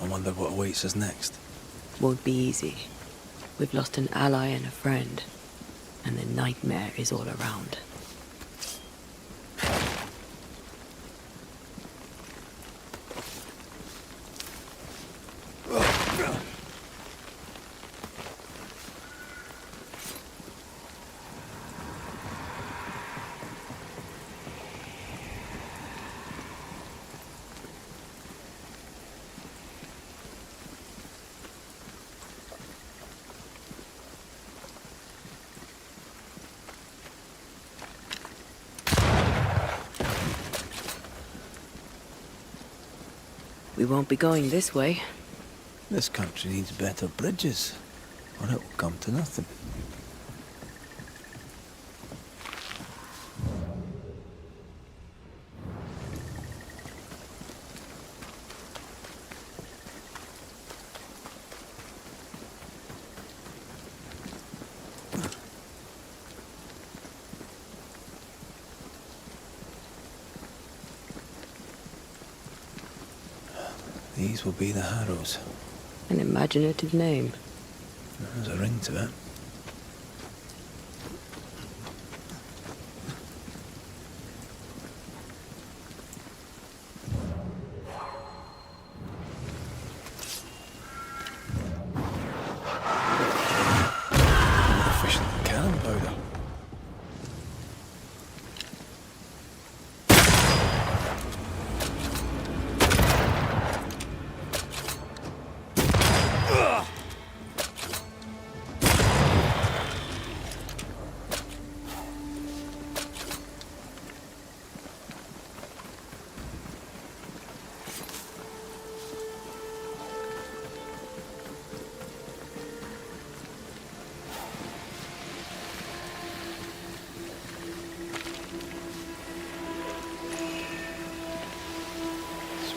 I wonder what awaits us next. Won't be easy. We've lost an ally and a friend, and the nightmare is all around. We won't be going this way. This country needs better bridges, or it will come to nothing. These will be the Härrouz. An imaginative name. There's a ring to it. More efficient than cannon powder.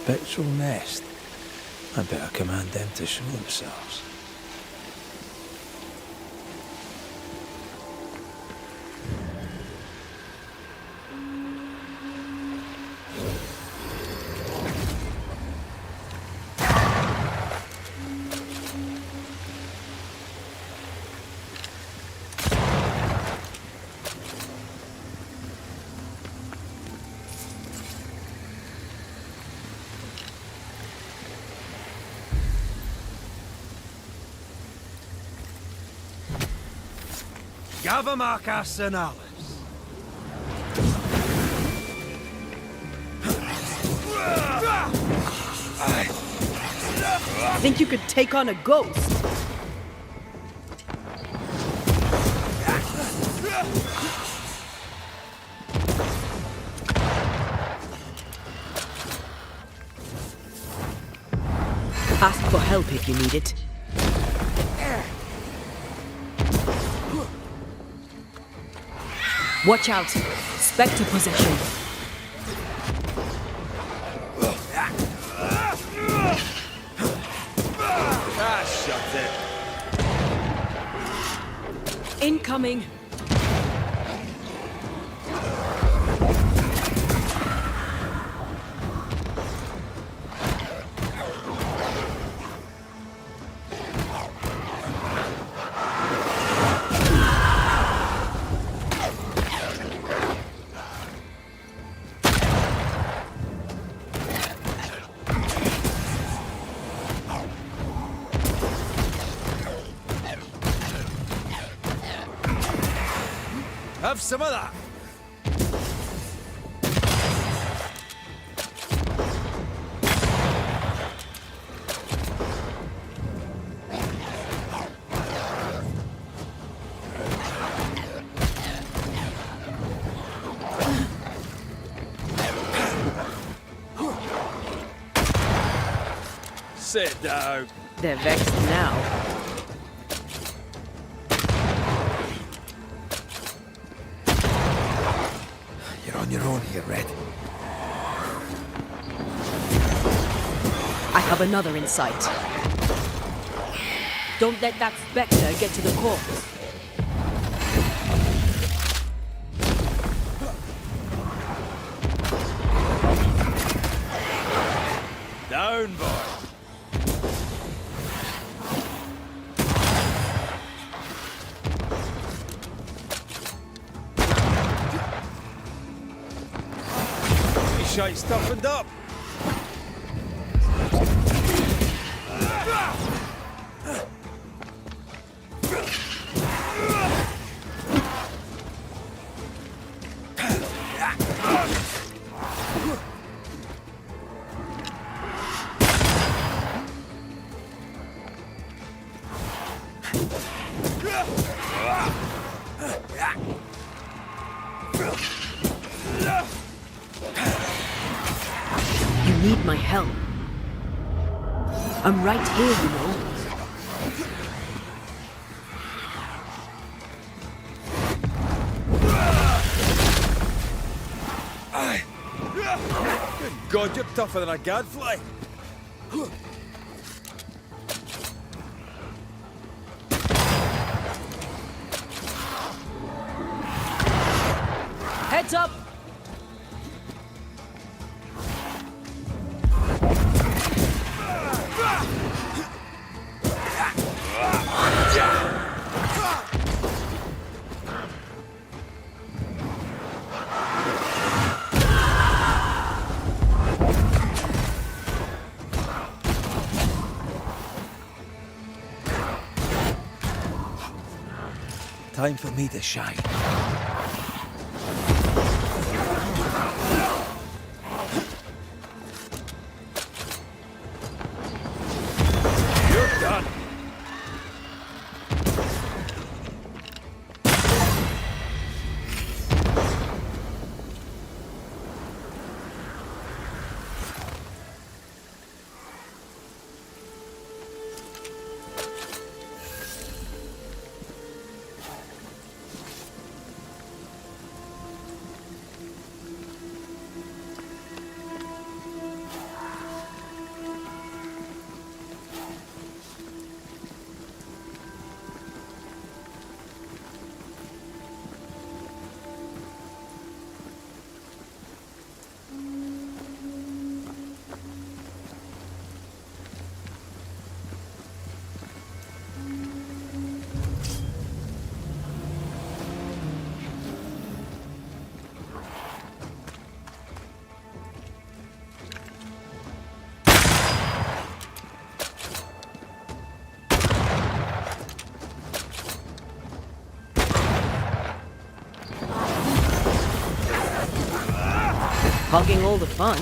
Spectral nest. I better command them to show themselves. Gavamarcas and Alice. Think you could take on a ghost? Ask for help if you need it. Watch out! Spectre possession. Shut it. Incoming! Have some of that. Sit down. They're vexed now. On your own here, Red. I have another in sight. Don't let that spectre get to the corpse. Down, boy. shite toughened up. You need my help. I'm right here, you know. Good God, you're tougher than a gadfly. Heads up! Time for me to shine. You're done. Hogging all the fun.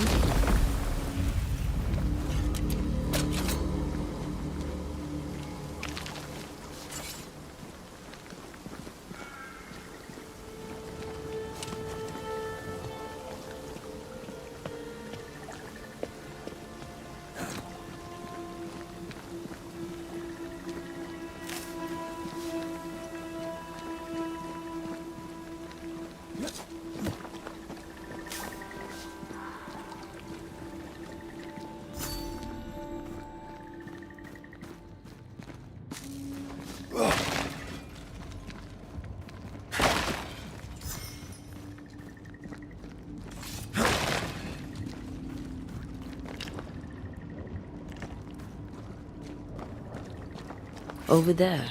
Over there,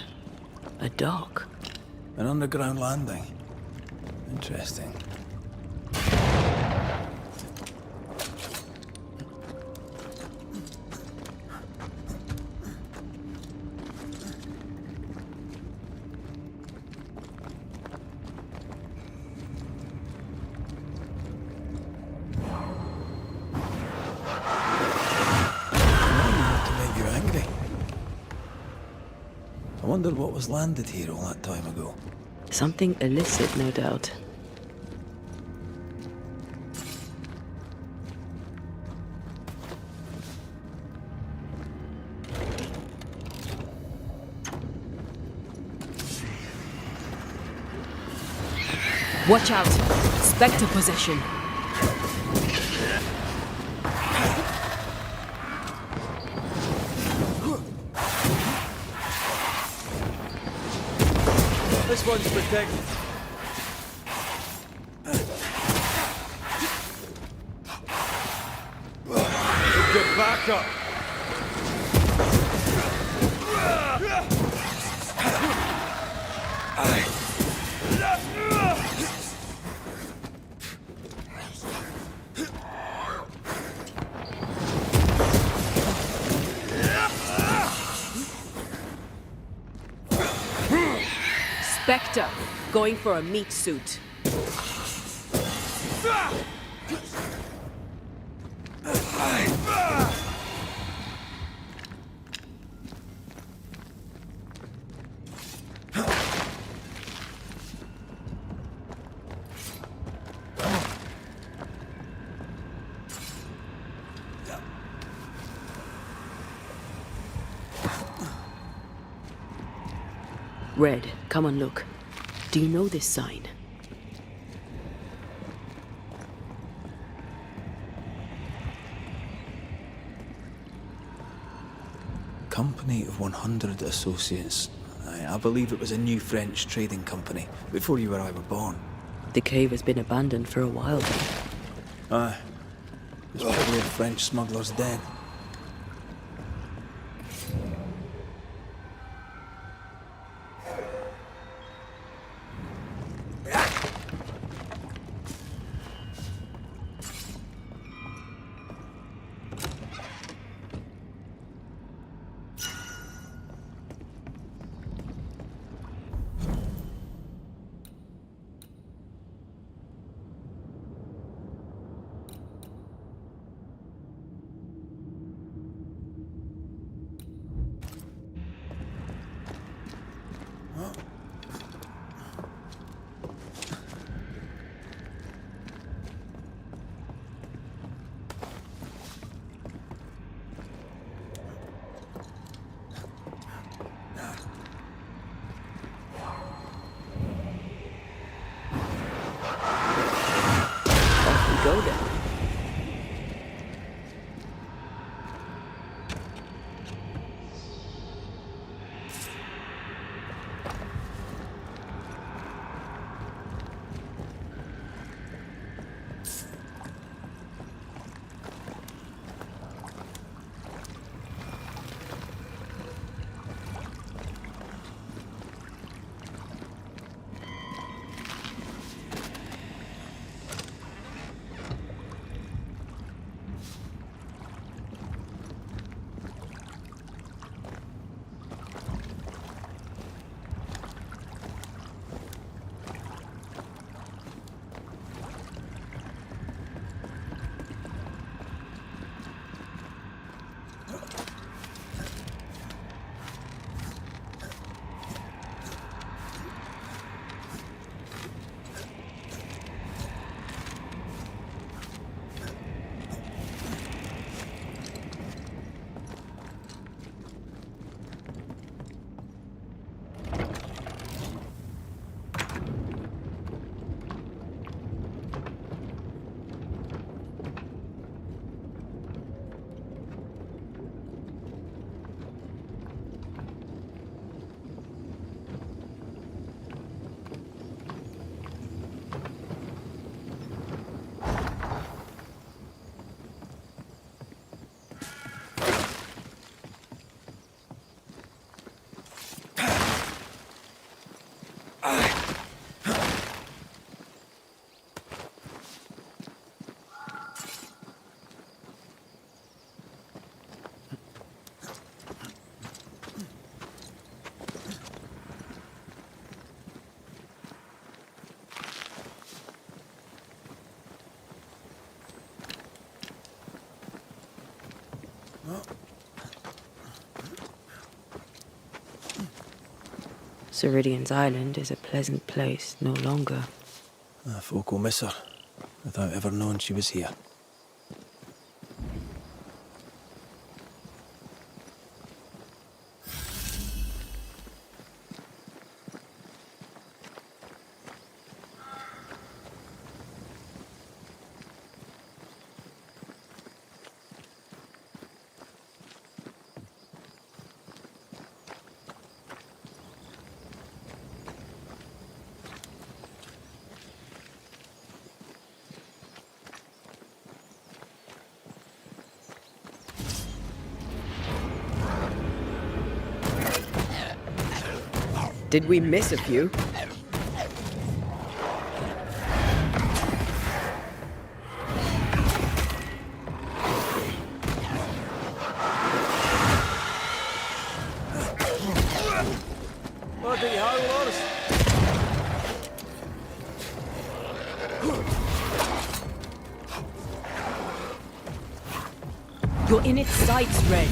a dock. An underground landing. Interesting. I wondered what was landed here all that time ago. Something illicit, no doubt. Watch out! Spectre possession! This one's protected. Good backup. Spectre, going for a meat suit. Red, come and look. Do you know this sign? Company of 100 Associates. I believe it was a new French trading company, before you or I were born. The cave has been abandoned for a while then. Aye. There's probably a French smuggler's den. Go then. Ceridian's island is a pleasant place no longer. Folk will miss her, without ever knowing she was here. Did we miss a few? Bloody howlers! You're in its sights, Red.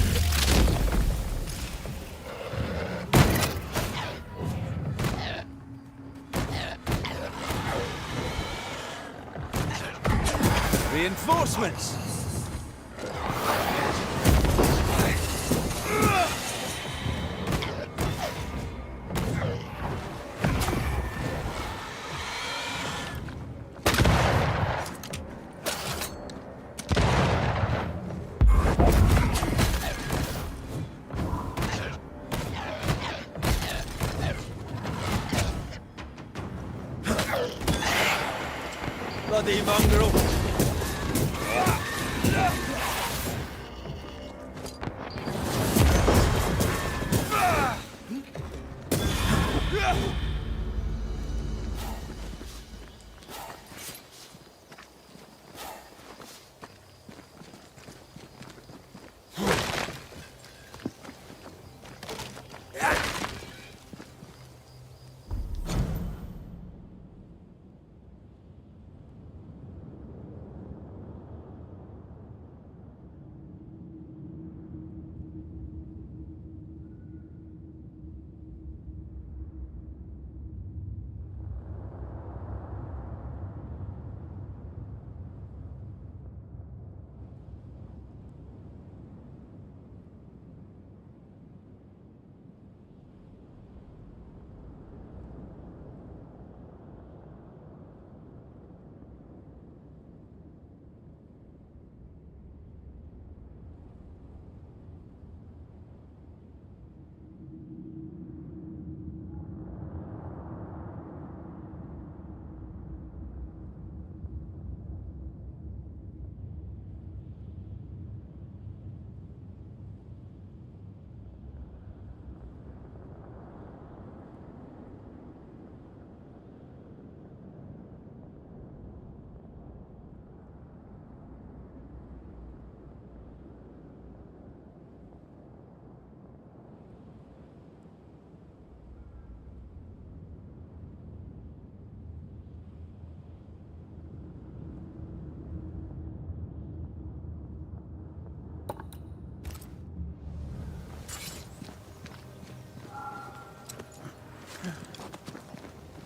Reinforcements! Bloody mongrel!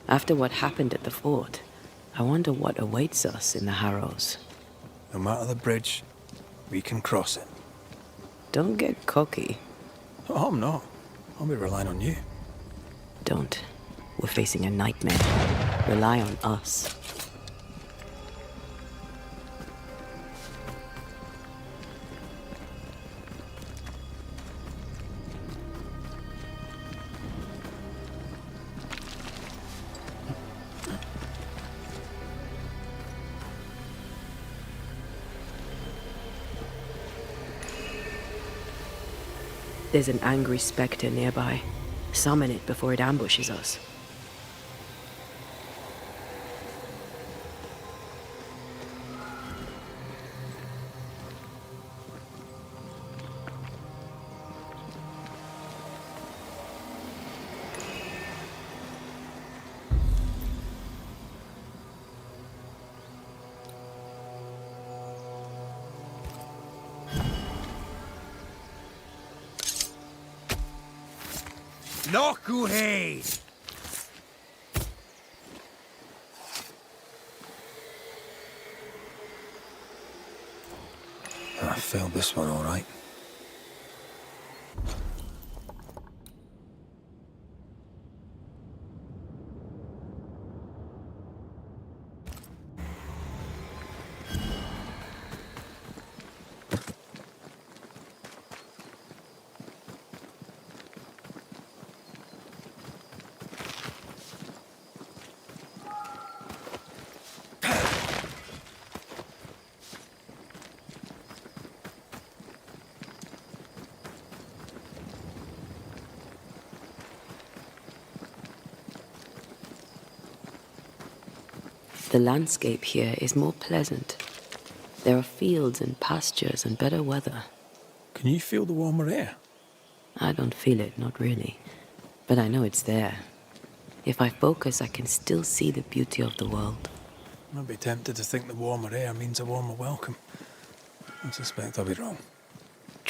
After what happened at the fort, I wonder what awaits us in the Harrows. No matter the bridge, we can cross it. Don't get cocky. Oh, I'm not. I'll be relying on you. Don't. We're facing a nightmare. Rely on us. There's an angry spectre nearby. Summon it before it ambushes us. Knucklehead! I failed this one all right. The landscape here is more pleasant. There are fields and pastures and better weather. Can you feel the warmer air? I don't feel it, not really. But I know it's there. If I focus, I can still see the beauty of the world. I'd be tempted to think the warmer air means a warmer welcome. I suspect I'll be wrong.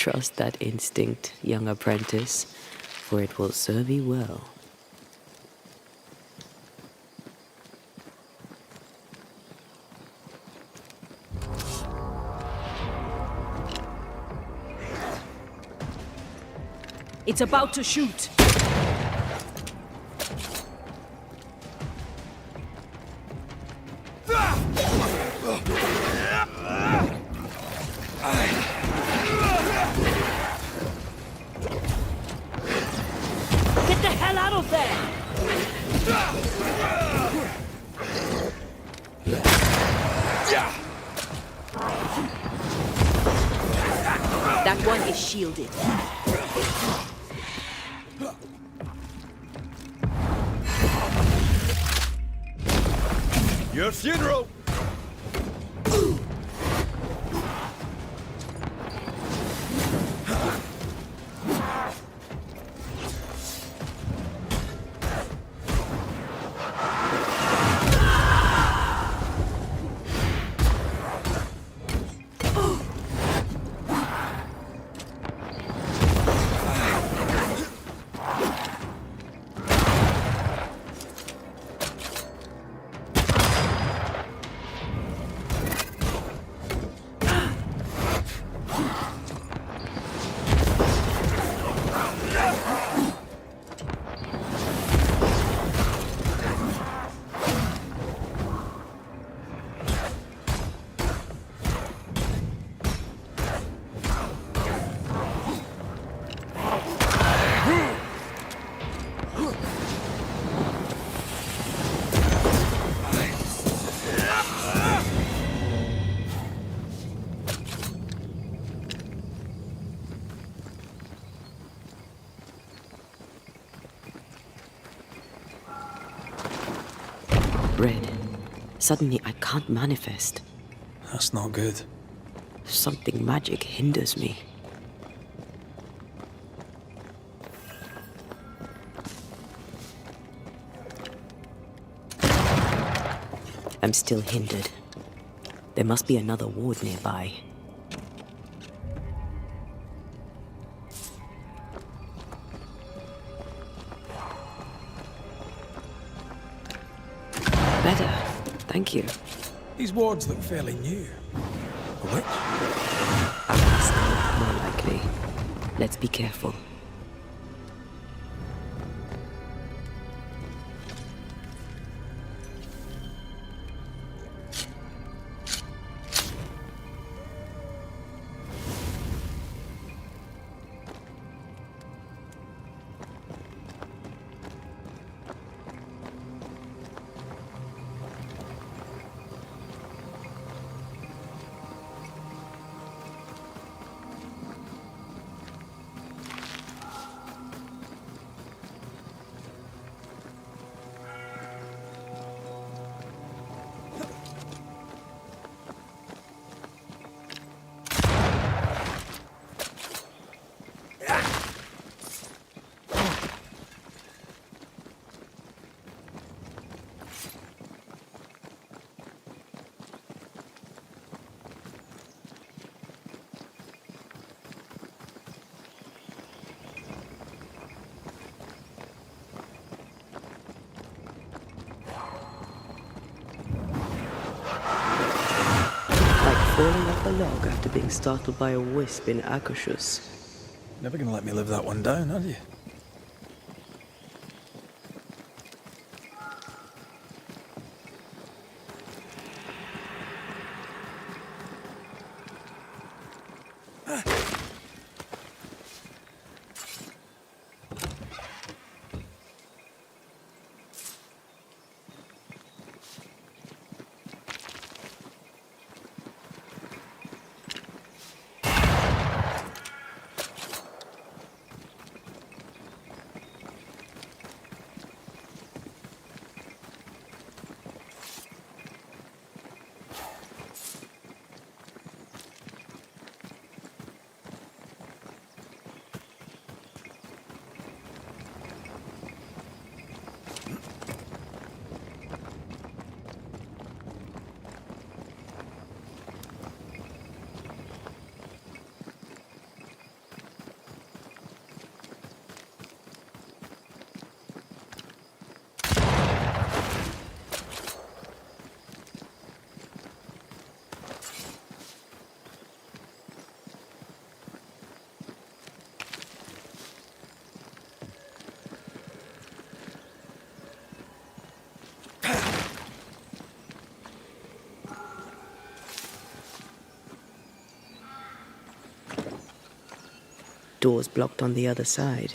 Trust that instinct, young apprentice, for it will serve you well. It's about to shoot. Get the hell out of there! That one is shielded. Your funeral! Red. Suddenly I can't manifest. That's not good. Something magic hinders me. I'm still hindered. There must be another ward nearby. Better. Thank you. These wards look fairly new. A witch? A rascal, more likely. Let's be careful. Falling off a log after being startled by a wisp in Akashus. Never gonna let me live that one down, are you? Doors blocked on the other side.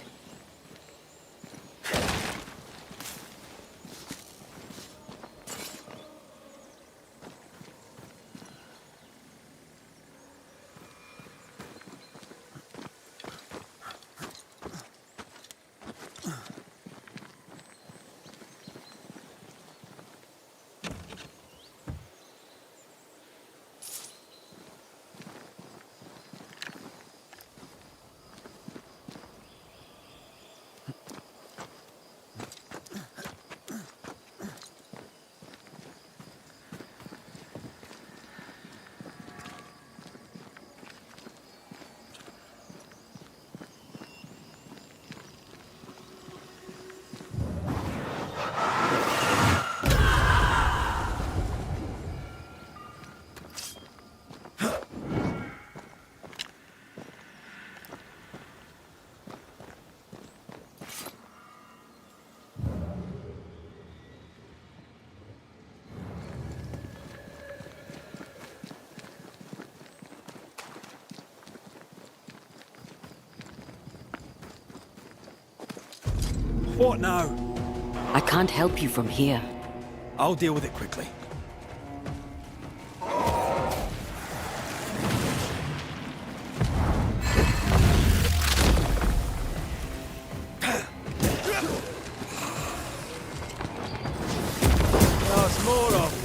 What now? I can't help you from here. I'll deal with it quickly. There's more of them.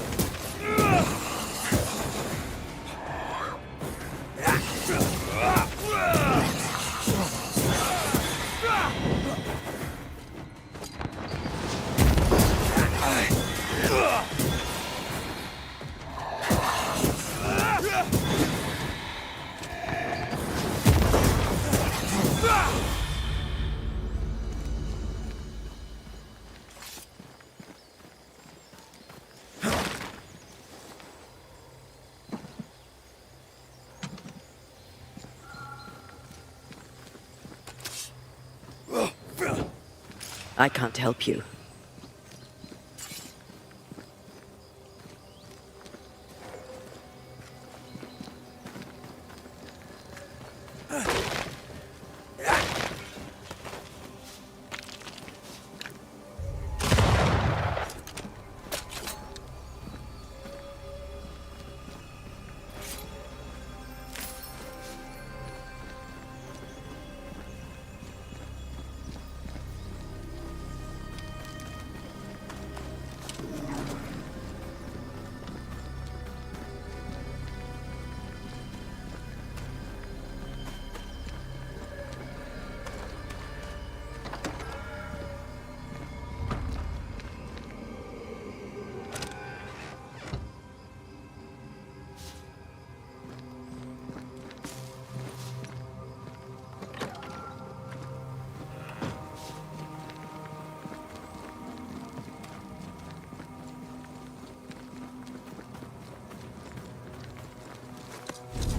I can't help you.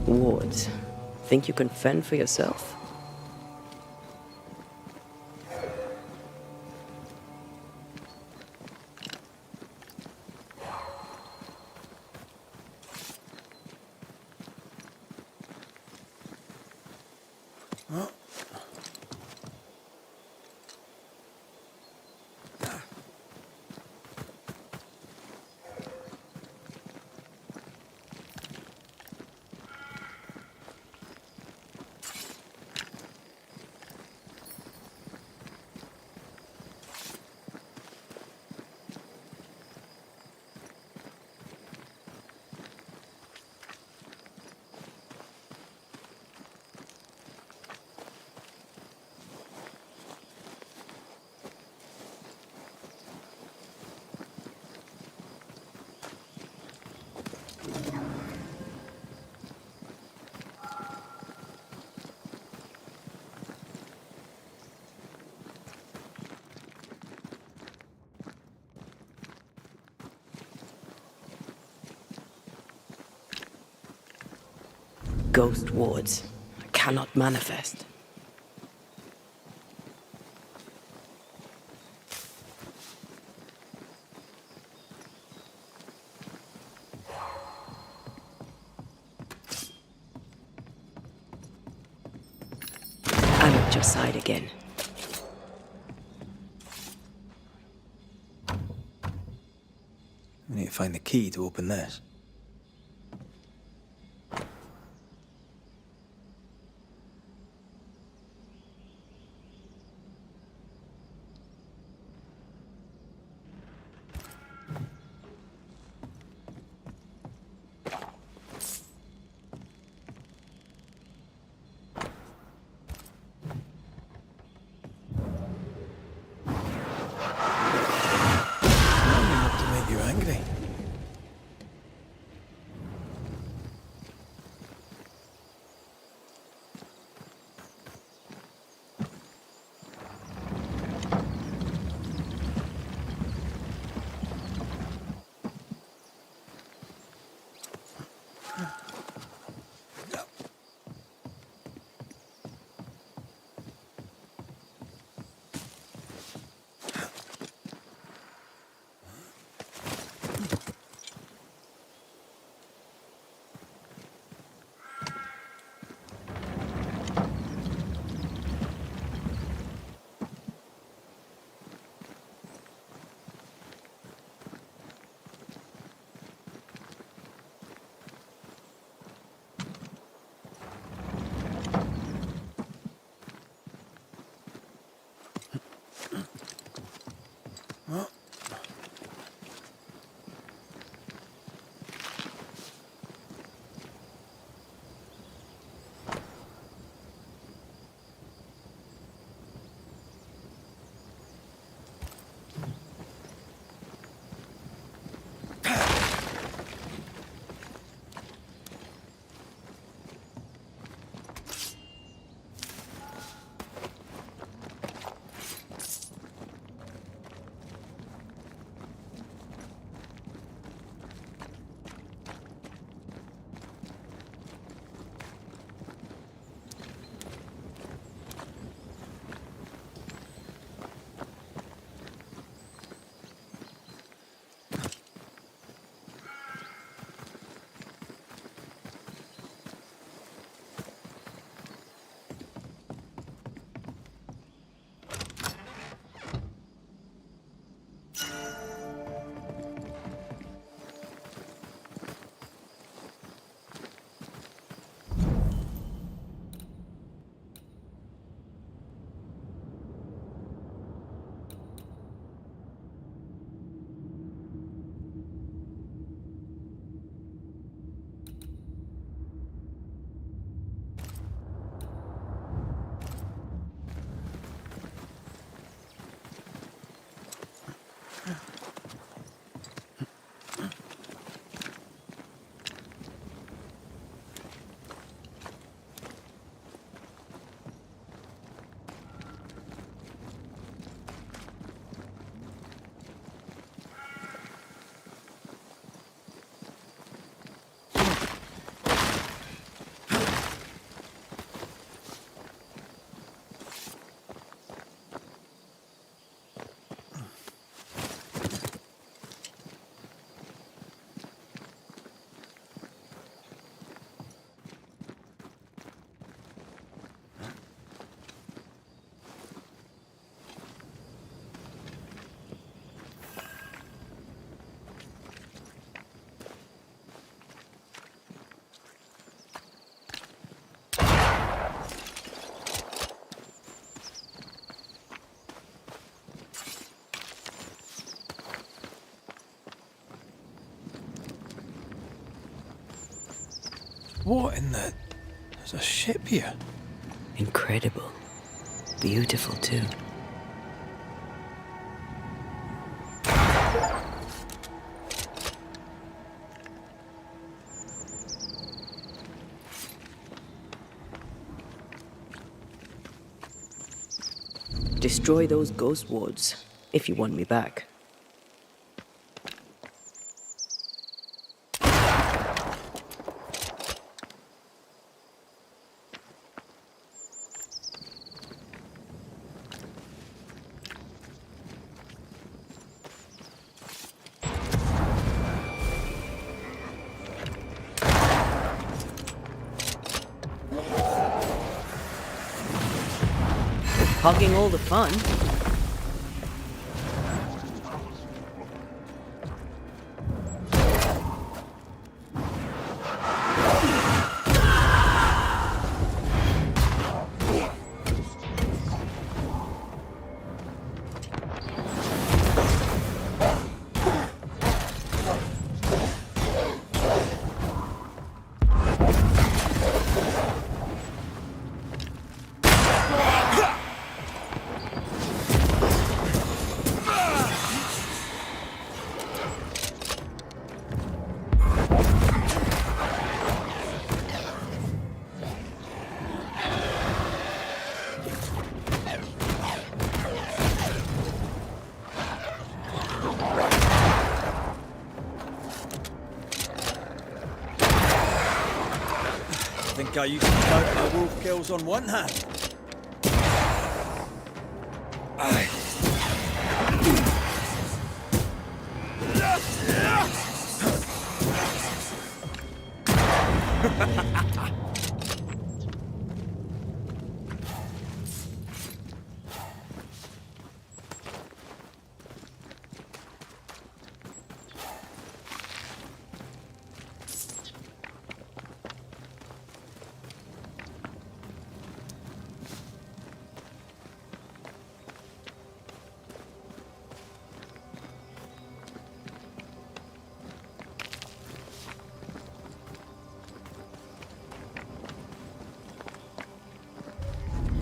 Wards, think you can fend for yourself? Ghost wards cannot manifest. at your side again. We need to find the key to open this. What in the... There's a ship here. Incredible. Beautiful, too. Destroy those ghost wards, if you want me back. Hogging all the fun. I think I used to count my wolf kills on one hand. Aye.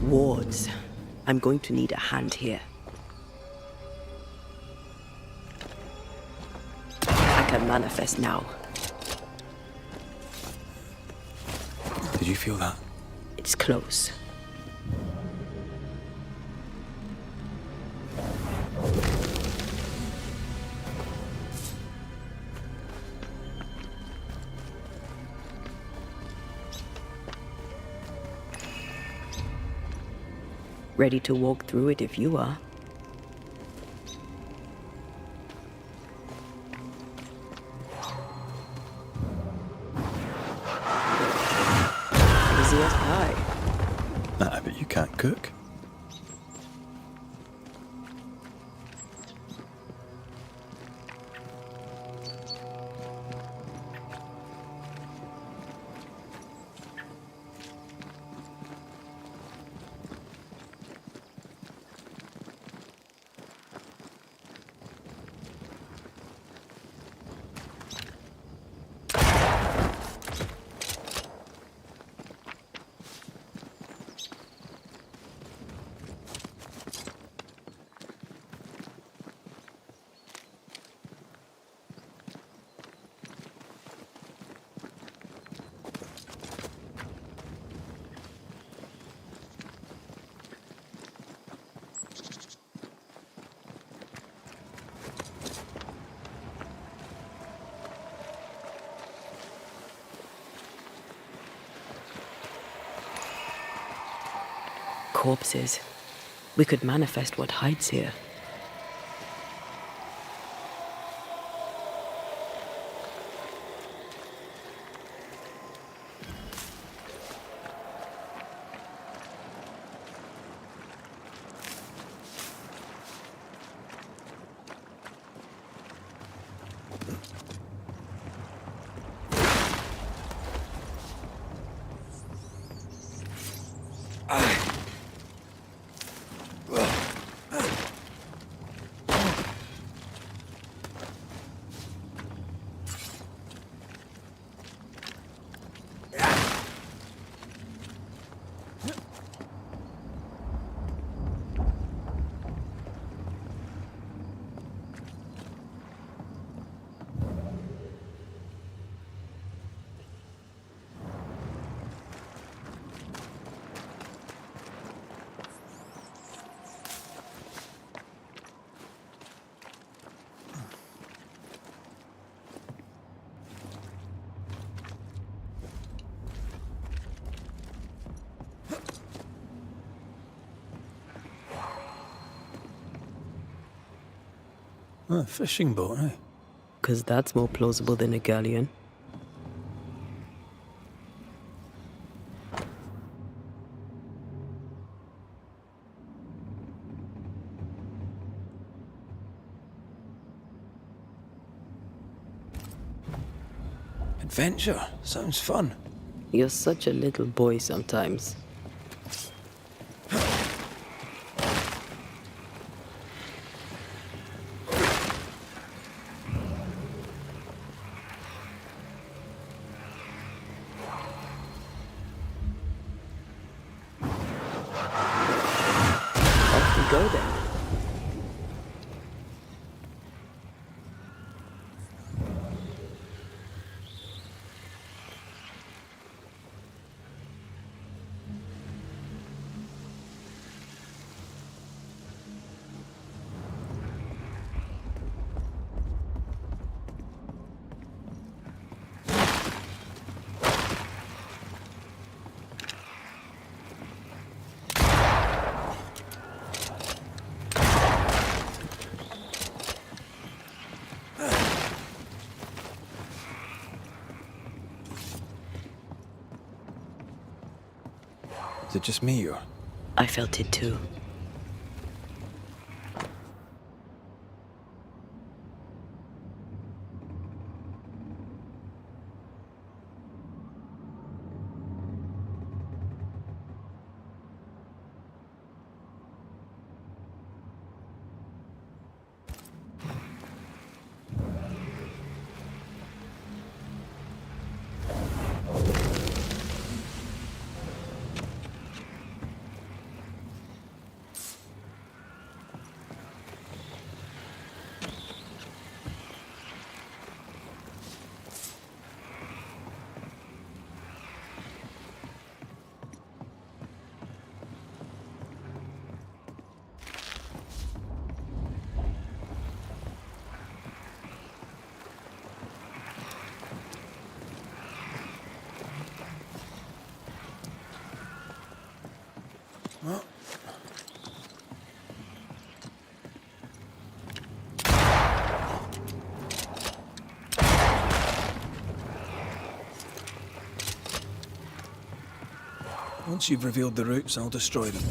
Wards. I'm going to need a hand here. I can manifest now. Did you feel that? It's close. Ready to walk through it if you are. Easy as pie. Nah, but you can't cook. Corpses. We could manifest what hides here. A fishing boat, eh? 'Cause that's more plausible than a galleon. Adventure. Sounds fun. You're such a little boy sometimes. Off we go then. Is it just me, or? I felt it too. Well. Once you've revealed the routes, I'll destroy them.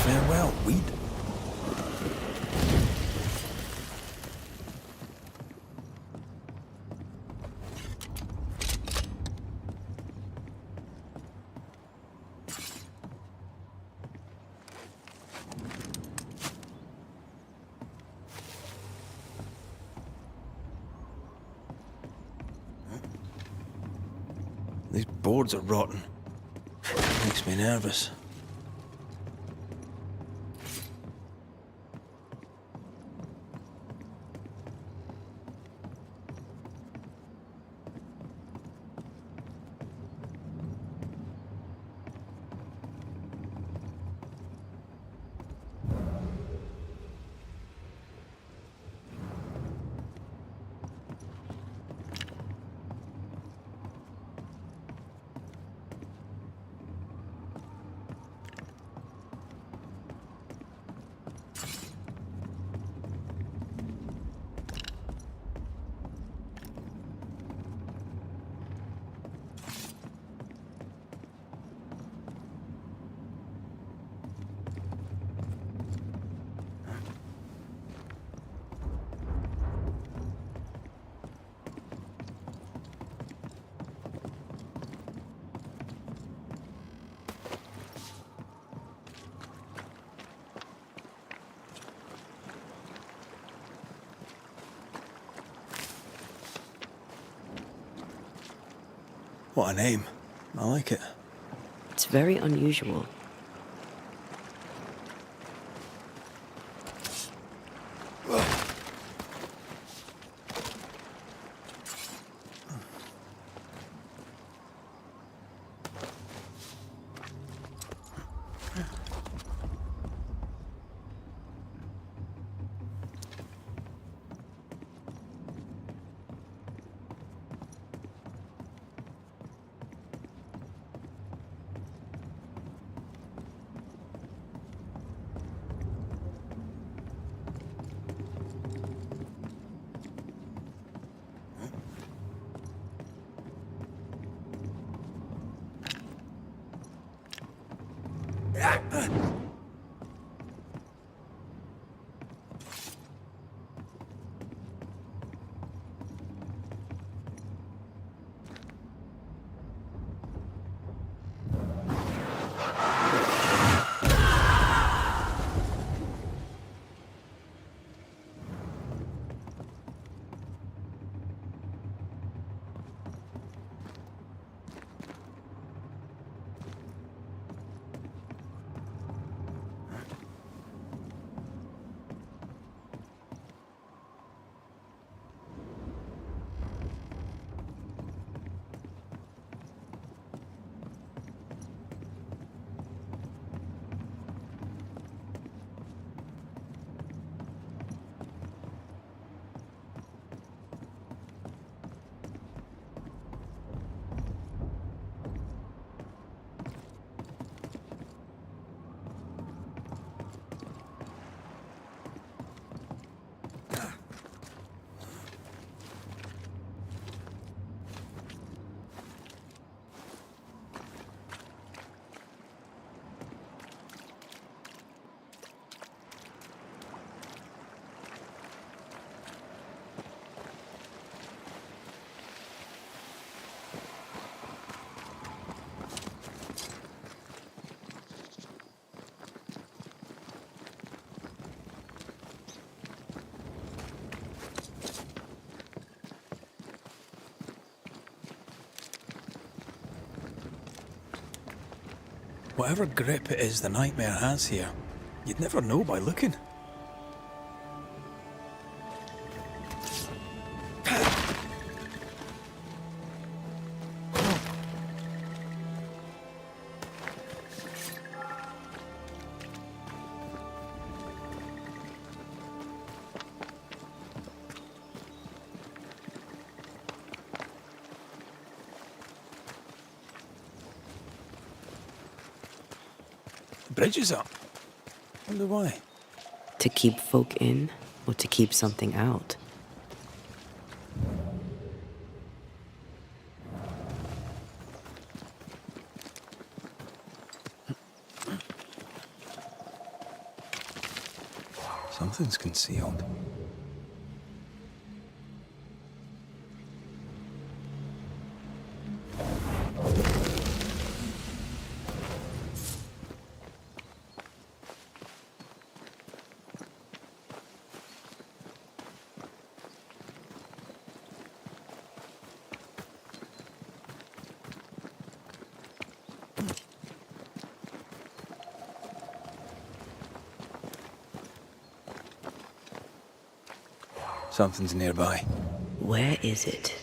Farewell, weed. These boards are rotten. Makes me nervous. What a name. I like it. It's very unusual. Whatever grip it is the nightmare has here, you'd never know by looking. Bridges up. Wonder why. To keep folk in, or to keep something out? Something's concealed. Something's nearby. Where is it?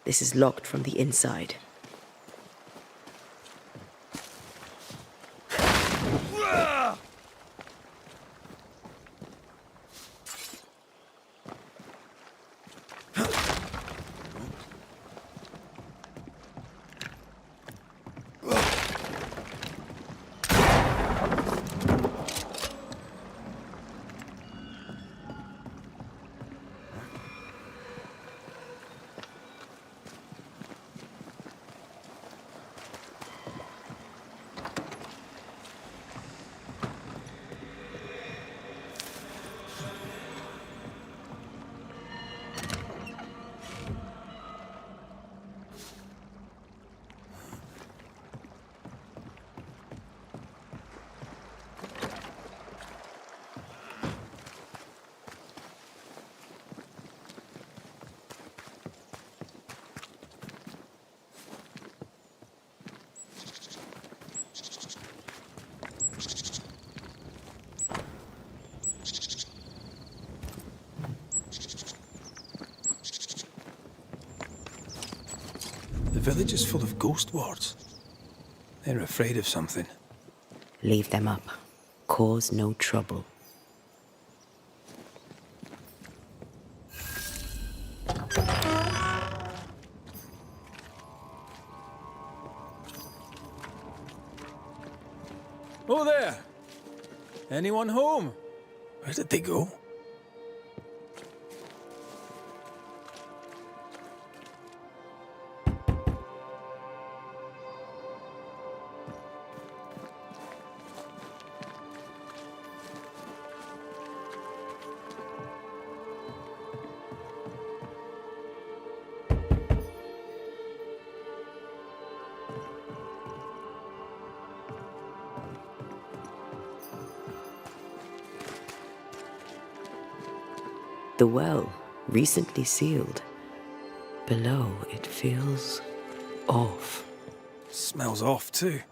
This is locked from the inside. The village is full of ghost wards. They're afraid of something. Leave them up. Cause no trouble. Oh there! Anyone home? Where did they go? The well, recently sealed. Below, it feels off. Smells off too.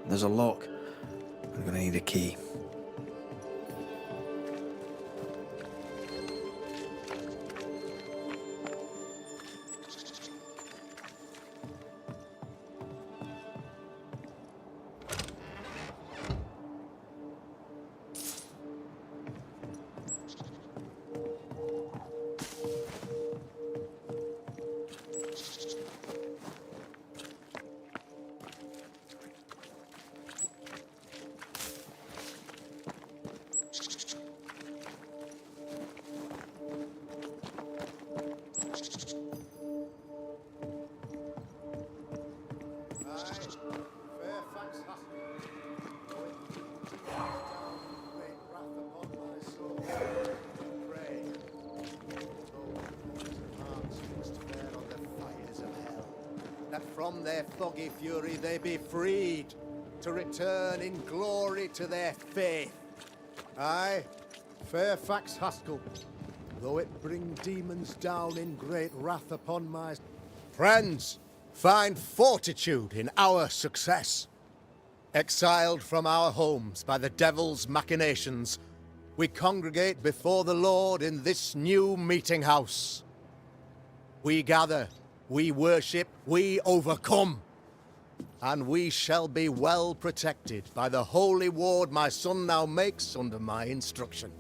There's a lock. I'm gonna need a key. From their foggy fury they be freed, to return in glory to their faith. I, Fäyrfaksa Haskell, though it bring demons down in great wrath upon my friends, find fortitude in our success. Exiled from our homes by the devil's machinations, we congregate before the Lord in this new meeting house. We gather, we worship, we overcome. And we shall be well protected by the holy ward my son now makes under my instruction.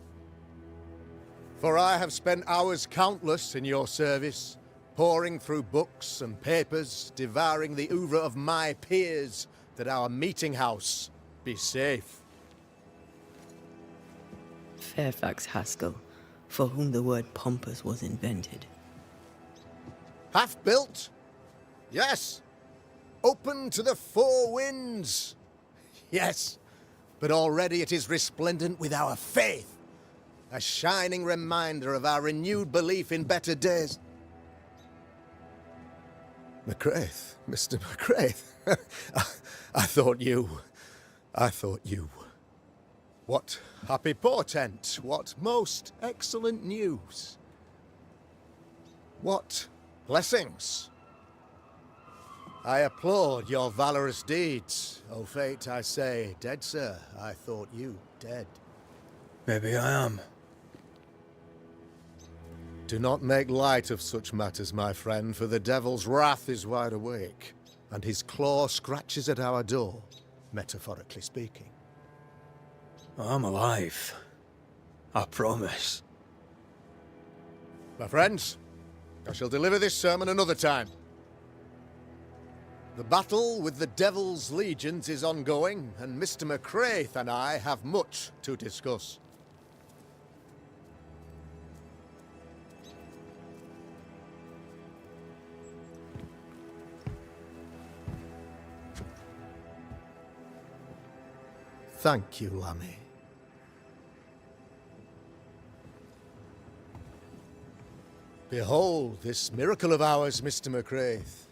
For I have spent hours countless in your service, poring through books and papers, devouring the oeuvre of my peers, that our meeting house be safe. Fäyrfaksa Haskell, for whom the word pompous was invented. Half-built? Yes. Open to the four winds? Yes. But already it is resplendent with our faith. A shining reminder of our renewed belief in better days. McCraith, Mr. McCraith. I thought you. What happy portent, what most excellent news. What blessings. I applaud your valorous deeds. O fate, I say, dead sir, I thought you dead. Maybe I am. Do not make light of such matters, my friend, for the devil's wrath is wide awake, and his claw scratches at our door, metaphorically speaking. I'm alive. I promise. My friends, I shall deliver this sermon another time. The battle with the devil's legions is ongoing, and Mr. McCraith and I have much to discuss. Thank you, Lammy. Behold this miracle of ours, Mr. McCraith.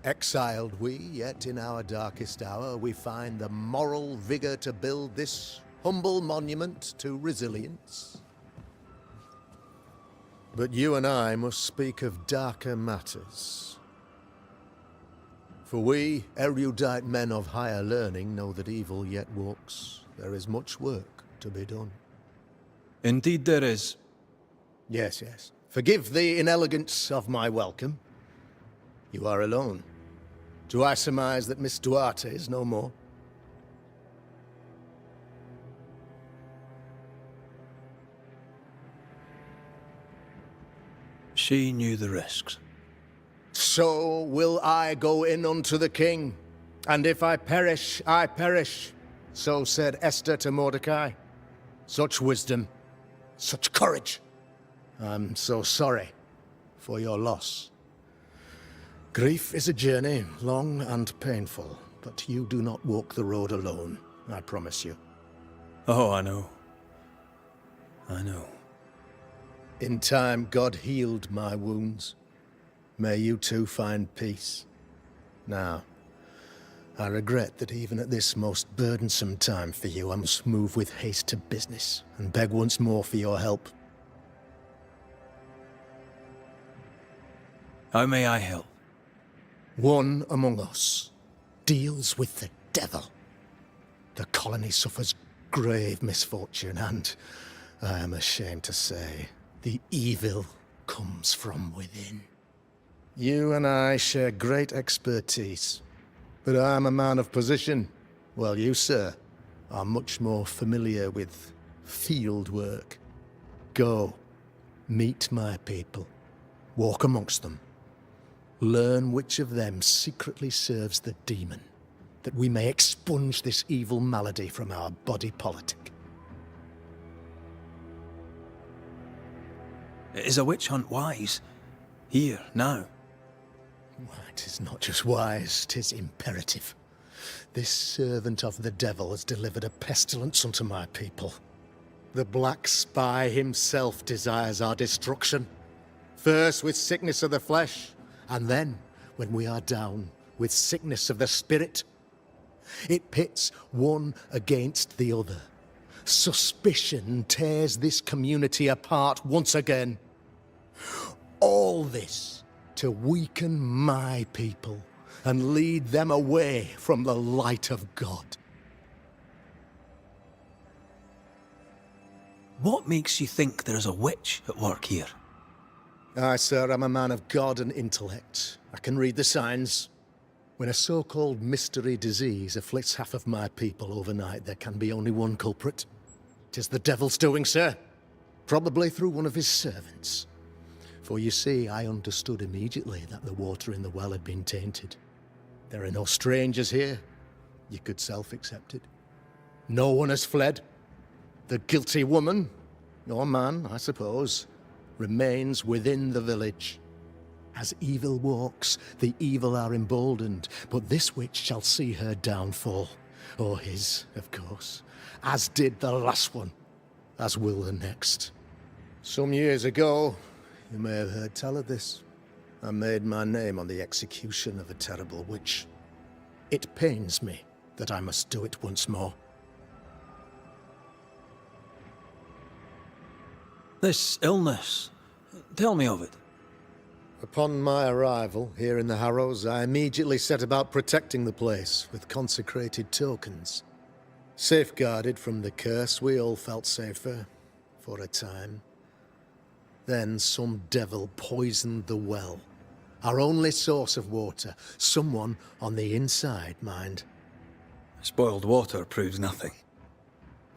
Exiled we, yet in our darkest hour we find the moral vigor to build this humble monument to resilience. But you and I must speak of darker matters. For we, erudite men of higher learning, know that evil yet walks. There is much work to be done. Indeed there is. Yes, yes. Forgive the inelegance of my welcome. You are alone. Do I surmise that Miss Duarte is no more? She knew the risks. So will I go in unto the king, and if I perish, I perish. So said Esther to Mordecai. Such wisdom, such courage. I'm so sorry for your loss. Grief is a journey, long and painful, but you do not walk the road alone, I promise you. Oh, I know. I know. In time, God healed my wounds. May you too find peace. Now, I regret that even at this most burdensome time for you, I must move with haste to business and beg once more for your help. How may I help? One among us deals with the devil. The colony suffers grave misfortune, and I am ashamed to say, the evil comes from within. You and I share great expertise, but I am a man of position, while you, sir, are much more familiar with field work. Go, meet my people, walk amongst them, learn which of them secretly serves the demon, that we may expunge this evil malady from our body politic. Is a witch hunt wise? Here, now? It is not just wise, 'tis imperative. This servant of the devil has delivered a pestilence unto my people. The black spy himself desires our destruction. First with sickness of the flesh, and then, when we are down, with sickness of the spirit. It pits one against the other. Suspicion tears this community apart once again. All this to weaken my people and lead them away from the light of God. What makes you think there's a witch at work here? Aye, sir, I'm a man of God and intellect. I can read the signs. When a so-called mystery disease afflicts half of my people overnight, there can be only one culprit. 'Tis the devil's doing, sir. Probably through one of his servants. For you see, I understood immediately that the water in the well had been tainted. There are no strangers here. You could self-accept it. No one has fled. The guilty woman, or man, I suppose, remains within the village. As evil walks, the evil are emboldened, but this witch shall see her downfall. Or his, of course. As did the last one. As will the next. Some years ago, you may have heard tell of this. I made my name on the execution of a terrible witch. It pains me that I must do it once more. This illness, tell me of it. Upon my arrival here in the Harrows, I immediately set about protecting the place with consecrated tokens. Safeguarded from the curse, we all felt safer, for a time. Then some devil poisoned the well, our only source of water. Someone on the inside, mind. Spoiled water proves nothing.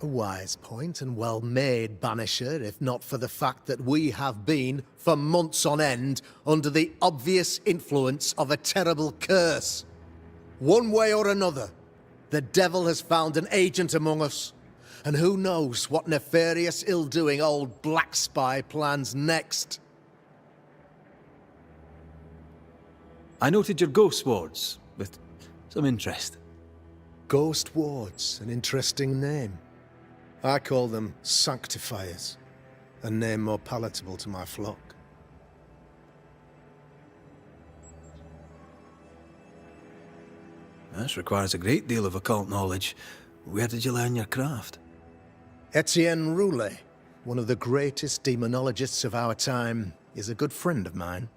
A wise point and well made, Banisher, if not for the fact that we have been, for months on end, under the obvious influence of a terrible curse. One way or another, the devil has found an agent among us. And who knows what nefarious ill-doing old Black Spy plans next. I noted your ghost wards with some interest. Ghost wards, an interesting name. I call them sanctifiers, a name more palatable to my flock. This requires a great deal of occult knowledge. Where did you learn your craft? Etienne Roulet, one of the greatest demonologists of our time, is a good friend of mine.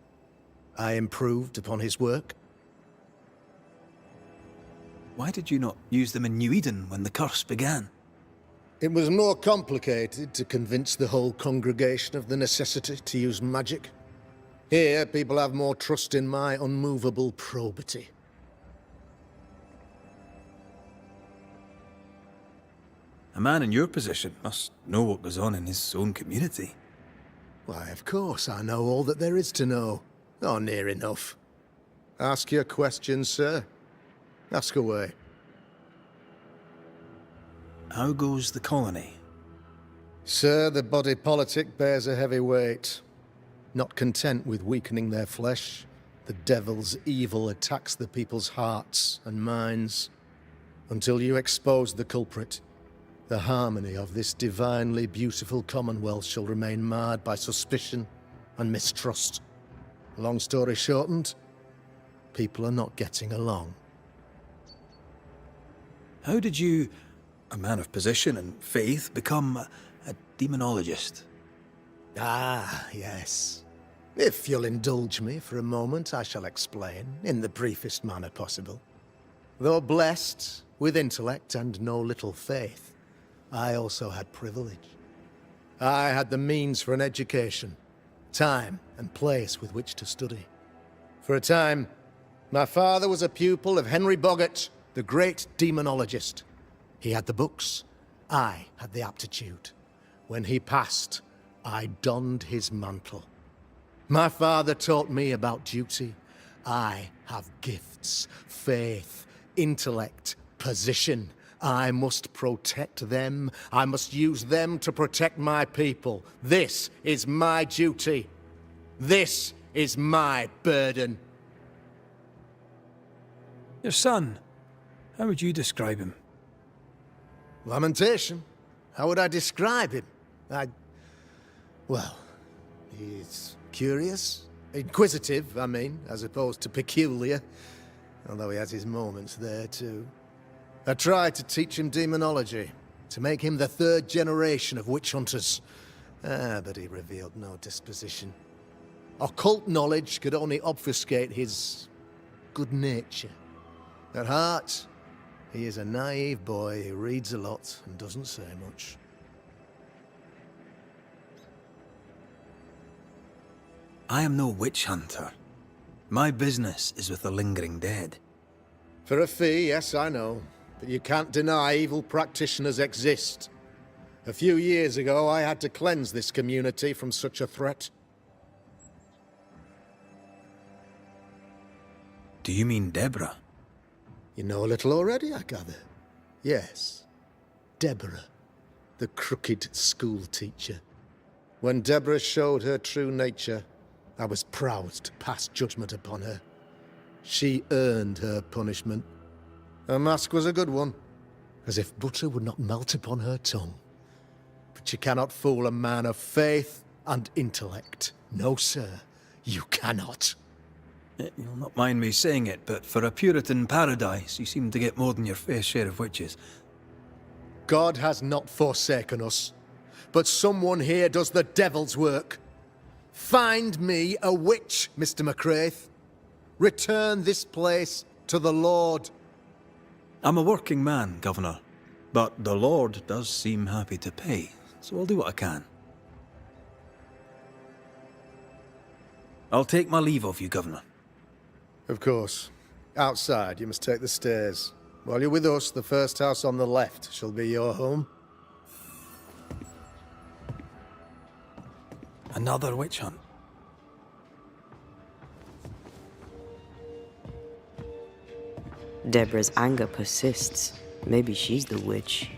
I improved upon his work. Why did you not use them in New Eden when the curse began? It was more complicated to convince the whole congregation of the necessity to use magic. Here, people have more trust in my unmovable probity. A man in your position must know what goes on in his own community. Why, of course, I know all that there is to know. Or near enough. Ask your questions, sir. Ask away. How goes the colony? Sir, the body politic bears a heavy weight. Not content with weakening their flesh, the devil's evil attacks the people's hearts and minds. Until you expose the culprit, the harmony of this divinely beautiful commonwealth shall remain marred by suspicion and mistrust. Long story shortened, people are not getting along. How did you, a man of position and faith, become a demonologist? Ah, yes. If you'll indulge me for a moment, I shall explain, in the briefest manner possible. Though blessed with intellect and no little faith, I also had privilege. I had the means for an education, time and place with which to study. For a time, my father was a pupil of Henry Boggart, the great demonologist. He had the books, I had the aptitude. When he passed, I donned his mantle. My father taught me about duty. I have gifts, faith, intellect, position. I must protect them. I must use them to protect my people. This is my duty. This is my burden. Your son, how would you describe him? Lamentation? How would I describe him? Well, he's curious. Inquisitive, I mean, as opposed to peculiar. Although he has his moments there, too. I tried to teach him demonology, to make him the third generation of witch hunters. But he revealed no disposition. Occult knowledge could only obfuscate his good nature. At heart, he is a naive boy who reads a lot and doesn't say much. I am no witch hunter. My business is with the lingering dead. For a fee, yes, I know. But you can't deny evil practitioners exist. A few years ago, I had to cleanse this community from such a threat. Do you mean Deborah? You know a little already, I gather. Yes. Deborah, the crooked school teacher. When Deborah showed her true nature, I was proud to pass judgment upon her. She earned her punishment. Her mask was a good one, as if butter would not melt upon her tongue. But you cannot fool a man of faith and intellect. No, sir, you cannot. You'll not mind me saying it, but for a Puritan paradise, you seem to get more than your fair share of witches. God has not forsaken us, but someone here does the devil's work. Find me a witch, Mr. McCraith. Return this place to the Lord. I'm a working man, Governor, but the Lord does seem happy to pay, so I'll do what I can. I'll take my leave of you, Governor. Of course. Outside, you must take the stairs. While you're with us, the first house on the left shall be your home. Another witch hunt. Deborah's anger persists. Maybe she's the witch.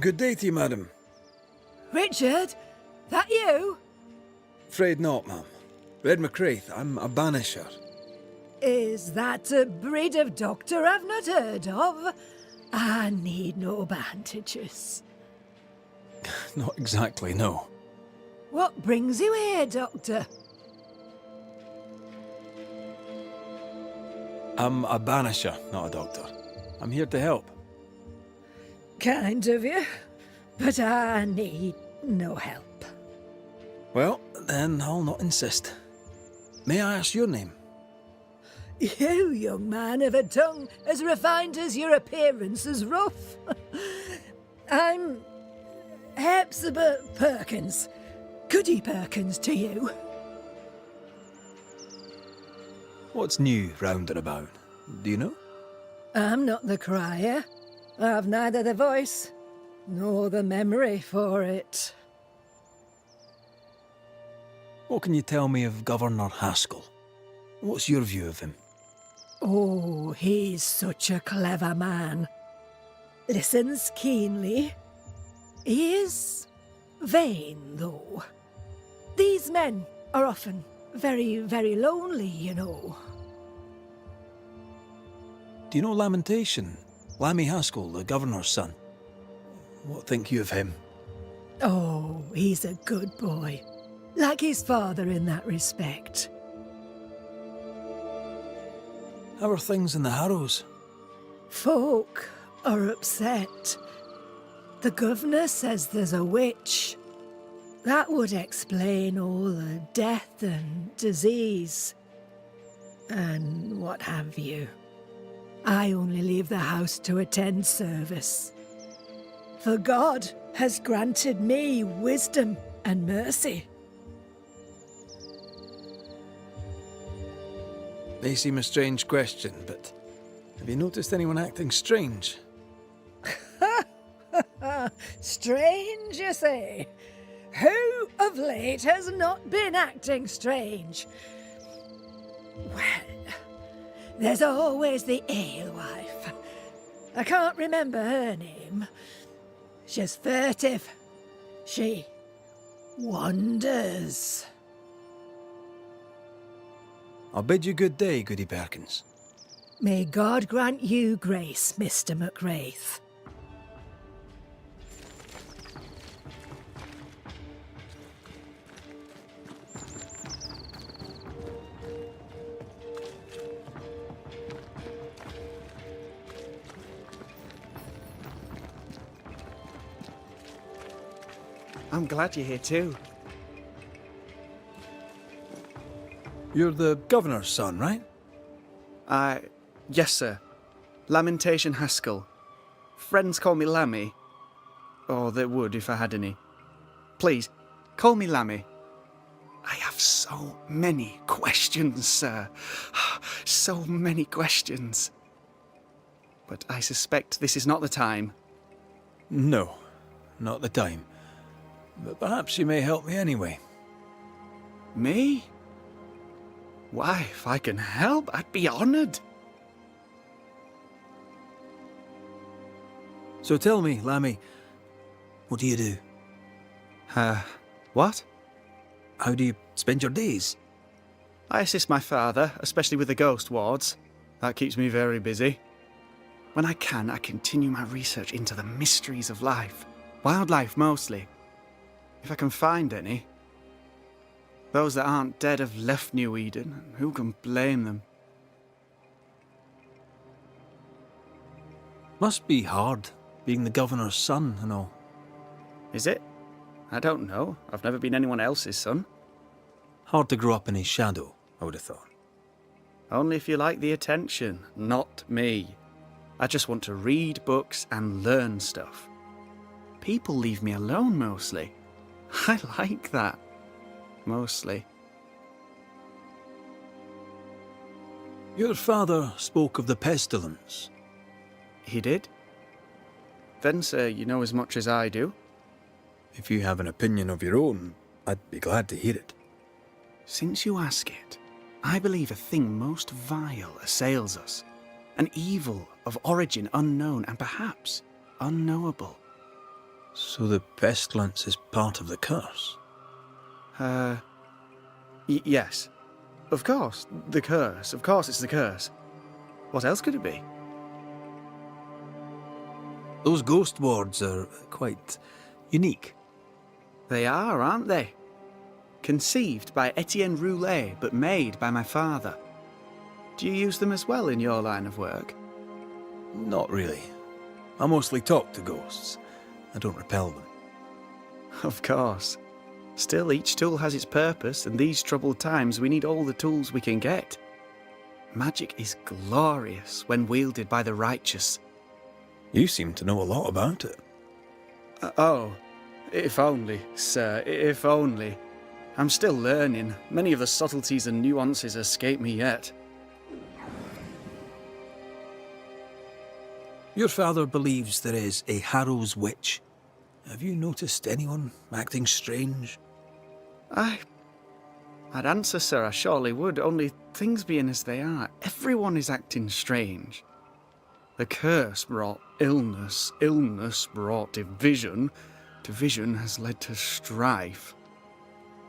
Good day to you, madam. Richard? That you? Afraid not, ma'am. Red McCraith, I'm a banisher. Is that a breed of doctor I've not heard of? I need no bandages. Not exactly, no. What brings you here, Doctor? I'm a banisher, not a doctor. I'm here to help. Kind of you, but I need no help. Well, then I'll not insist. May I ask your name? You, young man, have a tongue as refined as your appearance is rough. I'm Hepzibah Perkins. Goody Perkins to you. What's new round and about? Do you know? I'm not the crier. I've neither the voice nor the memory for it. What can you tell me of Governor Haskell? What's your view of him? Oh, he's such a clever man. Listens keenly. He is vain, though. These men are often very, very lonely, you know. Do you know Lamentation? Lammy Haskell, the governor's son. What think you of him? Oh, he's a good boy. Like his father in that respect. How are things in the Harrows? Folk are upset. The governor says there's a witch. That would explain all the death and disease. And what have you. I only leave the house to attend service. For God has granted me wisdom and mercy. May seem a strange question, but have you noticed anyone acting strange? Strange, you say? Who of late has not been acting strange? Well, there's always the alewife. I can't remember her name. She's furtive. She wanders. I'll bid you good day, Goody Perkins. May God grant you grace, Mr. McWraith. I'm glad you're here too. You're the governor's son, right? Yes, sir. Lamentation Haskell. Friends call me Lammy. Or they would if I had any. Please, call me Lammy. I have so many questions, sir. So many questions. But I suspect this is not the time. No, not the time. But perhaps you may help me anyway. Me? Why, if I can help, I'd be honoured. So tell me, Lammy, what do you do? What? How do you spend your days? I assist my father, especially with the ghost wards. That keeps me very busy. When I can, I continue my research into the mysteries of life. Wildlife, mostly. If I can find any. Those that aren't dead have left New Eden, and who can blame them? Must be hard, being the governor's son and all. Is it? I don't know. I've never been anyone else's son. Hard to grow up in his shadow, I would have thought. Only if you like the attention, not me. I just want to read books and learn stuff. People leave me alone mostly. I like that. Mostly. Your father spoke of the pestilence. He did? Then, sir, you know as much as I do. If you have an opinion of your own, I'd be glad to hear it. Since you ask it, I believe a thing most vile assails us. An evil of origin unknown and perhaps unknowable. So the pestilence is part of the curse? Yes. Of course, the curse. Of course it's the curse. What else could it be? Those ghost wards are quite unique. They are, aren't they? Conceived by Etienne Roulet, but made by my father. Do you use them as well in your line of work? Not really. I mostly talk to ghosts. I don't repel them. Of course. Still, each tool has its purpose, and these troubled times we need all the tools we can get. Magic is glorious when wielded by the righteous. You seem to know a lot about it. Oh, if only, sir, if only. I'm still learning. Many of the subtleties and nuances escape me yet. Your father believes there is a Härrouz witch. Have you noticed anyone acting strange? I'd answer, sir, I surely would, only things being as they are, everyone is acting strange. The curse brought illness, illness brought division, division has led to strife.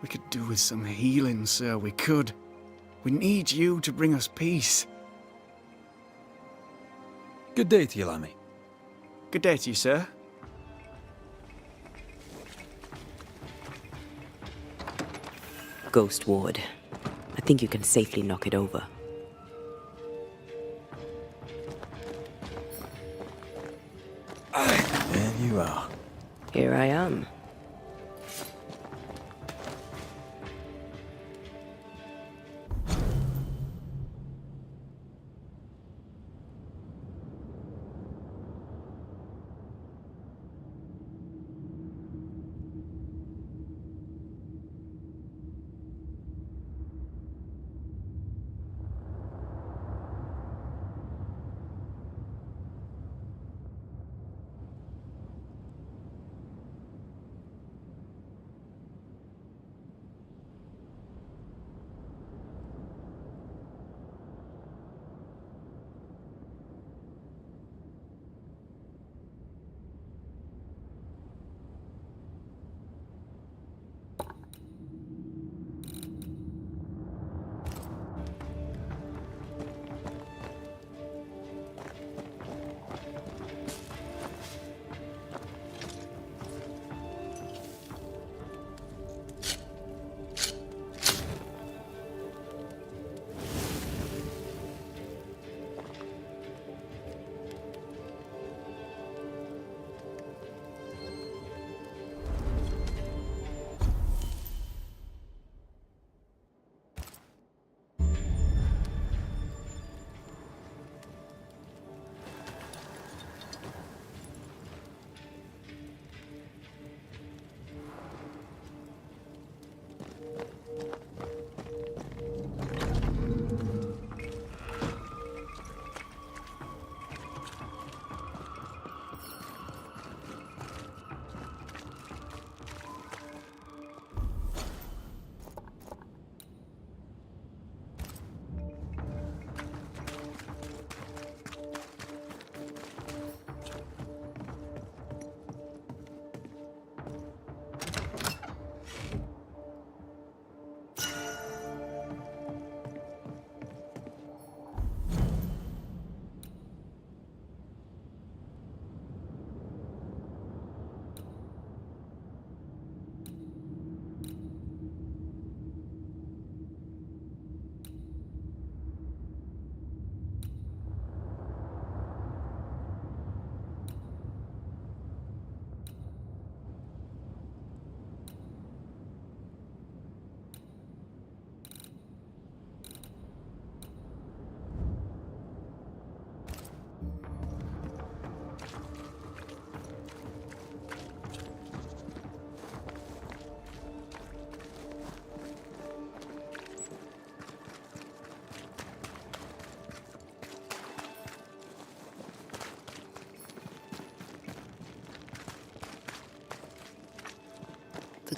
We could do with some healing, sir, we could. We need you to bring us peace. Good day to you, Lammy. Good day to you, sir. Ghost ward. I think you can safely knock it over. There you are. Here I am.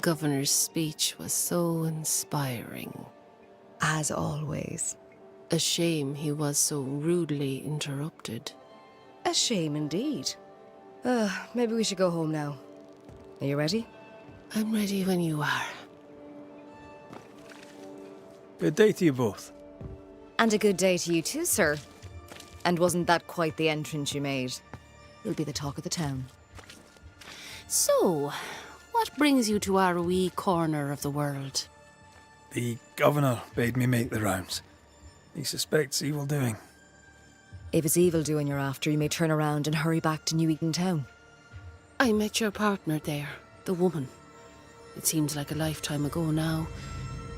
governor's speech was so inspiring. As always. A shame he was so rudely interrupted. A shame indeed. Maybe we should go home now. Are you ready? I'm ready when you are. Good day to you both. And a good day to you too, sir. And wasn't that quite the entrance you made? You'll be the talk of the town. So, what brings you to our wee corner of the world? The governor bade me make the rounds. He suspects evil doing. If it's evil doing you're after, you may turn around and hurry back to New Eden Town. I met your partner there, the woman. It seems like a lifetime ago now.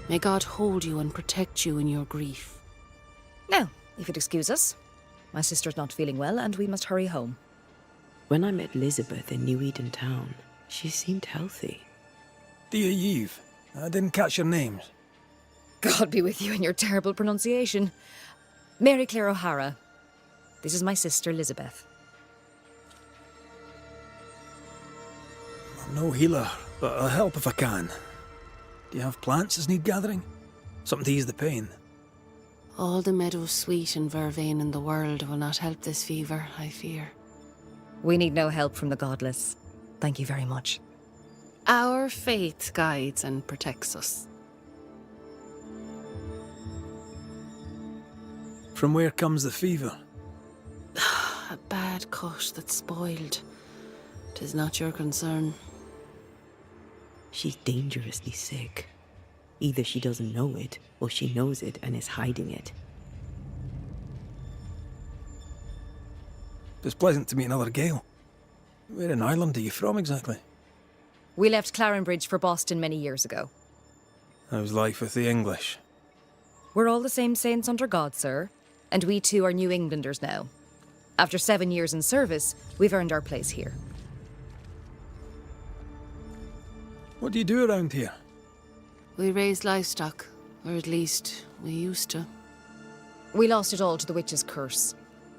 May God hold you and protect you in your grief. Now, if you'd excuse us, my sister's not feeling well and we must hurry home. When I met Elizabeth in New Eden Town, she seemed healthy. Dear Eve, I didn't catch your names. God be with you and your terrible pronunciation. Mary Claire O'Hara. This is my sister, Elizabeth. I'm no healer, but I'll help if I can. Do you have plants as need gathering? Something to ease the pain? All the meadow sweet and vervain in the world will not help this fever, I fear. We need no help from the godless. Thank you very much. Our faith guides and protects us. From where comes the fever? A bad cut that's spoiled. 'Tis not your concern. She's dangerously sick. Either she doesn't know it, or she knows it and is hiding it. It's pleasant to meet another Gale. Where in Ireland are you from exactly? We left Clarenbridge for Boston many years ago. How's life with the English? We're all the same saints under God, sir. And we too are New Englanders now. After 7 years in service, we've earned our place here. What do you do around here? We raise livestock, or at least we used to. We lost it all to the witch's curse.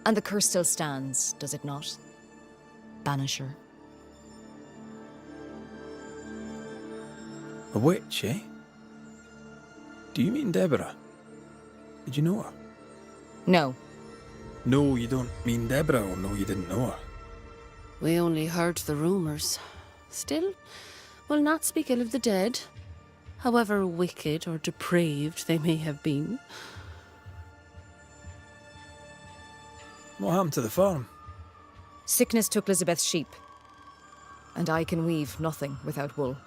And the curse still stands, does it not? Banisher. A witch, eh? Do you mean Deborah? Did you know her? No. No, you don't mean Deborah, or no, you didn't know her. We only heard the rumours. Still, we'll not speak ill of the dead, however wicked or depraved they may have been. What happened to the farm? Sickness took Elizabeth's sheep. And I can weave nothing without wool.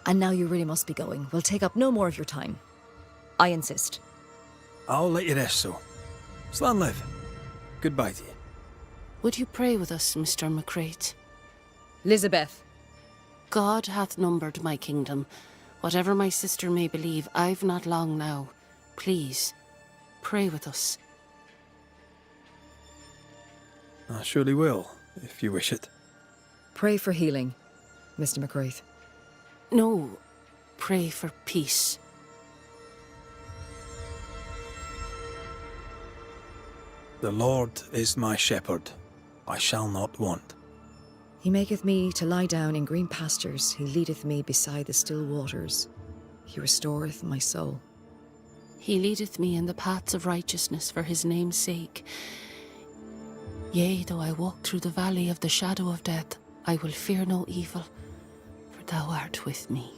And now you really must be going. We'll take up no more of your time. I insist. I'll let you rest, so. Slan live. Goodbye to you. Would you pray with us, Mr. McCrate? Elizabeth. God hath numbered my kingdom. Whatever my sister may believe, I've not long now. Please, pray with us. I surely will, if you wish it. Pray for healing, Mr. McCraith. No, pray for peace. The Lord is my shepherd. I shall not want. He maketh me to lie down in green pastures. He leadeth me beside the still waters. He restoreth my soul. He leadeth me in the paths of righteousness for his name's sake. Yea, though I walk through the valley of the shadow of death, I will fear no evil, for thou art with me.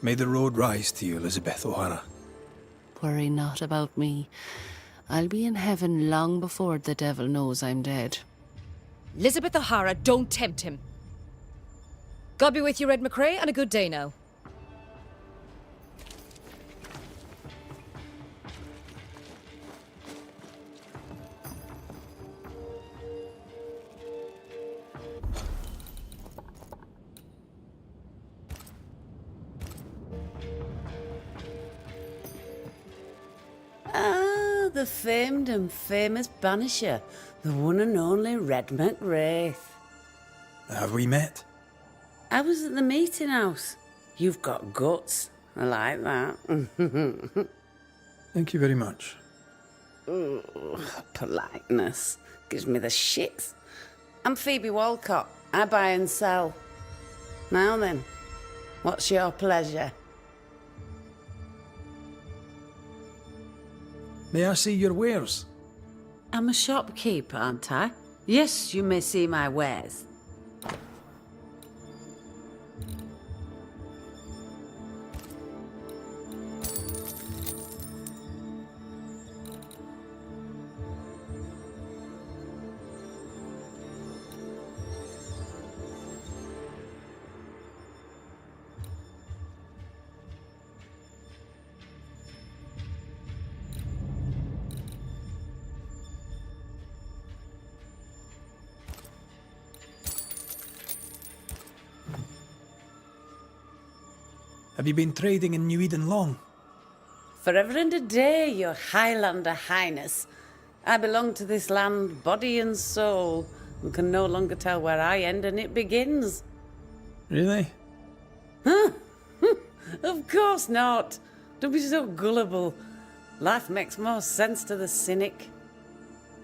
May the road rise to you, Elizabeth O'Hara. Worry not about me. I'll be in heaven long before the devil knows I'm dead. Elizabeth O'Hara, don't tempt him. God be with you, Red McCrae, and a good day now. Ah, the famed and famous Banisher, the one and only Red McWraith. Have we met? I was at the meeting house. You've got guts. I like that. Thank you very much. Politeness gives me the shits. I'm Phoebe Walcott. I buy and sell. Now then, What's your pleasure? May I see your wares? I'm a shopkeeper, aren't I? Yes, you may see my wares. Have you been trading in New Eden long? Forever and a day, your Highlander Highness. I belong to this land, body and soul, and can no longer tell where I end and it begins. Really? Of course not. Don't be so gullible. Life makes more sense to the cynic.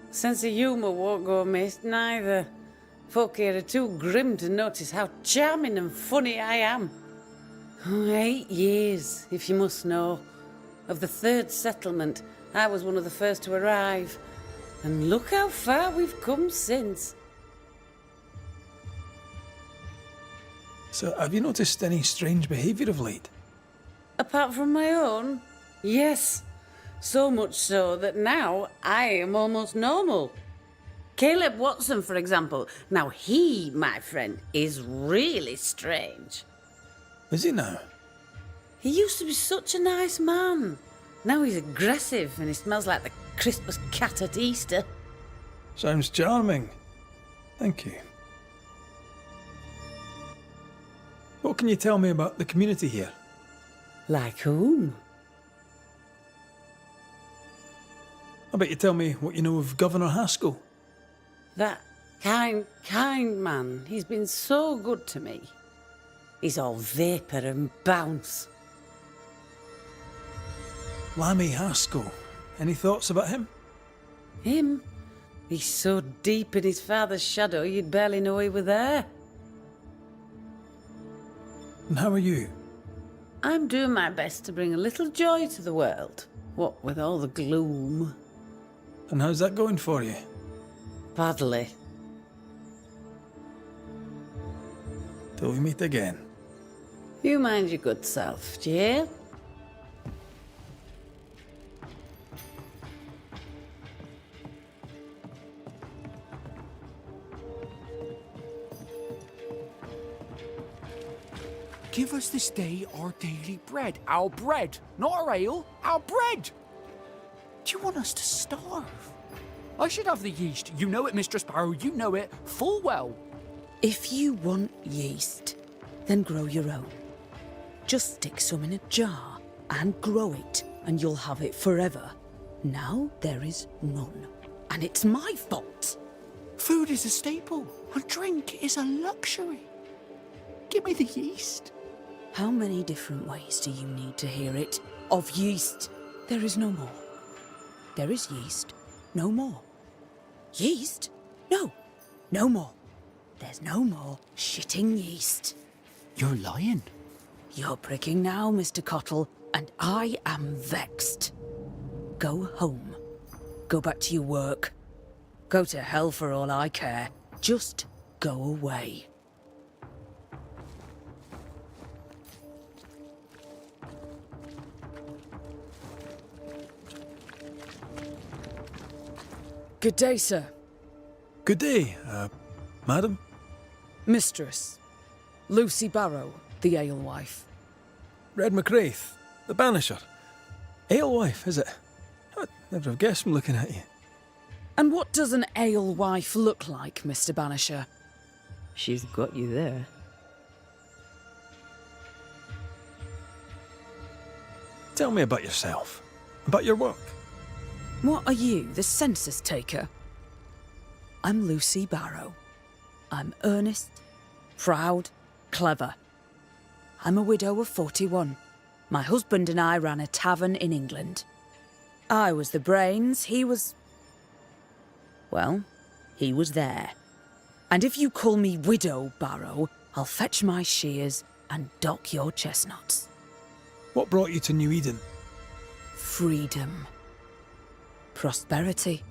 Sense of humour won't go amiss, neither. Folk here are too grim to notice how charming and funny I am. 8 years, if you must know. Of the third settlement, I was one of the first to arrive. And look how far we've come since. So, have you noticed any strange behaviour of late? Apart from my own? Yes. So much so that now I am almost normal. Caleb Watson, for example. Now he, my friend, is really strange. Is he now? He used to be such a nice man. Now he's aggressive and he smells like the crispest cat at Easter. Sounds charming. Thank you. What can you tell me about the community here? Like whom? I bet you tell me what you know of Governor Haskell. That kind man. He's been so good to me. He's all vapour and bounce. Lammy Haskell. Any thoughts about him? Him? He's so deep in his father's shadow you'd barely know he were there. And how are you? I'm doing my best to bring a little joy to the world. What with all the gloom. And how's that going for you? Badly. Till we meet again. You mind your good self, do you hear? Give us this day our daily bread. Our bread, not our ale, our bread! Do you want us to starve? I should have the yeast. You know it, Mistress Sparrow, you know it full well. If you want yeast, then grow your own. Just stick some in a jar and grow it, and you'll have it forever. Now there is none, and it's my fault. Food is a staple, and drink is a luxury. Give me the yeast. How many different ways do you need to hear it? Of yeast, there is no more. There is yeast, no more. Yeast? No, no more. There's no more shitting yeast. You're lying. You're pricking now, Mr. Cottle, and I am vexed. Go home. Go back to your work. Go to hell for all I care. Just go away. Good day, sir. Good day, madam. Mistress. Lucy Barrow, the alewife. Red McCraith, the Banisher. Alewife, is it? I'd never have guessed from looking at you. And what does an alewife look like, Mr. Banisher? She's got you there. Tell me about yourself. About your work. What are you, the census taker? I'm Lucy Barrow. I'm earnest, proud, clever. I'm a widow of 41. My husband and I ran a tavern in England. I was the brains, he was... well, he was there. And if you call me Widow Barrow, I'll fetch my shears and dock your chestnuts. What brought you to New Eden? Freedom. Prosperity.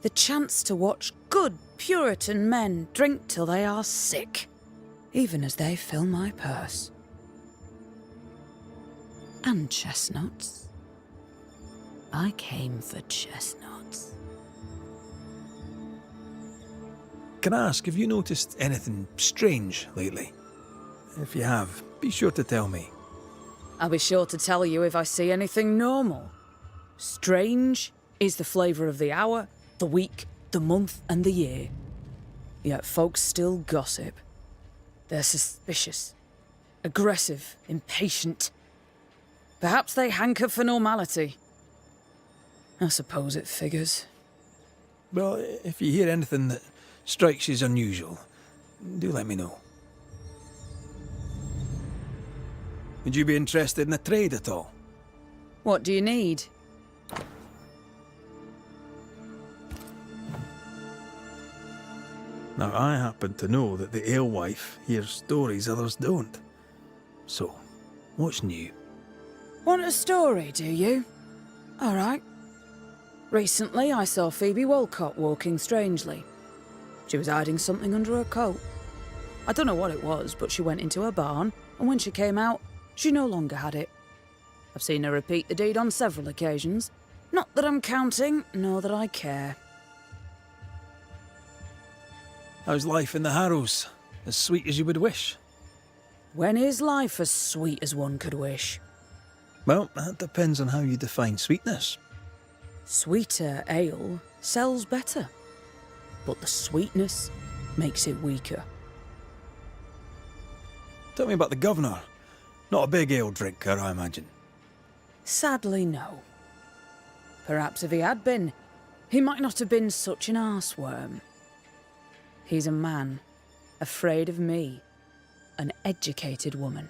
The chance to watch good Puritan men drink till they are sick, even as they fill my purse. And chestnuts. I came for chestnuts. Can I ask, have you noticed anything strange lately? If you have, be sure to tell me. I'll be sure to tell you if I see anything normal. Strange is the flavour of the hour, the week, the month, and the year. Yet folks still gossip. They're suspicious, aggressive, impatient. Perhaps they hanker for normality. I suppose it figures. Well, if you hear anything that strikes you as unusual, do let me know. Would you be interested in a trade at all? What do you need? Now, I happen to know that the alewife hears stories others don't. So, what's new? Want a story, do you? All right. Recently, I saw Phoebe Walcott walking strangely. She was hiding something under her coat. I don't know what it was, but she went into her barn, and when she came out, she no longer had it. I've seen her repeat the deed on several occasions. Not that I'm counting, nor that I care. How's life in the Harrows? As sweet as you would wish? When is life as sweet as one could wish? Well, that depends on how you define sweetness. Sweeter ale sells better, but the sweetness makes it weaker. Tell me about the governor. Not a big ale drinker, I imagine. Sadly, no. Perhaps if he had been, he might not have been such an arseworm. He's a man, afraid of me, an educated woman.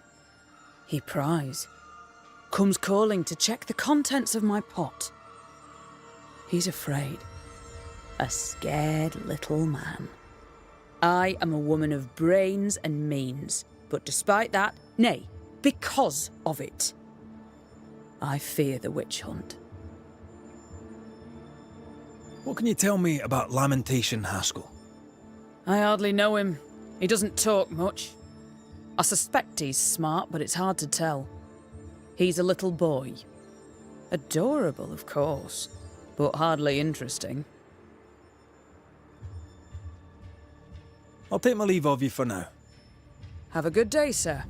He pries, comes calling to check the contents of my pot. He's afraid. A scared little man. I am a woman of brains and means, but despite that, nay, because of it, I fear the witch hunt. What can you tell me about Lamentation Haskell? I hardly know him. He doesn't talk much. I suspect he's smart, but it's hard to tell. He's a little boy. Adorable, of course, but hardly interesting. I'll take my leave of you for now. Have a good day, sir.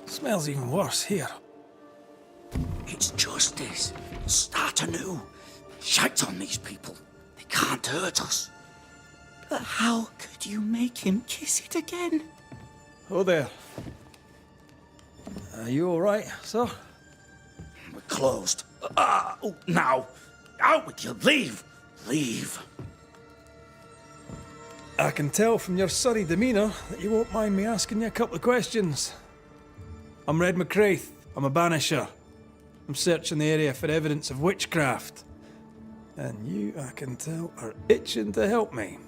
Smells even worse here. It's justice. Start anew. Shite on these people. They can't hurt us. But how could you make him kiss it again? Oh there. Are you all right, sir? We're closed. Now. Out with you. Leave. Leave. I can tell from your surly demeanour that you won't mind me asking you a couple of questions. I'm Red McCraith. I'm a banisher. I'm searching the area for evidence of witchcraft. And you, I can tell, are itching to help me.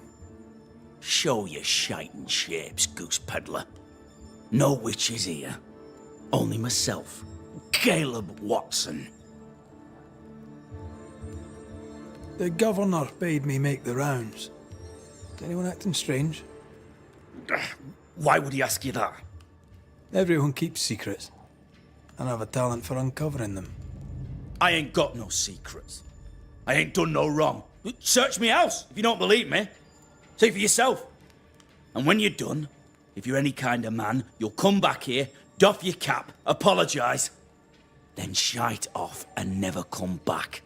Show your shiting shapes, goose peddler. No witches here. Only myself, Caleb Watson. The governor bade me make the rounds. Is anyone acting strange? Why would he ask you that? Everyone keeps secrets, and I have a talent for uncovering them. I ain't got no secrets. I ain't done no wrong. Search me house if you don't believe me. See for yourself. And when you're done, if you're any kind of man, you'll come back here, doff your cap, apologise, then shite off and never come back.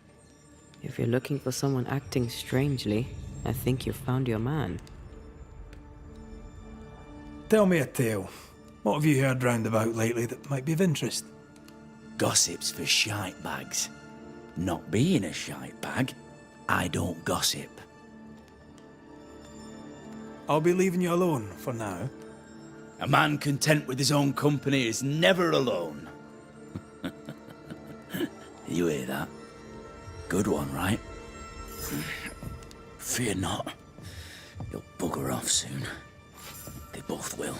If you're looking for someone acting strangely, I think you've found your man. Tell me a tale. What have you heard round about lately that might be of interest? Gossip's for shite bags. Not being a shite bag, I don't gossip. I'll be leaving you alone for now. A man content with his own company is never alone. You hear that? Good one, right? Fear not. You'll bugger off soon. They both will.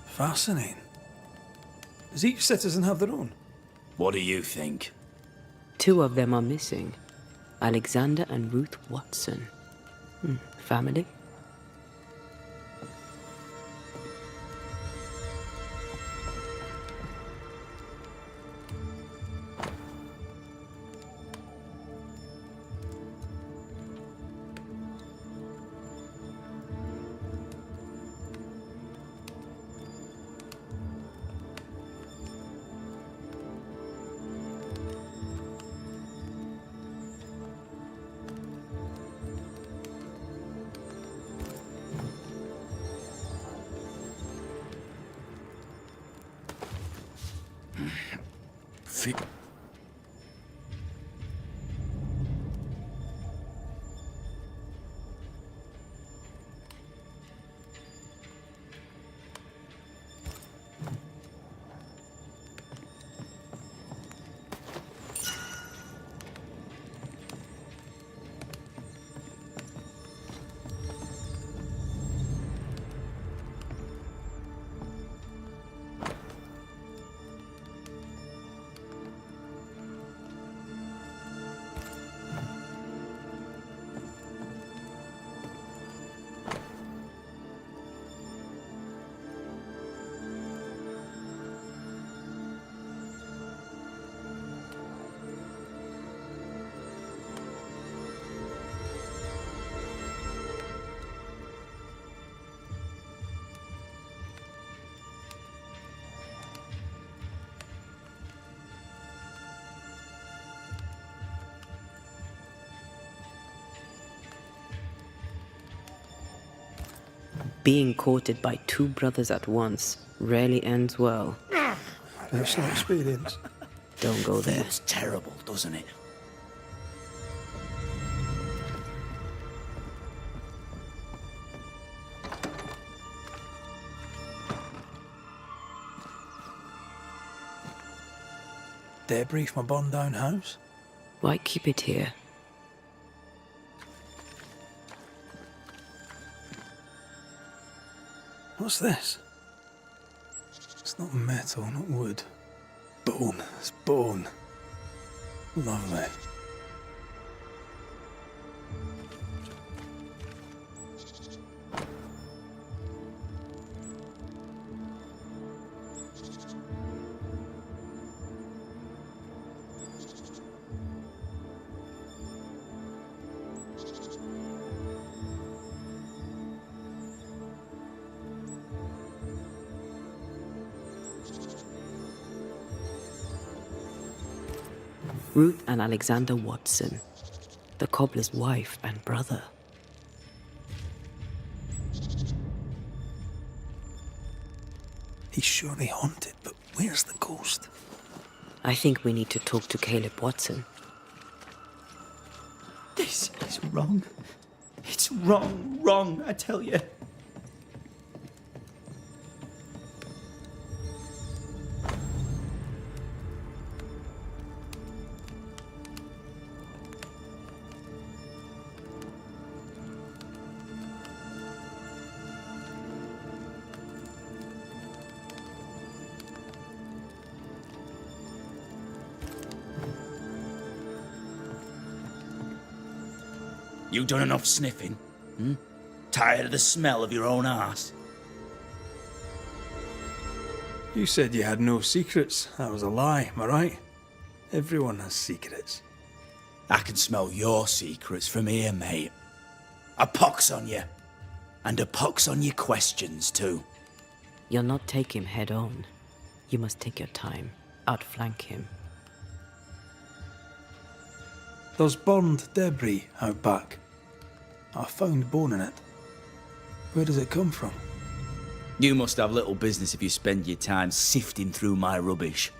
Fascinating. Does each citizen have their own? What do you think? 2 of them are missing. Alexander and Ruth Watson. Family? Being courted by 2 brothers at once rarely ends well. Personal experience. Don't go there. Feels terrible, doesn't it? Debris from a burned down house? Why keep it here? What's this? It's not metal, not wood. Bone. It's bone. Lovely. Ruth and Alexander Watson, the cobbler's wife and brother. He's surely haunted, but where's the ghost? I think we need to talk to Caleb Watson. This is wrong. It's wrong, I tell you. You done enough sniffing? Tired of the smell of your own arse? You said you had no secrets. That was a lie, am I right? Everyone has secrets. I can smell your secrets from here, mate. A pox on you. And a pox on your questions, too. You'll not take him head on. You must take your time, outflank him. There's burned debris out back. I found bone in it. Where does it come from? You must have little business if you spend your time sifting through my rubbish.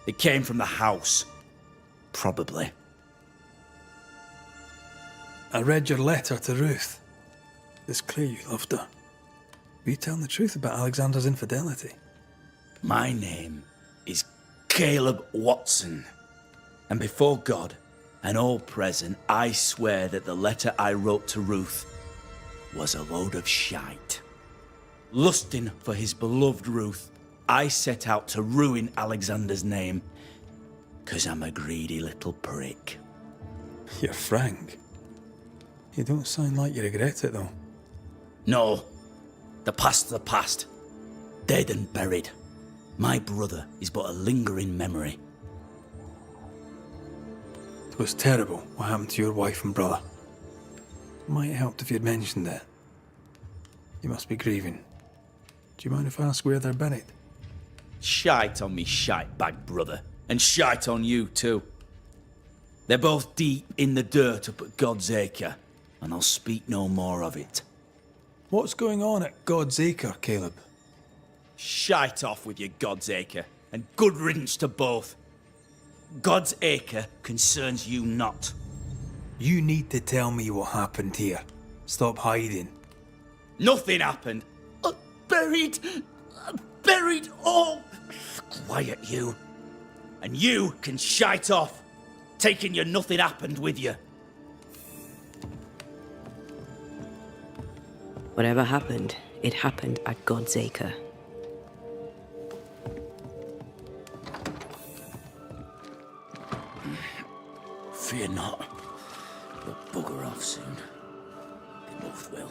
It came from the house. Probably. I read your letter to Ruth. It's clear you loved her. Were you telling the truth about Alexander's infidelity? My name is Caleb Watson. And before God and all present, I swear that the letter I wrote to Ruth was a load of shite. Lusting for his beloved Ruth, I set out to ruin Alexander's name, 'cause I'm a greedy little prick. You're frank. You don't sound like you regret it, though. No, the past's the past. Dead and buried. My brother is but a lingering memory. It was terrible what happened to your wife and brother. Might have helped if you'd mentioned it. You must be grieving. Do you mind if I ask where they're buried? Shite on me shite-bag brother, and shite on you too. They're both deep in the dirt up at God's Acre, and I'll speak no more of it. What's going on at God's Acre, Caleb? Shite off with your God's Acre, and good riddance to both. God's Acre concerns you not. You need to tell me what happened here. Stop hiding. Nothing happened. Buried. Oh, quiet you. And you can shite off, taking your nothing happened with you. Whatever happened, it happened at God's Acre. Fear not. They'll bugger off soon. They both will.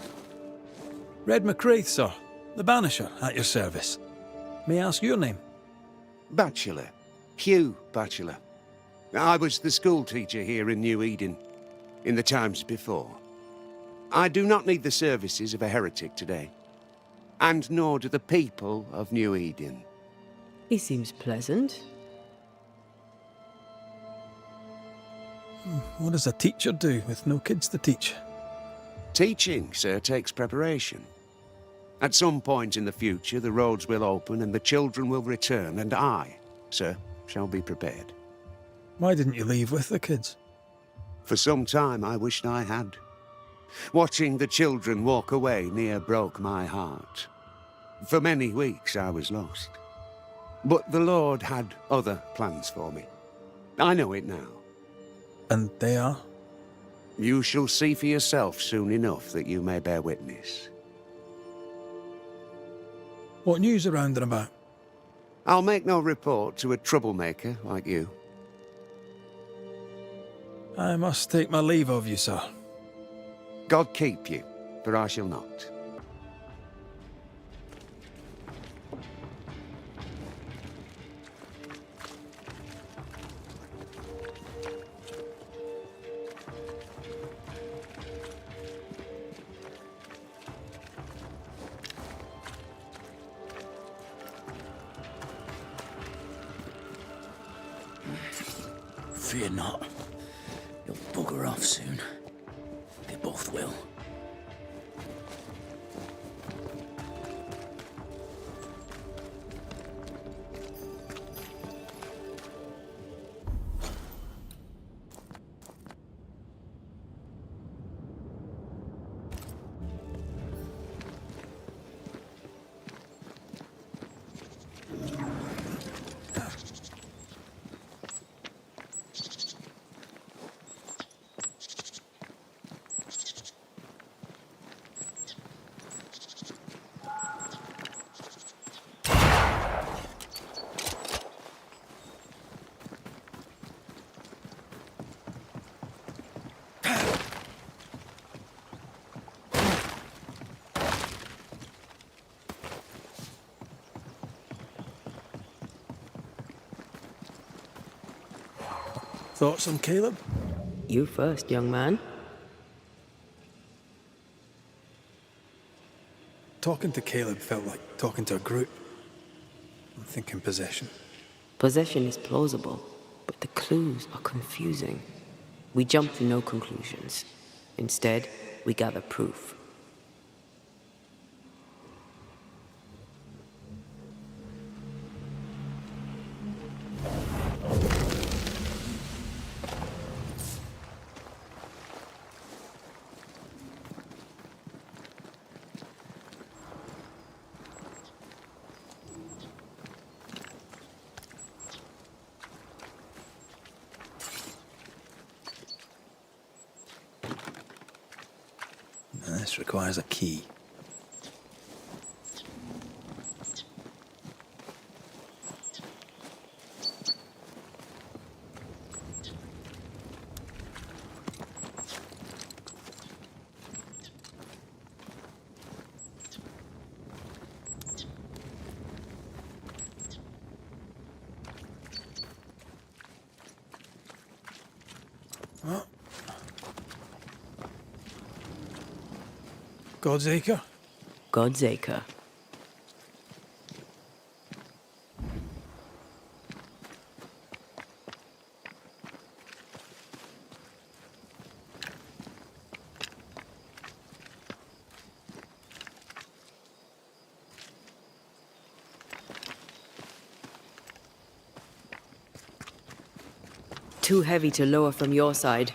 Red McCraith, sir. The Banisher, at your service. May I ask your name? Bachelor. Hugh Bachelor. I was the school teacher here in New Eden, in the times before. I do not need the services of a heretic today, and nor do the people of New Eden. He seems pleasant. What does a teacher do with no kids to teach? Teaching, sir, takes preparation. At some point in the future, the roads will open and the children will return, and I, sir, shall be prepared. Why didn't you leave with the kids? For some time I wished I had. Watching the children walk away near broke my heart. For many weeks I was lost. But the Lord had other plans for me. I know it now. And they are? You shall see for yourself soon enough that you may bear witness. What news around and about? I'll make no report to a troublemaker like you. I must take my leave of you, sir. God keep you, for I shall not. Fear not. You'll bugger off soon. They both will. Thoughts on Caleb? You first, young man. Talking to Caleb felt like talking to a group. I'm thinking possession. Possession is plausible, but the clues are confusing. We jump to no conclusions. Instead, we gather proof. This requires a key. Oh. God's Acre? God's Acre. Too heavy to lower from your side.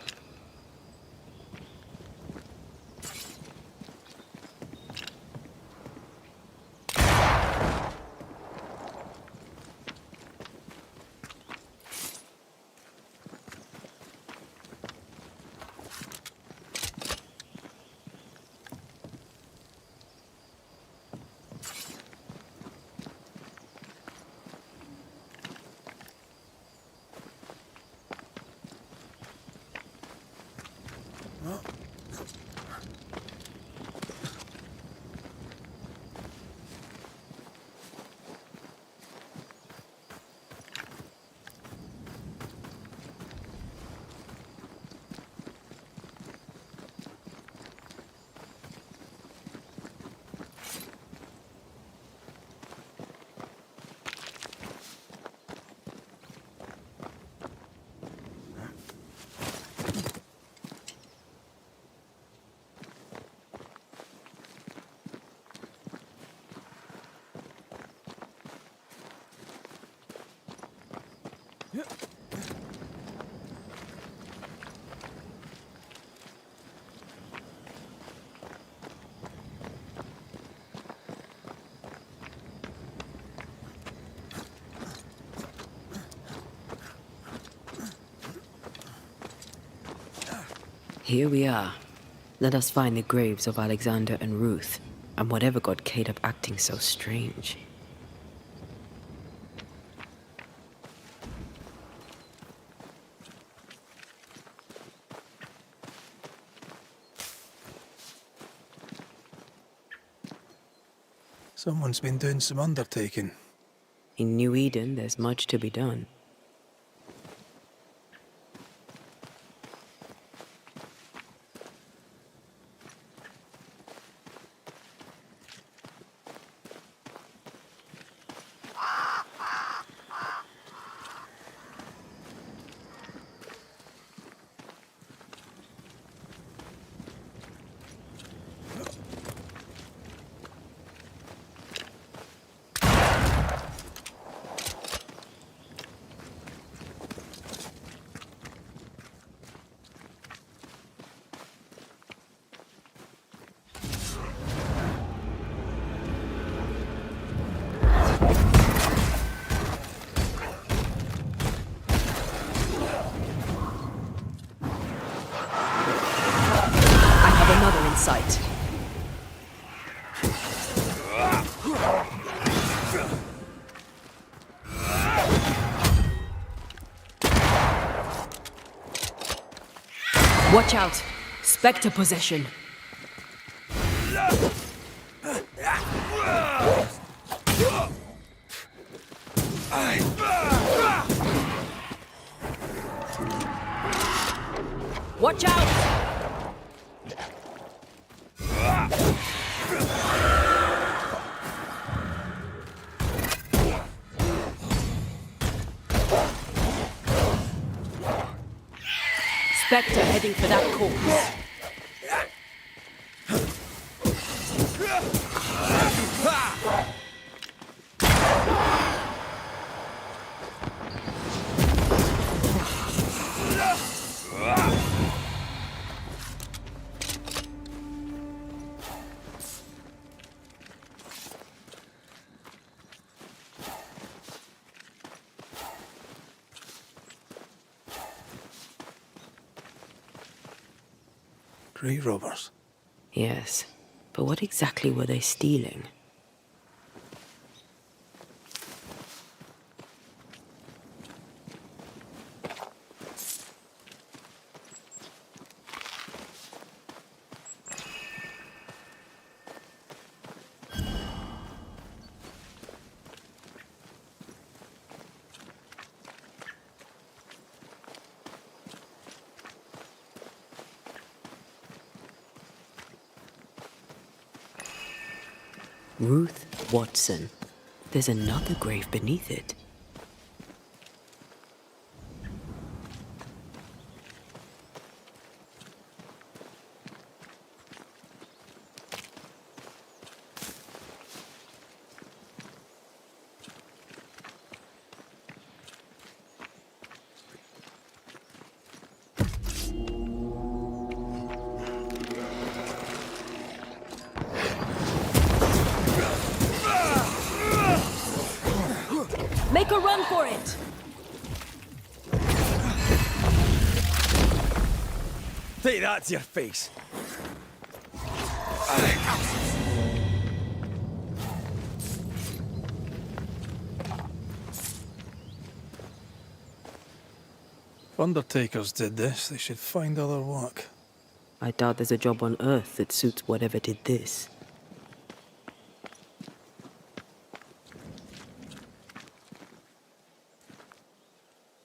Here we are. Let us find the graves of Alexander and Ruth, and whatever got Caleb acting so strange. Someone's been doing some undertaking. In New Eden, there's much to be done. Sight. Watch out! Spectre possession. Watch out! Spectre heading for that corpse. Grave robbers. Yes, but what exactly were they stealing? Ruth Watson. There's another grave beneath it. Make a run for it! Take that to your face. If undertakers did this, they should find other work. I doubt there's a job on Earth that suits whatever did this.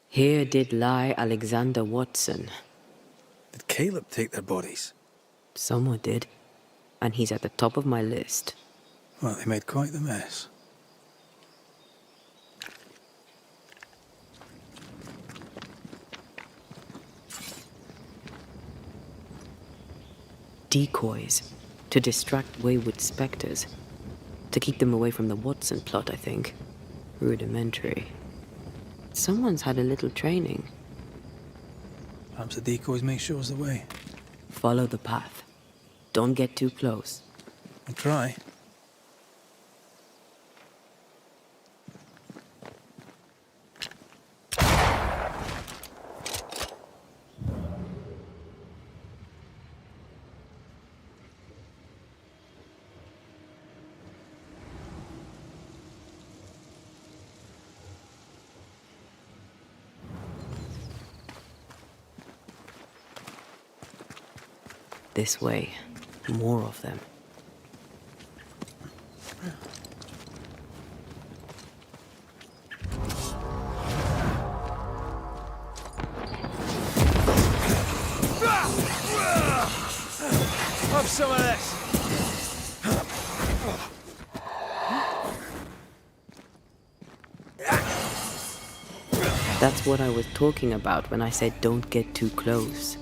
Here did lie Alexander Watson. Did Caleb take their bodies? Someone did, and he's at the top of my list. Well, they made quite the mess. Decoys, to distract wayward specters. To keep them away from the Watson plot, I think. Rudimentary. Someone's had a little training. Perhaps the decoy's mate shows the way. Follow the path. Don't get too close. I'll try. This way. More of them. Have some of this. That's what I was talking about when I said don't get too close.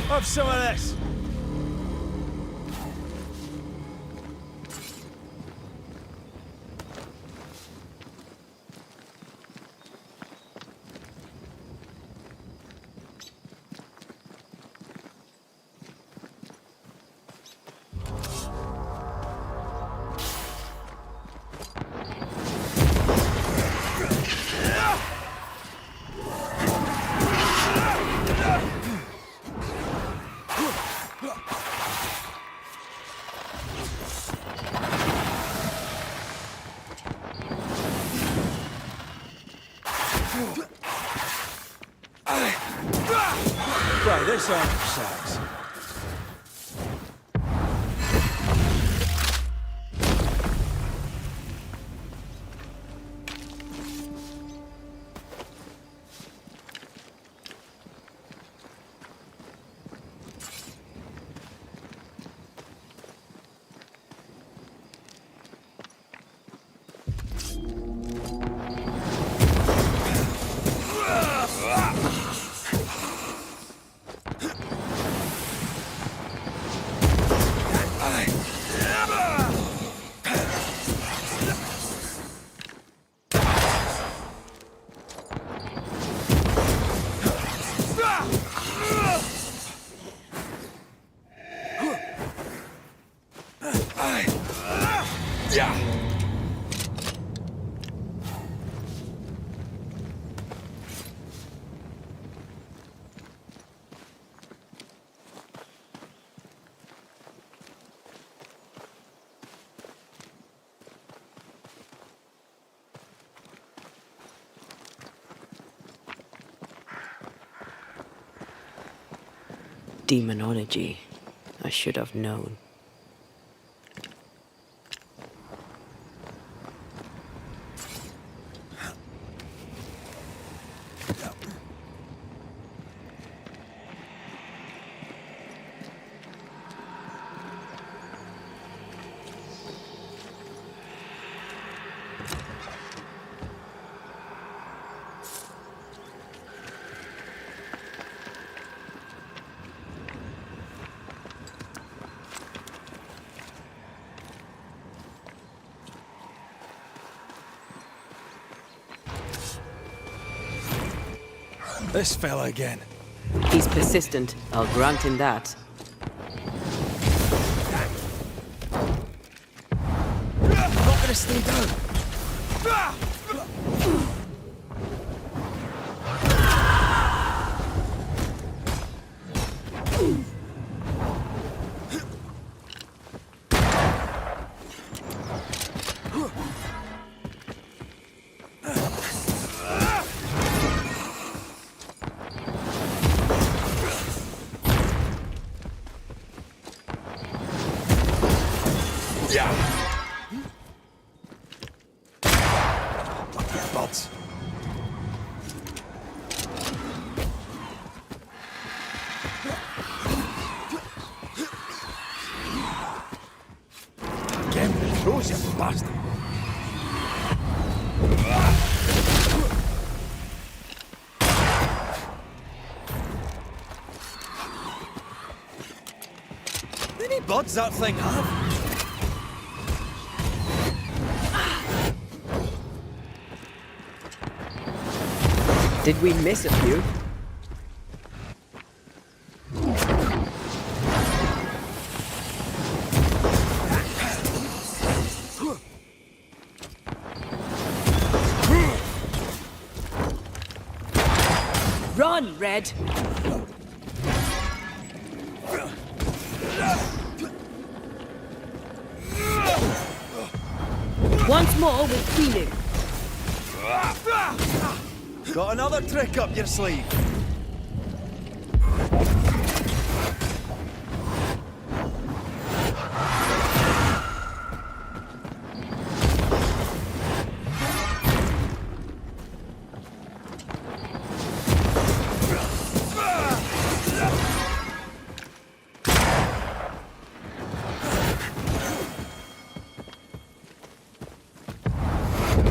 Have some of this. Try this on for size. Demonology. I should have known. This fella again. He's persistent. I'll grant him that. I'm not gonna stay down. Blast him. Any buds that thing have? Did we miss a few? Run, Red! Once more with feeling. Got another trick up your sleeve?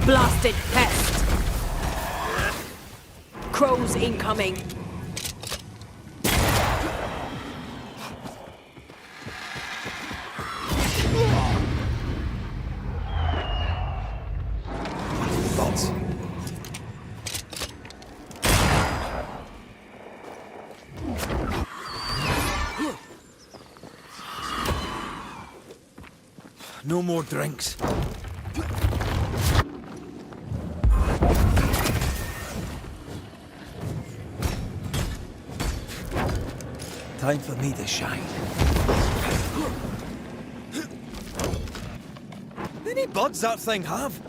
Blasted pest! Crows incoming! Thoughts? No more drinks. Time for me to shine. Any buds that thing have?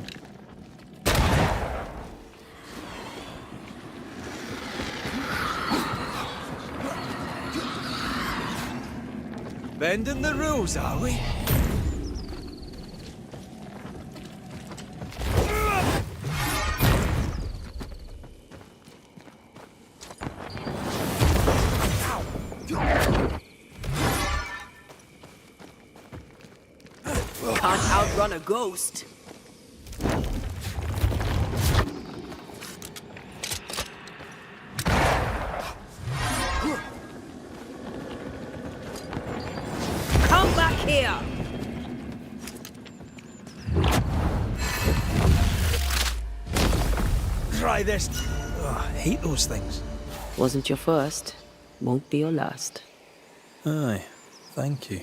Bending the rules, are we? Can't outrun a ghost. Come back here! Try this. Oh, I hate those things. Wasn't your first, won't be your last. Aye, thank you.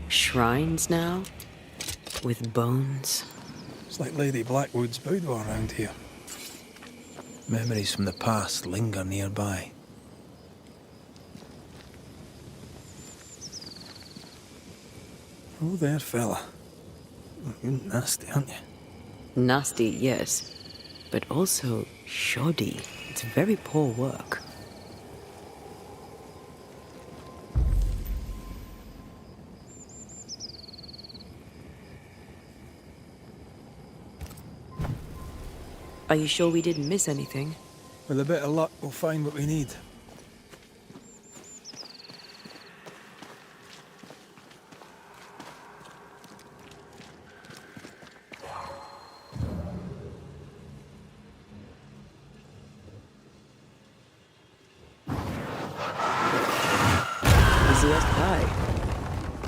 Shrines now? With bones? It's like Lady Blackwood's boudoir around here. Memories from the past linger nearby. Oh there, fella. You're nasty, aren't you? Nasty, yes. But also shoddy. It's very poor work. Are you sure we didn't miss anything? With a bit of luck, we'll find what we need. Busiest guy.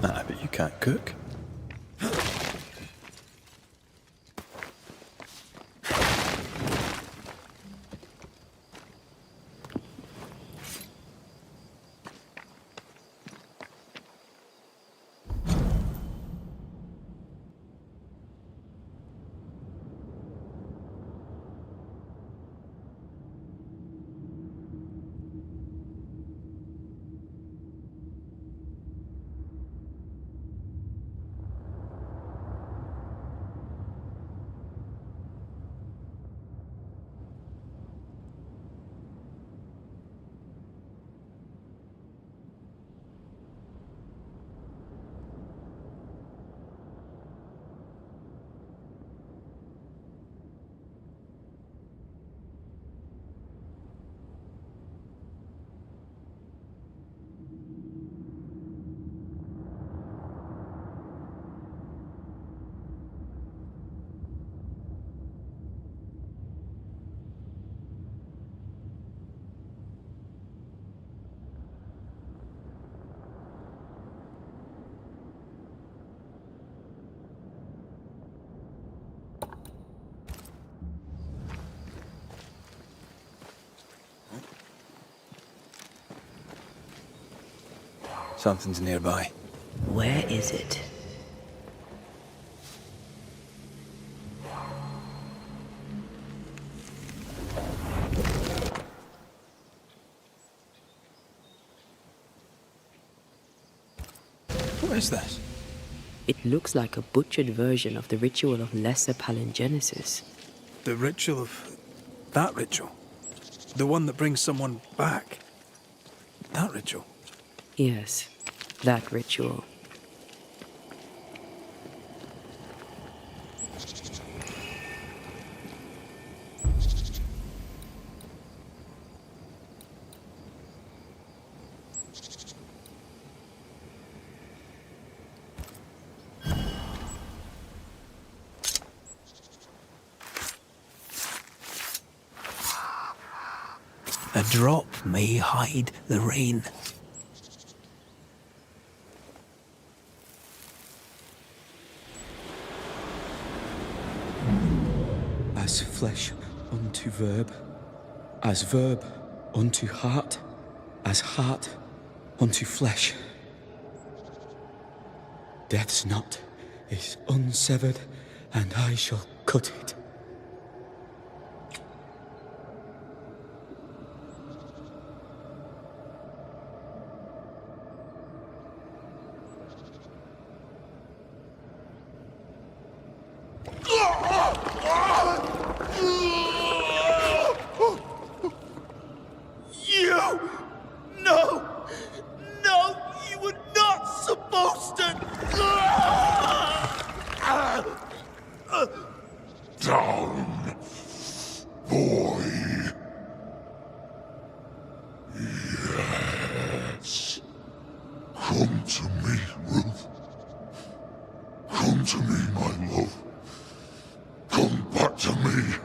Ah, but you can't cook. Something's nearby. Where is it? What is this? It looks like a butchered version of the ritual of Lesser Palingenesis. The ritual of... that ritual? The one that brings someone back? That ritual? Yes, that ritual. A drop may hide the rain. As flesh unto verb, as verb unto heart, as heart unto flesh. Death's knot is unsevered, and I shall cut it. Down, boy. Yes. Come to me, Ruth. Come to me, my love. Come back to me.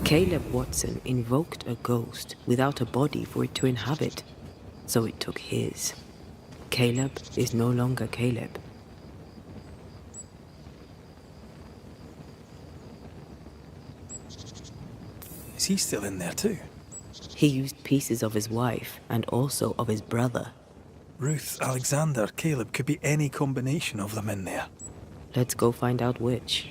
Caleb Watson invoked a ghost without a body for it to inhabit, so it took his. Caleb is no longer Caleb. Is he still in there too? He used pieces of his wife and also of his brother. Ruth, Alexander, Caleb, could be any combination of them in there. Let's go find out which.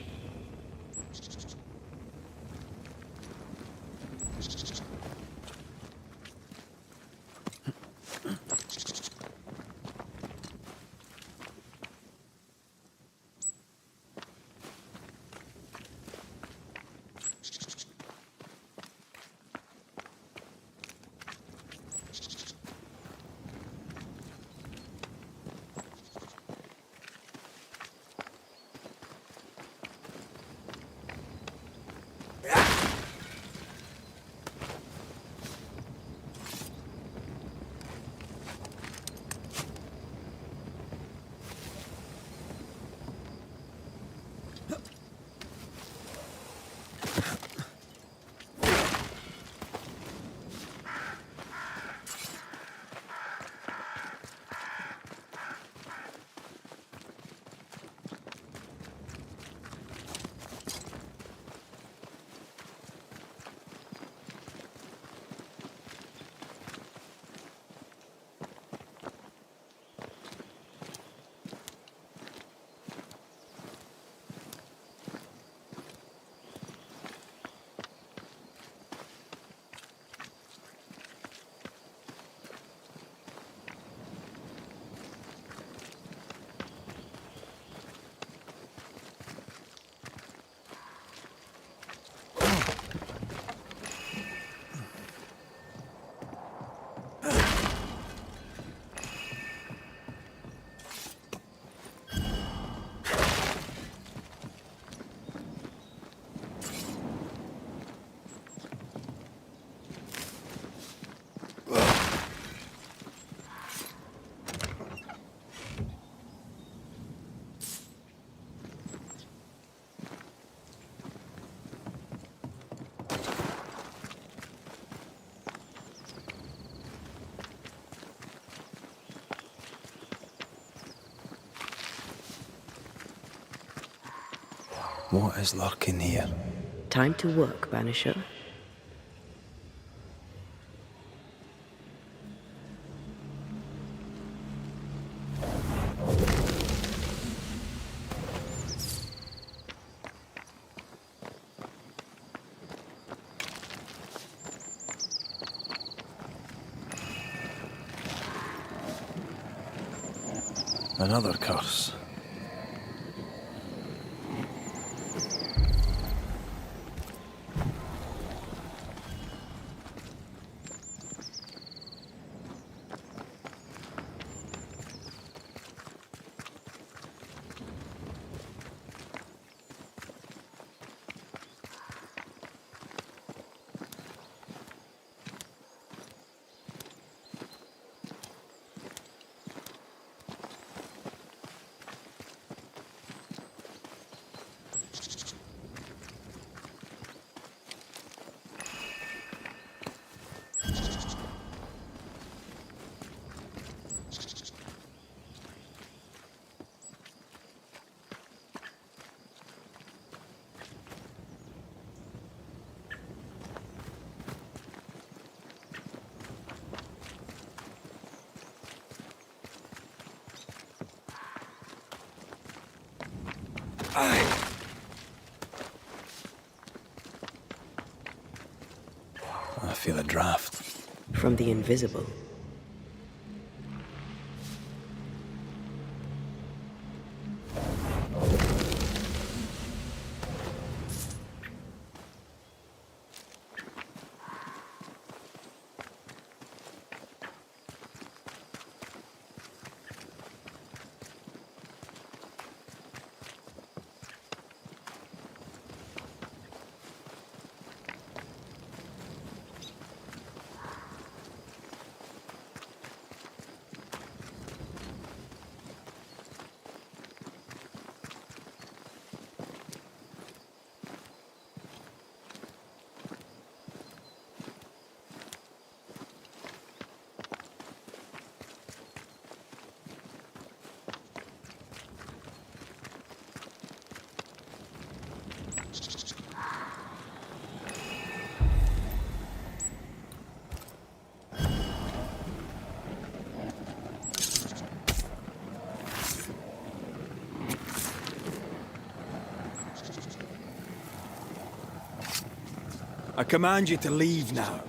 What is lurking here? Time to work, Banisher. Another curse. I feel a draft. From the invisible. I command you to leave now.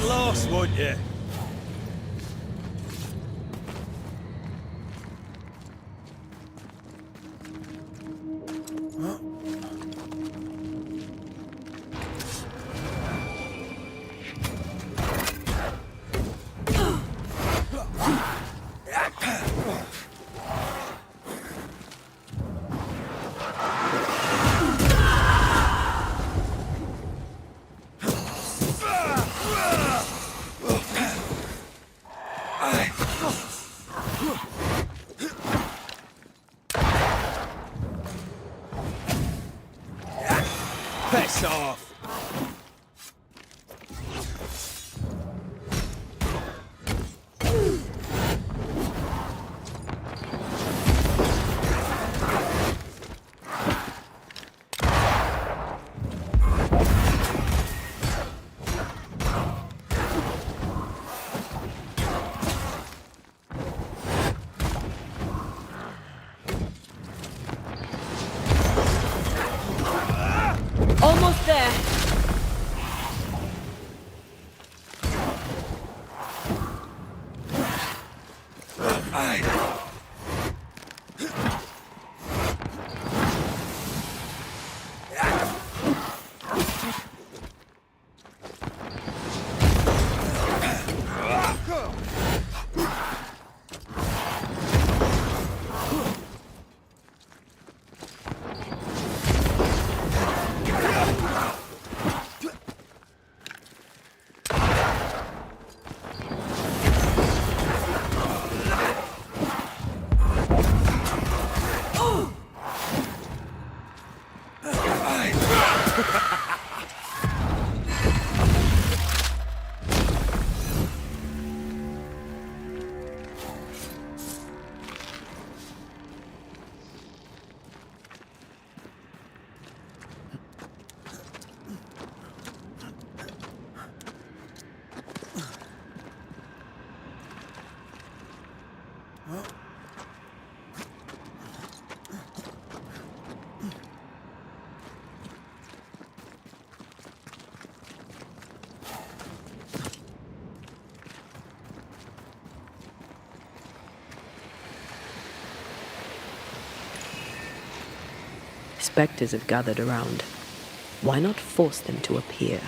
lost, won't you? Piss off! Almost there. Spectres have gathered around. Why not force them to appear?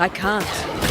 I can't.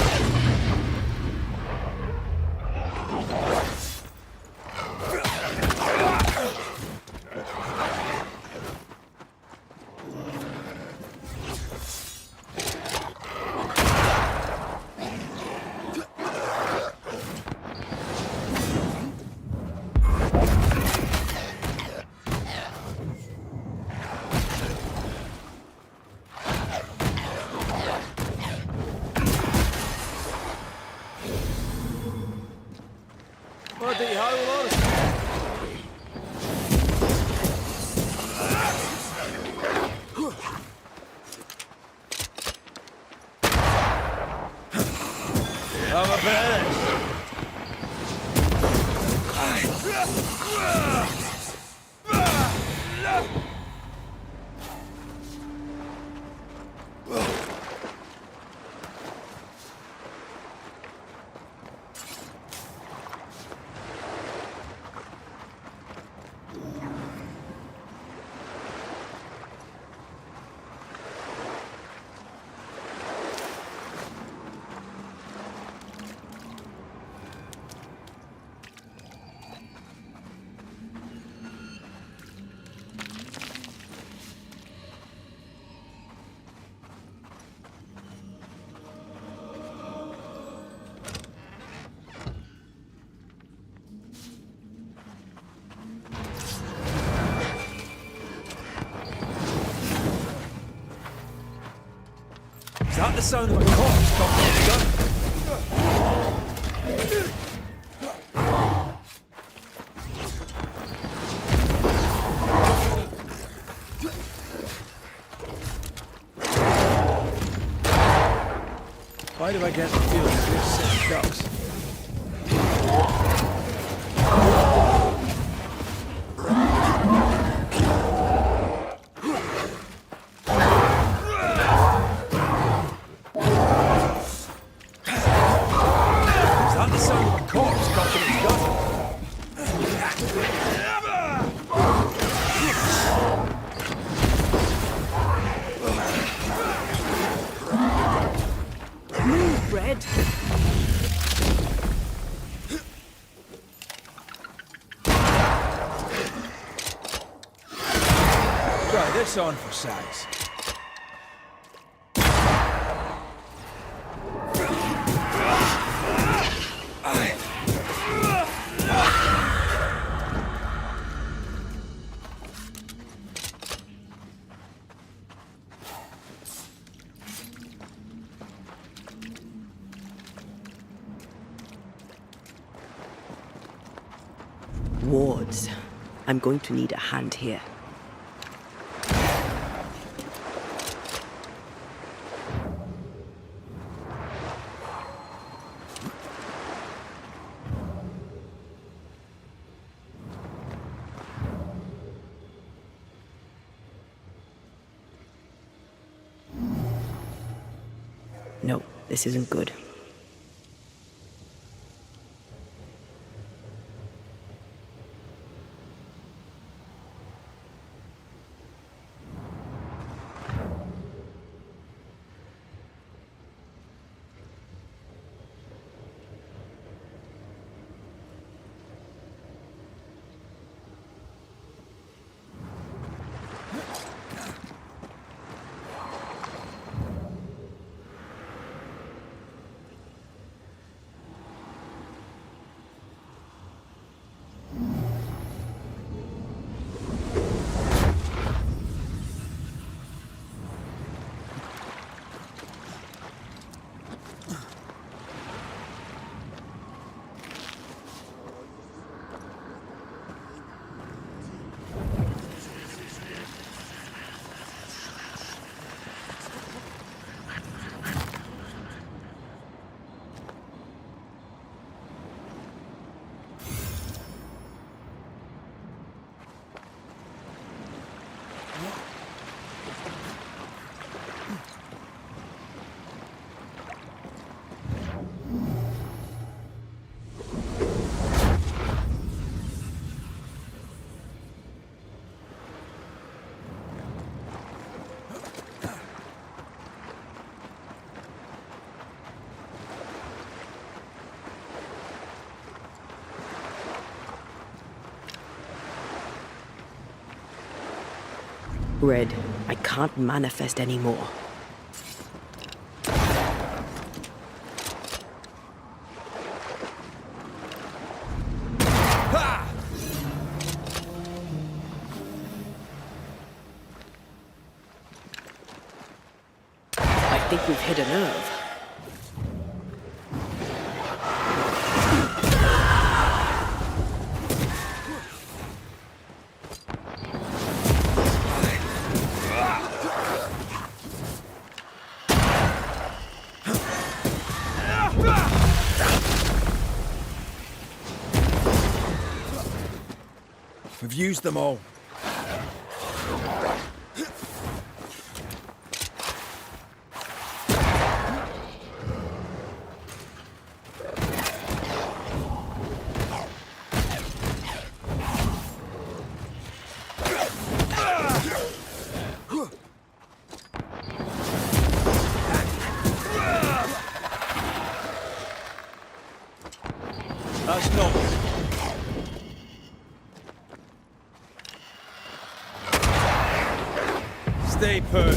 that the sound of a corpse cocking its gun? Why do I get the feeling we're sick ducks? Is that the sound of a corpse cocking its gun? Red. Try this on for size. Wards. I'm going to need a hand here. No, this isn't good. Red, I can't manifest anymore. I think we've hit a nerve. We've used them all. That's not. Stay put.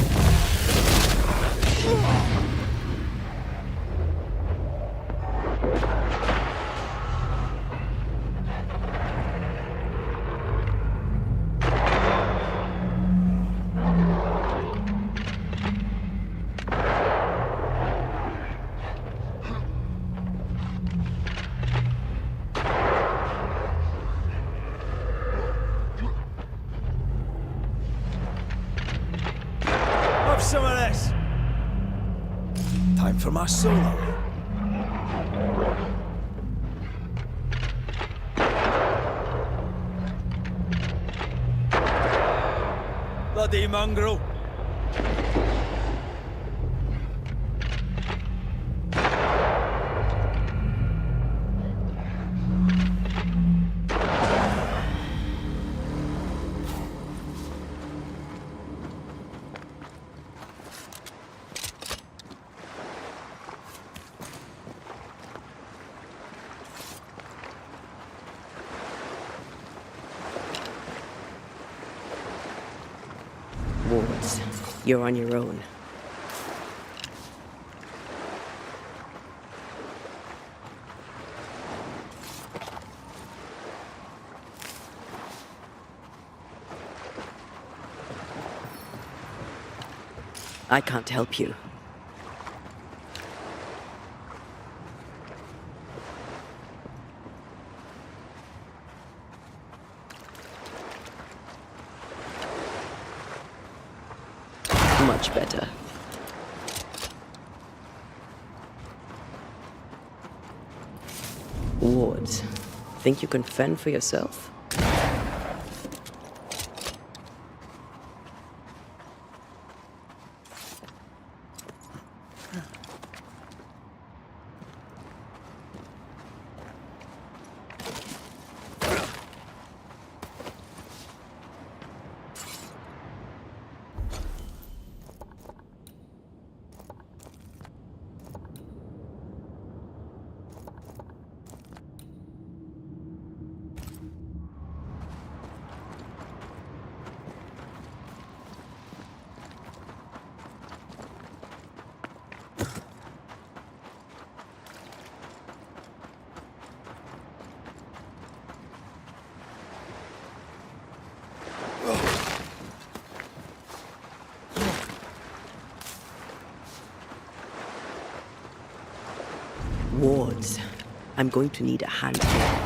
for my solo. Bloody mongrel. Wards, you're on your own. I can't help you. Much better. Wards, think you can fend for yourself? Wards, I'm going to need a hand here.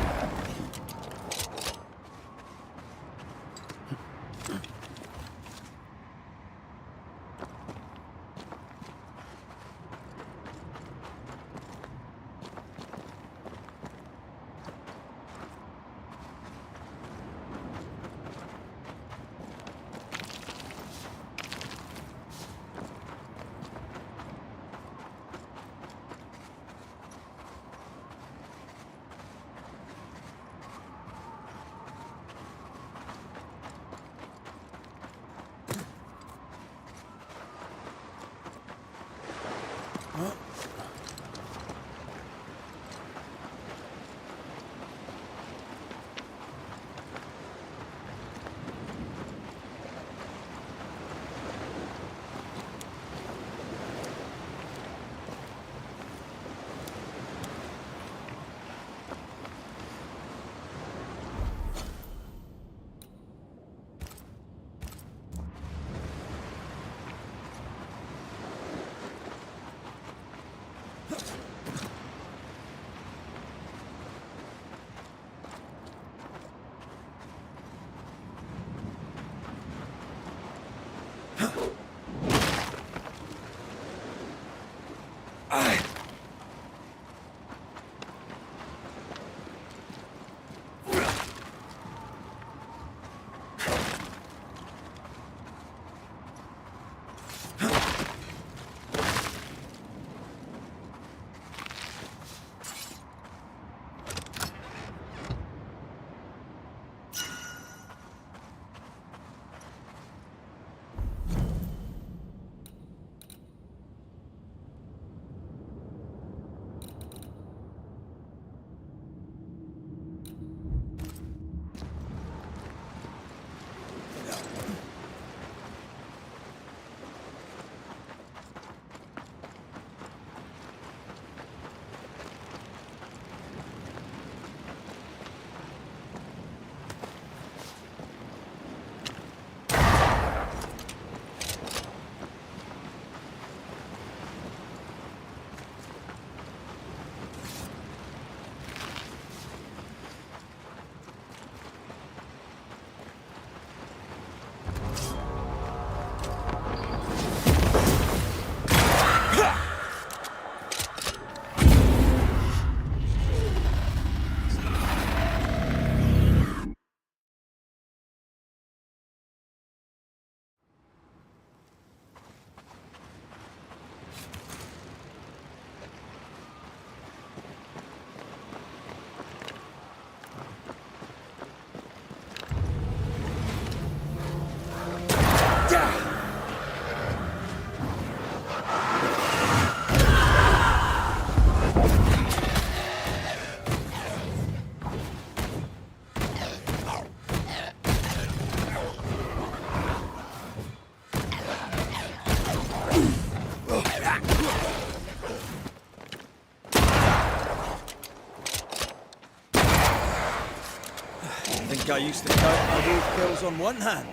think I used to count my wolf kills on one hand.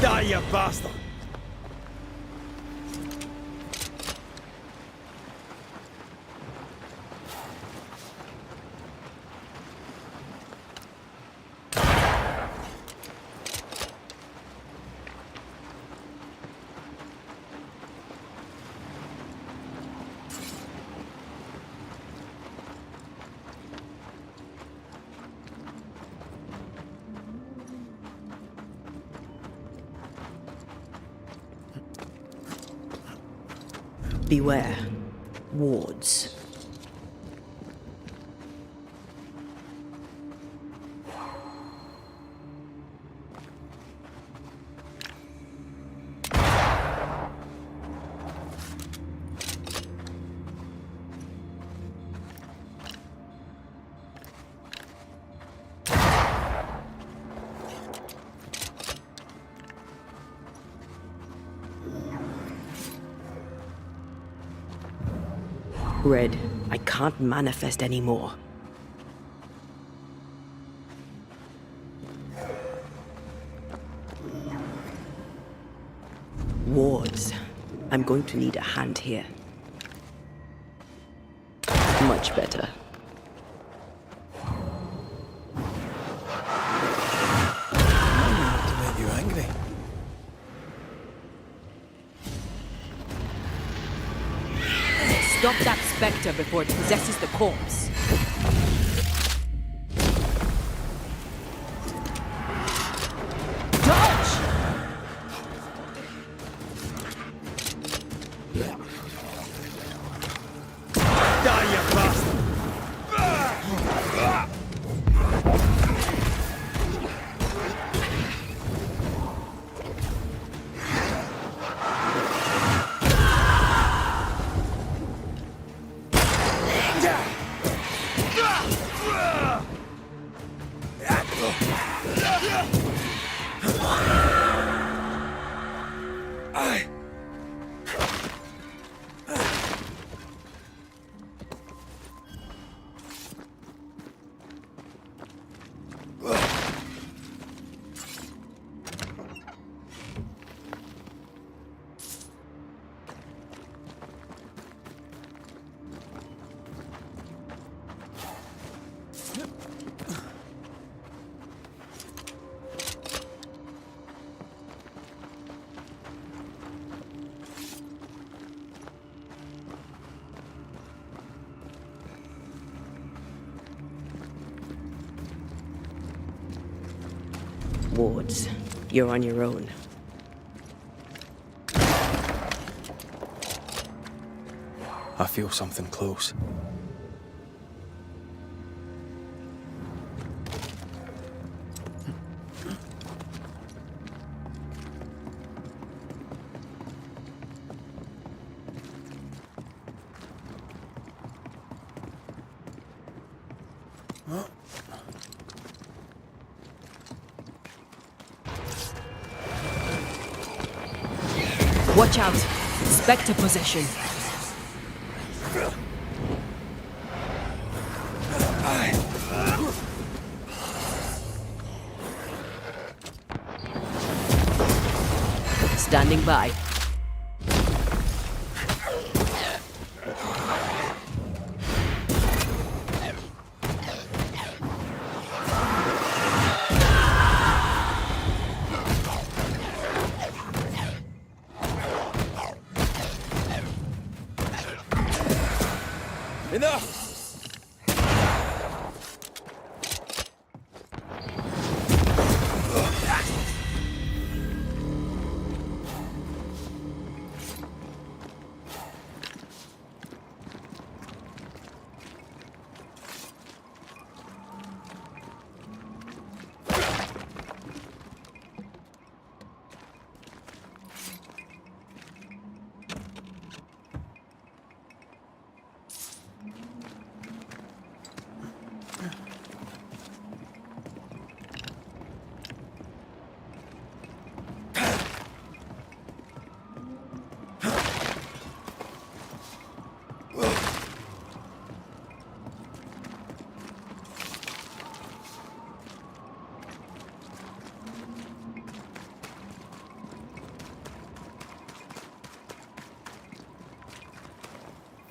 Die, you bastard! Beware. Wards. Red, I can't manifest anymore. Wards, I'm going to need a hand here. Much better. To make you angry. Stop that spectre before it possesses the corpse. Dodge! Die, you bastard! Wards, you're on your own. I feel something close. Watch out! Spectre possession. Standing by. Enough!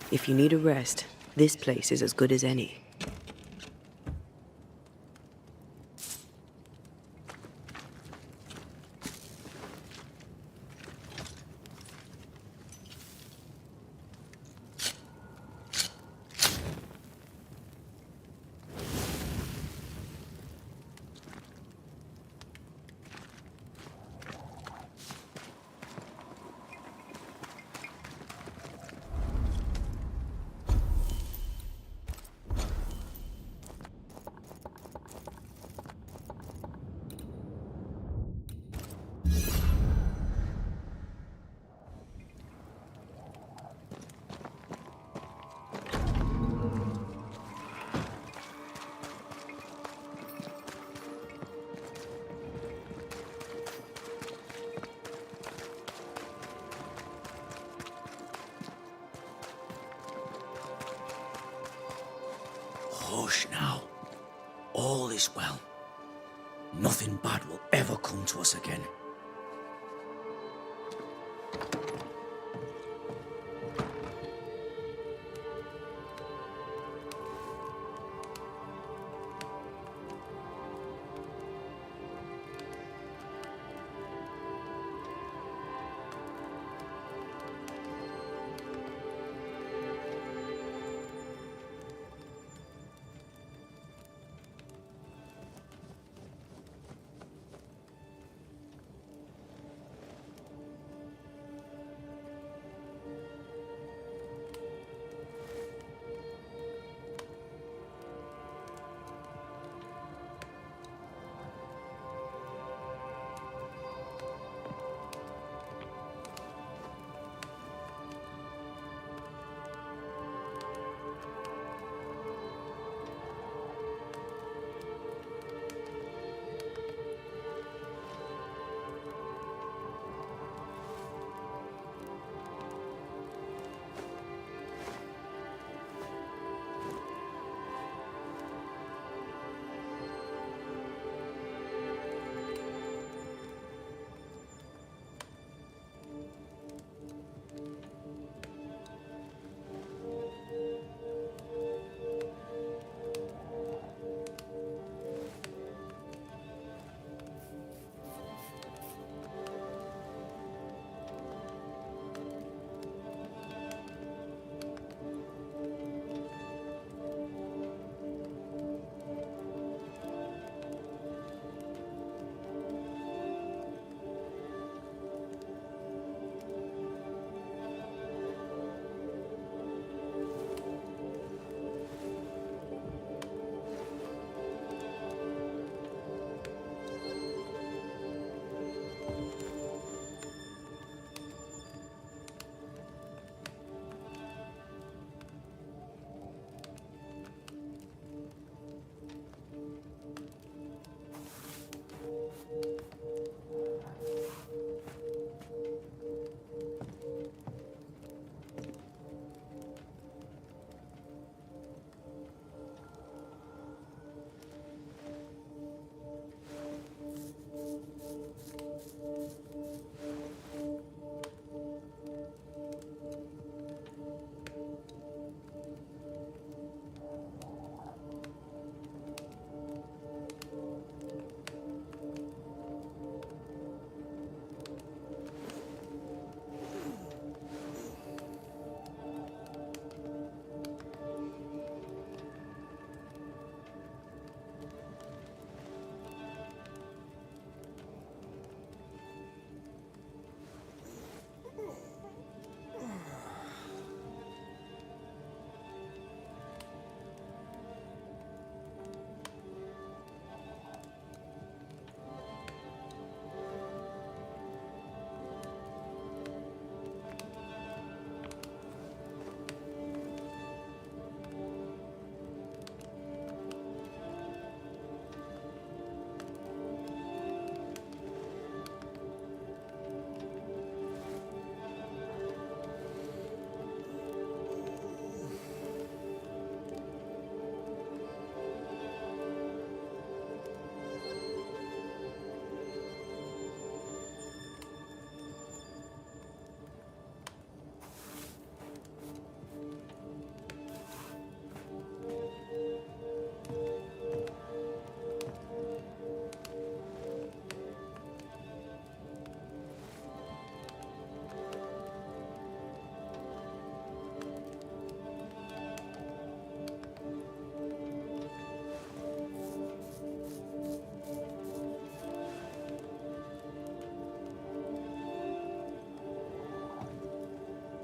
If you need a rest, this place is as good as any. Hush now. All is well. Nothing bad will ever come to us again.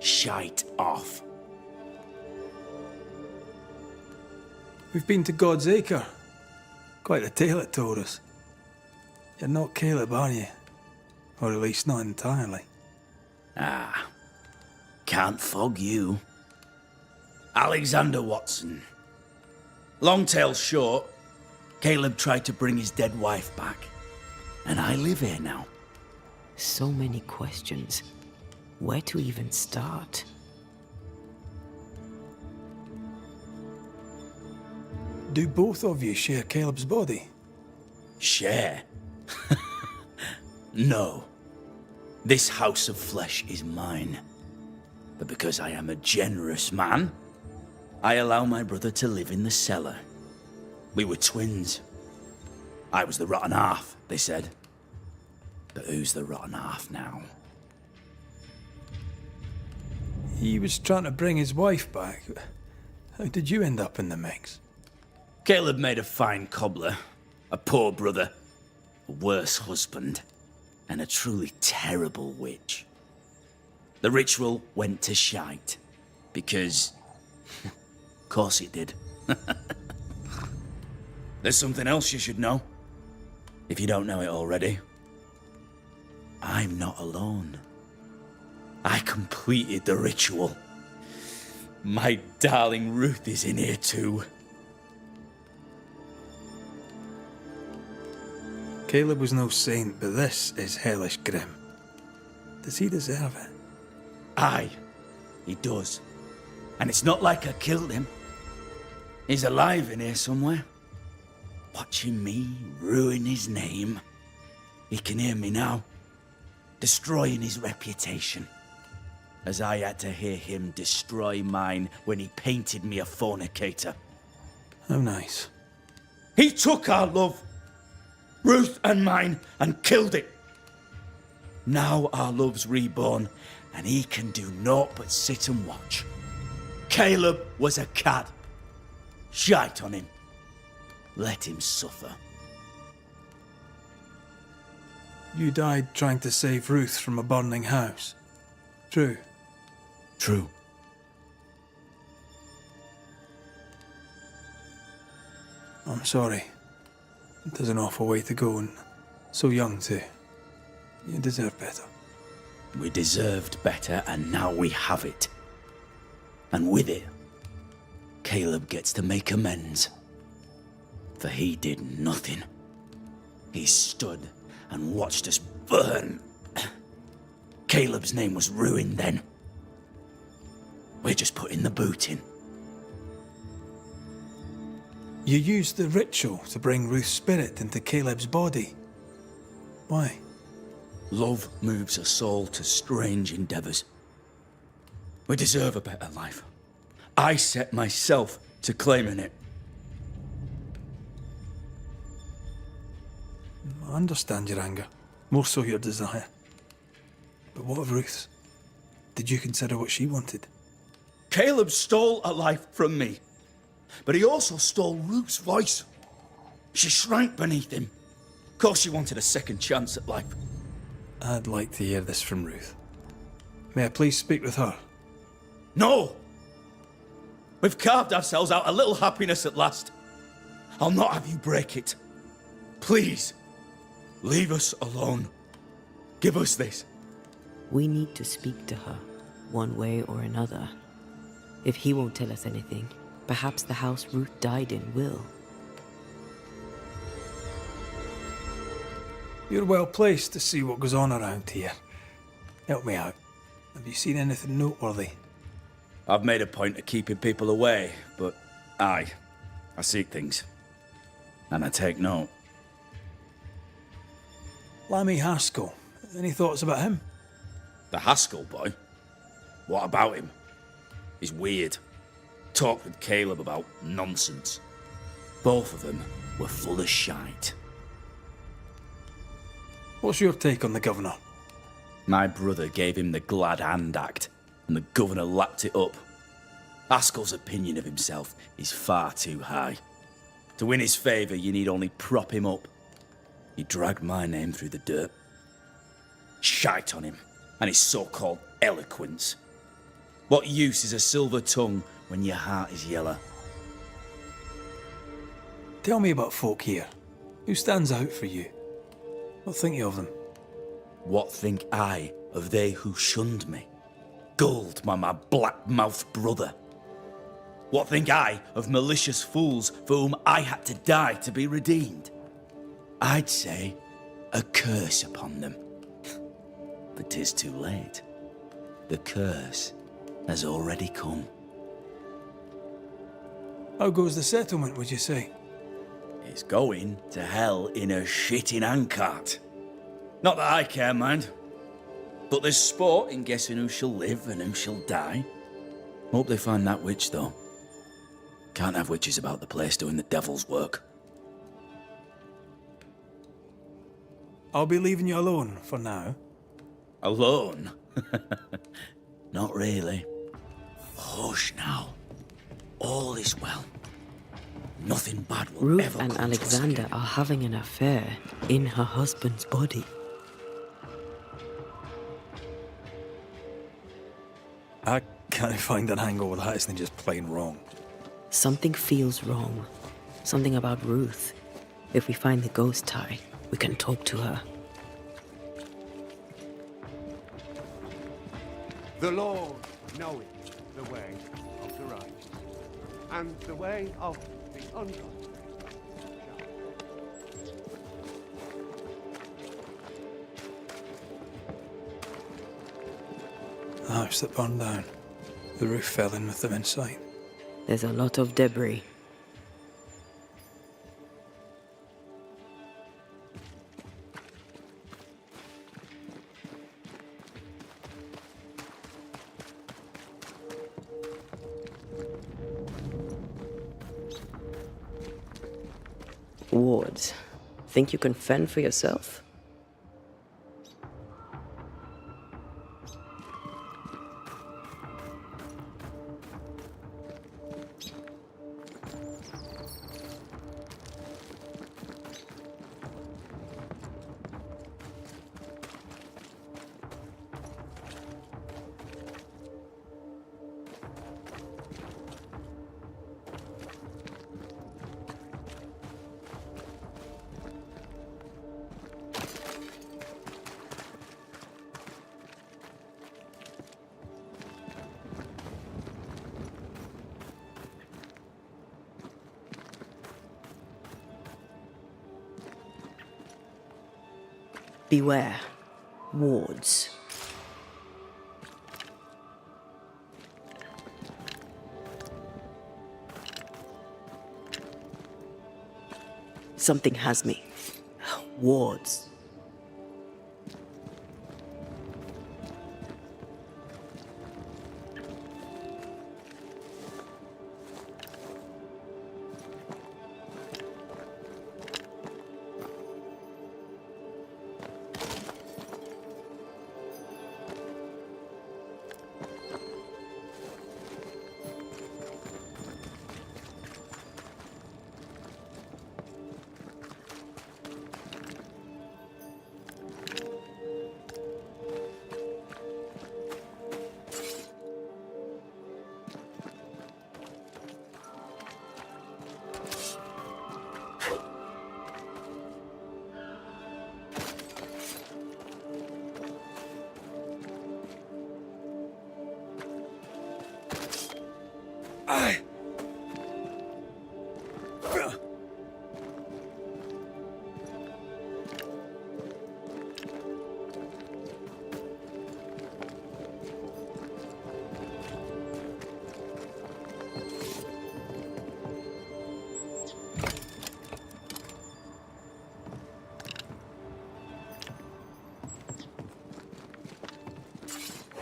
shite off. We've been to God's Acre. Quite a tale it told us. You're not Caleb, are you? Or at least not entirely. Ah, can't fog you. Alexander Watson. Long tale short, Caleb tried to bring his dead wife back. And I live here now. So many questions. Where to even start? Do both of you share Caleb's body? Share? No. This house of flesh is mine. But because I am a generous man, I allow my brother to live in the cellar. We were twins. I was the rotten half, they said. But who's the rotten half now? He was trying to bring his wife back. How did you end up in the mix? Caleb made a fine cobbler, a poor brother, a worse husband, and a truly terrible witch. The ritual went to shite, because... of course it did. There's something else you should know, if you don't know it already. I'm not alone. I completed the ritual. My darling Ruth is in here too. Caleb was no saint, but this is hellish grim. Does he deserve it? Aye, he does. And it's not like I killed him. He's alive in here somewhere. Watching me ruin his name. He can hear me now. Destroying his reputation. As I had to hear him destroy mine when he painted me a fornicator. How nice. He took our love, Ruth and mine, and killed it. Now our love's reborn, and he can do naught but sit and watch. Caleb was a cad. Shite on him. Let him suffer. You died trying to save Ruth from a burning house. True. True. I'm sorry. There's an awful way to go, and so young too. You deserve better. We deserved better, and now we have it. And with it, Caleb gets to make amends. For he did nothing. He stood and watched us burn. Caleb's name was ruined then. We're just putting the boot in. You used the ritual to bring Ruth's spirit into Caleb's body. Why? Love moves a soul to strange endeavours. We deserve a better life. I set myself to claiming it. I understand your anger, more so your desire. But what of Ruth's? Did you consider what she wanted? Caleb stole a life from me, but he also stole Ruth's voice. She shrank beneath him. Of course she wanted a second chance at life. I'd like to hear this from Ruth. May I please speak with her? No! We've carved ourselves out a little happiness at last. I'll not have you break it. Please, leave us alone. Give us this. We need to speak to her, one way or another. If he won't tell us anything, perhaps the house Ruth died in will. You're well placed to see what goes on around here. Help me out. Have you seen anything noteworthy? I've made a point of keeping people away, but I seek things. And I take note. Lammy Haskell. Any thoughts about him? The Haskell boy? What about him? He's weird. Talked with Caleb about nonsense. Both of them were full of shite. What's your take on the governor? My brother gave him the glad hand act, and the governor lapped it up. Haskell's opinion of himself is far too high. To win his favour, you need only prop him up. He dragged my name through the dirt. Shite on him, and his so-called eloquence. What use is a silver tongue when your heart is yellow? Tell me about folk here. Who stands out for you? What think you of them? What think I of they who shunned me? Gulled by my black-mouthed brother? What think I of malicious fools for whom I had to die to be redeemed? I'd say a curse upon them. But 'tis too late. The curse has already come. How goes the settlement, would you say? It's going to hell in a shitting handcart. Not that I care, mind. But there's sport in guessing who shall live and who shall die. Hope they find that witch, though. Can't have witches about the place doing the devil's work. I'll be leaving you alone for now. Alone? Not really. Hush now. All is well. Nothing bad will Ruth ever and come to us Alexander again. are having an affair in her husband's body. I can't find an angle with that isn't just plain wrong. Something feels wrong. Something about Ruth. If we find the ghost tie, we can talk to her. The Lord knoweth the way of the right, and the way of the ungodly. The house that burned down. The roof fell in with them inside. There's a lot of debris. Wards, think you can fend for yourself? Beware. Wards. Something has me. Wards.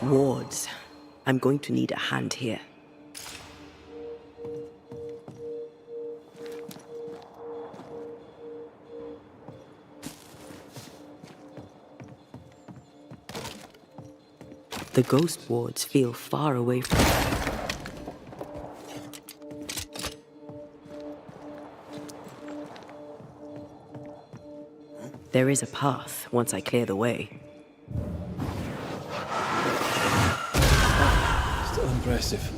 Wards. I'm going to need a hand here. The ghost wards feel far away from me. There is a path once I clear the way. Still a Impressive.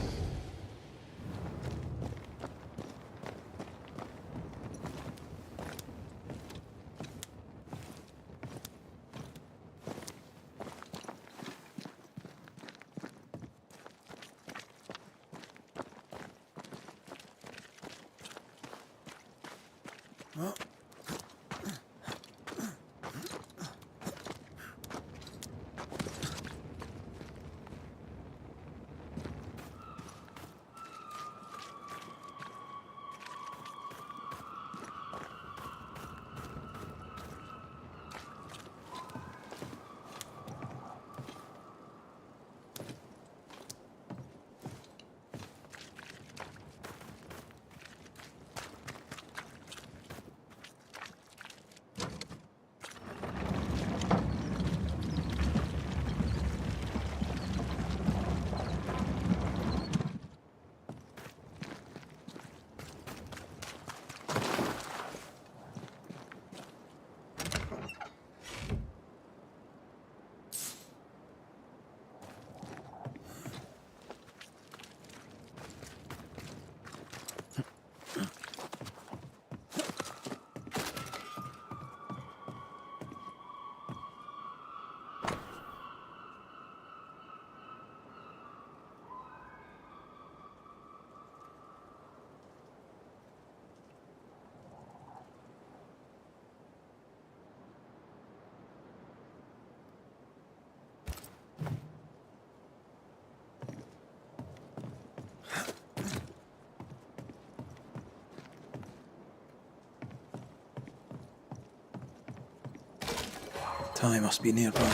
Ty must be nearby.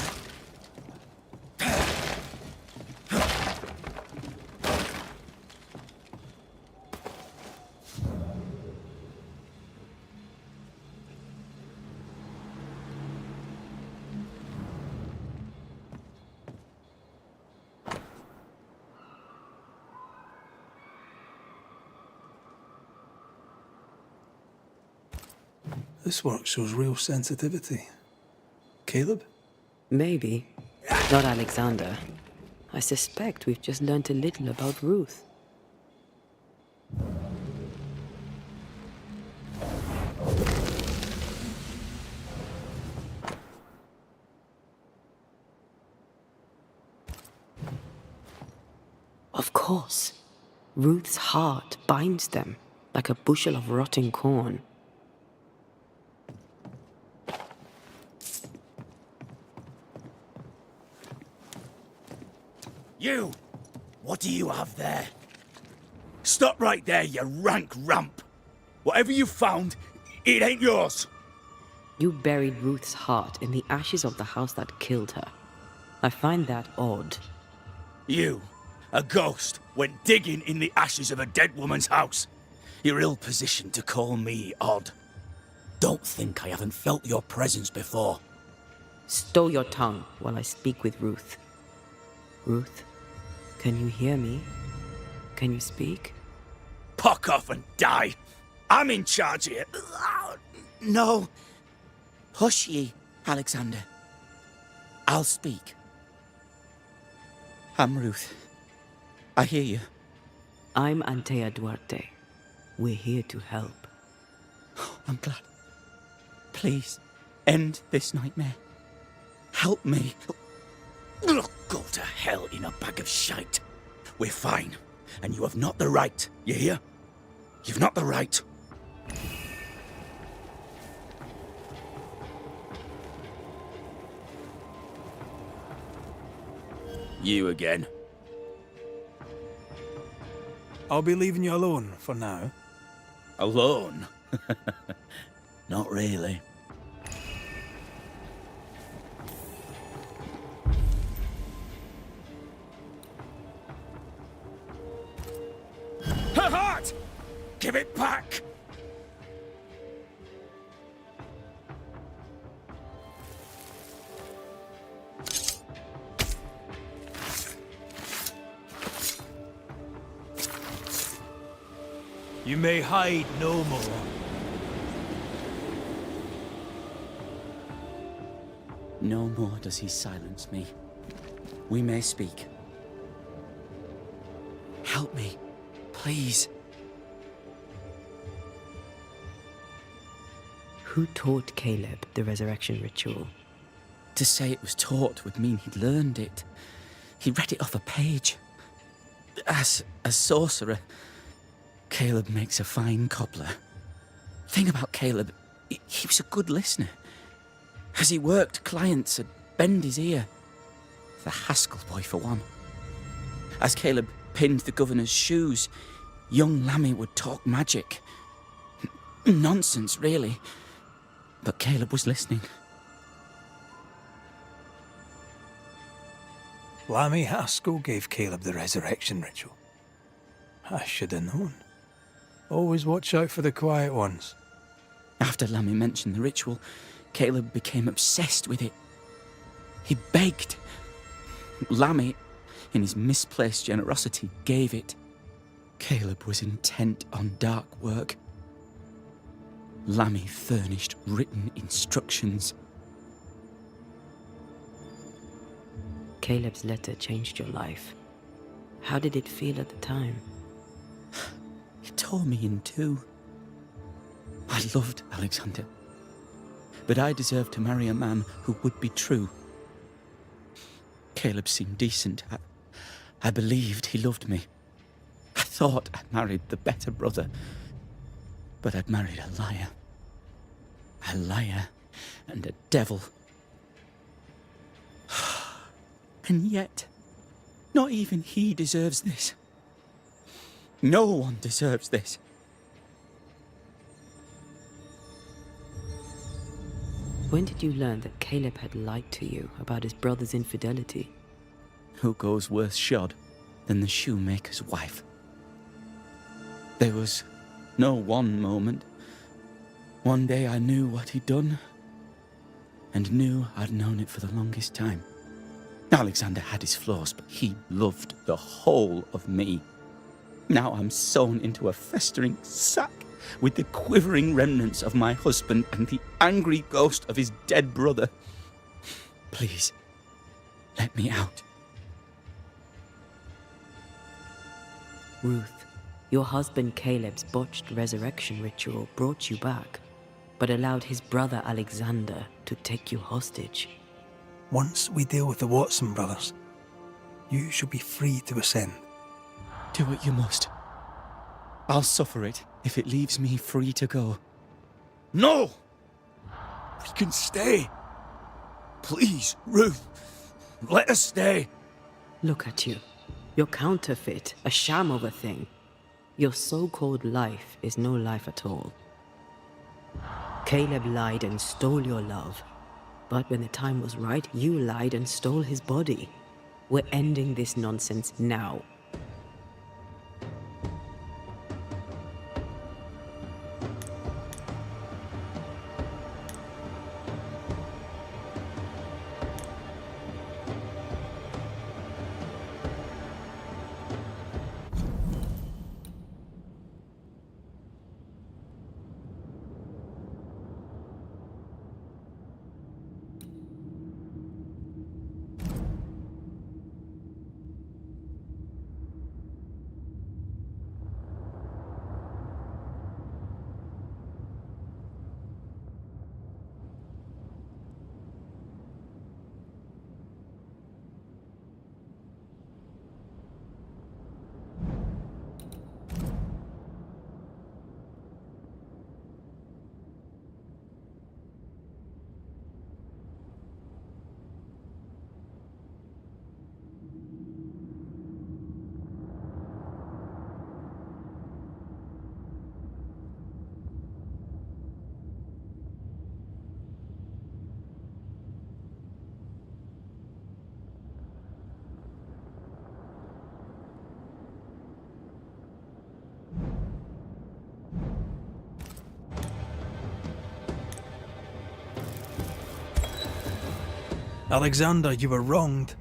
This work shows real sensitivity. Caleb? Maybe. Not Alexander. I suspect we've just learnt a little about Ruth. Of course. Ruth's heart binds them like a bushel of rotting corn. You! What do you have there? Stop right there, you rank rump! Whatever you found, it ain't yours! You buried Ruth's heart in the ashes of the house that killed her. I find that odd. You, a ghost, went digging in the ashes of a dead woman's house. You're ill-positioned to call me odd. Don't think I haven't felt your presence before. Stow your tongue while I speak with Ruth. Ruth, can you hear me? Can you speak? Puck off and die! I'm in charge here. No. Hush ye, Alexander. I'll speak. I'm Ruth. I hear you. I'm Antea Duarte. We're here to help. I'm glad. Please, end this nightmare. Help me. Go to hell in a bag of shite. We're fine, and you have not the right, you hear? You've not the right. You again. I'll be leaving you alone for now. Alone? Not really. Her heart! Give it back! You may hide no more. No more does he silence me. We may speak. Help me, please. Who taught Caleb the resurrection ritual? To say it was taught would mean he'd learned it. He read it off a page. As a sorcerer, Caleb makes a fine cobbler. Thing about Caleb, he was a good listener. As he worked, clients would bend his ear. The Haskell boy, for one. As Caleb pinned the governor's shoes, young Lammy would talk magic. Nonsense, really. But Caleb was listening. Lammy Haskell gave Caleb the resurrection ritual. I should have known. Always watch out for the quiet ones. After Lammy mentioned the ritual, Caleb became obsessed with it. He begged. Lammy, in his misplaced generosity, gave it. Caleb was intent on dark work. Lammy furnished written instructions. Caleb's letter changed your life. How did it feel at the time? It tore me in two. I loved Alexander, but I deserved to marry a man who would be true. Caleb seemed decent. I believed he loved me. I thought I married the better brother, but I'd married a liar. A liar and a devil. And yet, not even he deserves this. No one deserves this. When did you learn that Caleb had lied to you about his brother's infidelity? Who goes worse shod than the shoemaker's wife? There was no one moment. One day I knew what he'd done, and knew I'd known it for the longest time. Alexander had his flaws, but he loved the whole of me. Now I'm sewn into a festering sack with the quivering remnants of my husband and the angry ghost of his dead brother. Please, let me out. Ruth, your husband Caleb's botched resurrection ritual brought you back, but allowed his brother Alexander to take you hostage. Once we deal with the Watson brothers, you shall be free to ascend. Do what you must. I'll suffer it if it leaves me free to go. No! We can stay. Please, Ruth, let us stay. Look at you. You're counterfeit, a sham of a thing. Your so-called life is no life at all. Caleb lied and stole your love. But when the time was right, you lied and stole his body. We're ending this nonsense now. Alexander, you were wronged,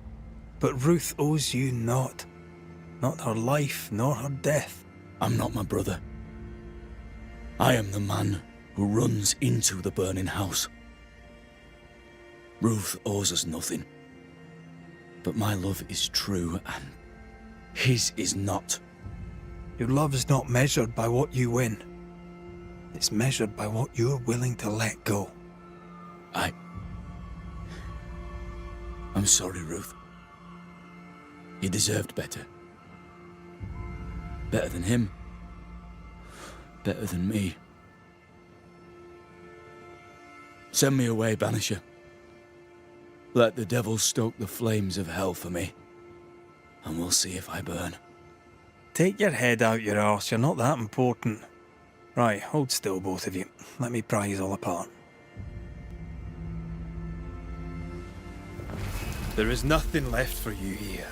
but Ruth owes you naught. Not her life, nor her death. I'm not my brother. I am the man who runs into the burning house. Ruth owes us nothing. But my love is true, and his is not. Your love's not measured by what you win. It's measured by what you're willing to let go. I'm sorry, Ruth. You deserved better. Better than him. Better than me. Send me away, Banisher. Let the devil stoke the flames of hell for me, and we'll see if I burn. Take your head out your arse, you're not that important. Right, hold still, both of you. Let me pry you all apart. There is nothing left for you here.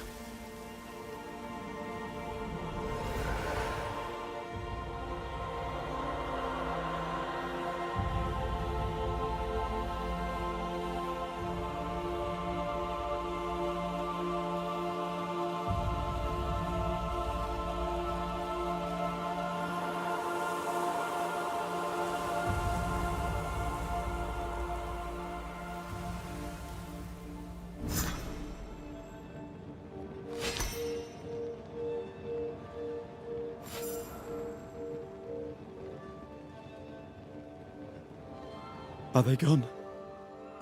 Are they gone?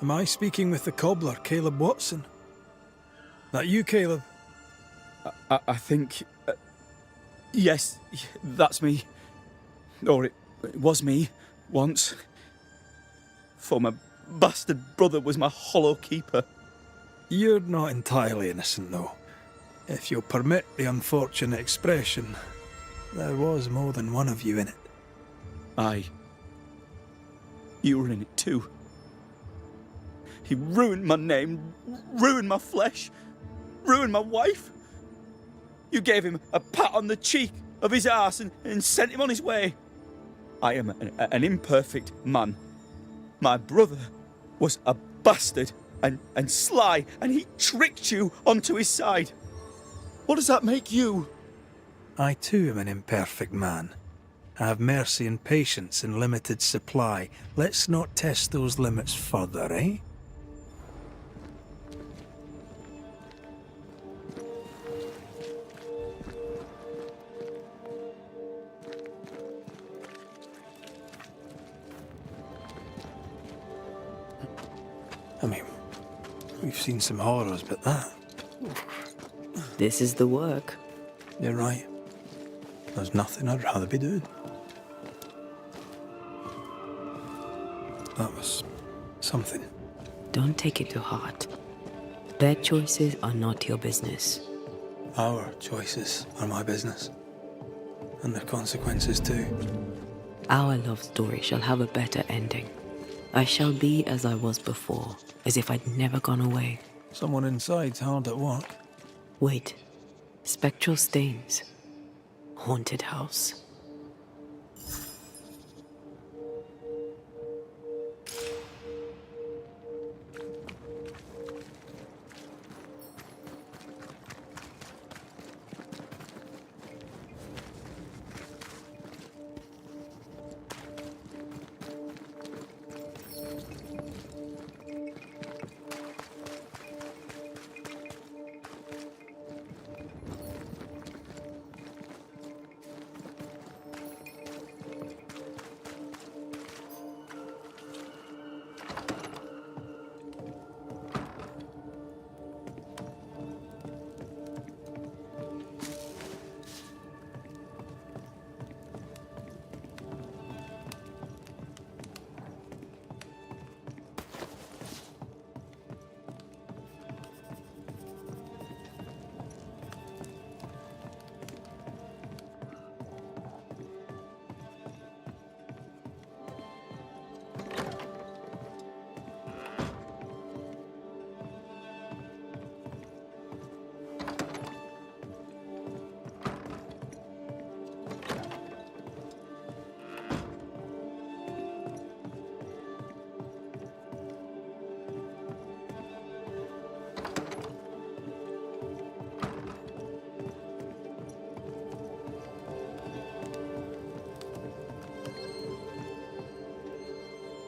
Am I speaking with the cobbler, Caleb Watson? That you, Caleb? I think... yes, that's me. Or it was me, once. For my bastard brother was my hollow keeper. You're not entirely innocent, though. If you'll permit the unfortunate expression, there was more than one of you in it. Aye. You were in it too. He ruined my name, ruined my flesh, ruined my wife. You gave him a pat on the cheek of his arse and sent him on his way. I am an imperfect man. My brother was a bastard and sly, and he tricked you onto his side. What does that make you? I too am an imperfect man. I have mercy and patience in limited supply. Let's not test those limits further, eh? I mean, we've seen some horrors, but that... This is the work. You're right. There's nothing I'd rather be doing. That was something. Don't take it to heart. Their choices are not your business. Our choices are my business. And their consequences too. Our love story shall have a better ending. I shall be as I was before, as if I'd never gone away. Someone inside's hard at work. Wait. Spectral stains. Haunted house.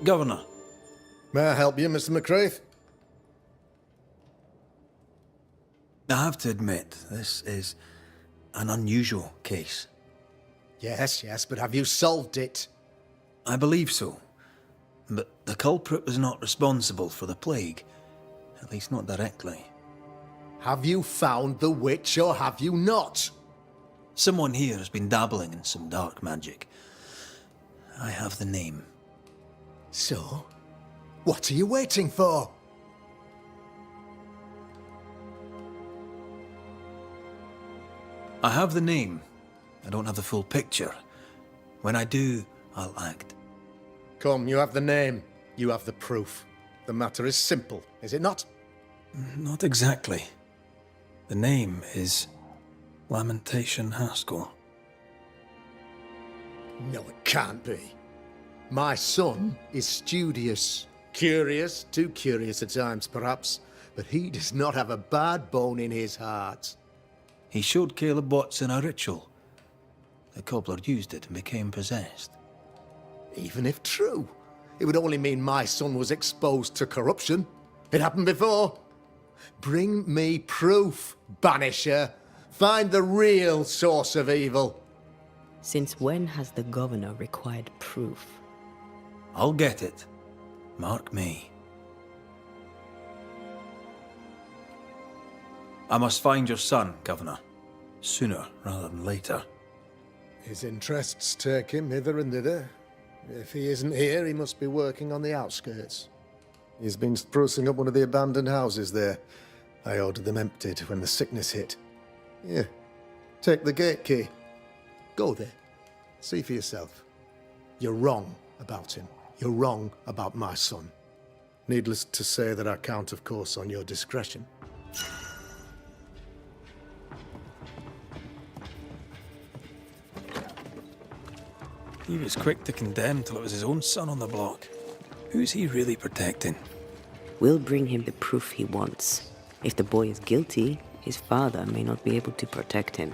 Governor. May I help you, Mr. McCraith? I have to admit, this is an unusual case. Yes, yes, but have you solved it? I believe so. But the culprit was not responsible for the plague. At least not directly. Have you found the witch or have you not? Someone here has been dabbling in some dark magic. I have the name. So, what are you waiting for? I have the name. I don't have the full picture. When I do, I'll act. Come, you have the name. You have the proof. The matter is simple, is it not? Not exactly. The name is Lamentation Haskell. No, it can't be. My son is studious. Curious, too curious at times perhaps, but he does not have a bad bone in his heart. He showed Caleb Watson a ritual. The cobbler used it and became possessed. Even if true, it would only mean my son was exposed to corruption. It happened before. Bring me proof, Banisher. Find the real source of evil. Since when has the governor required proof? I'll get it. Mark me. I must find your son, Governor. Sooner rather than later. His interests take him hither and thither. If he isn't here, he must be working on the outskirts. He's been sprucing up one of the abandoned houses there. I ordered them emptied when the sickness hit. Here, take the gate key. Go there. See for yourself. You're wrong about him. You're wrong about my son. Needless to say that I count, of course, on your discretion. He was quick to condemn till it was his own son on the block. Who's he really protecting? We'll bring him the proof he wants. If the boy is guilty, his father may not be able to protect him.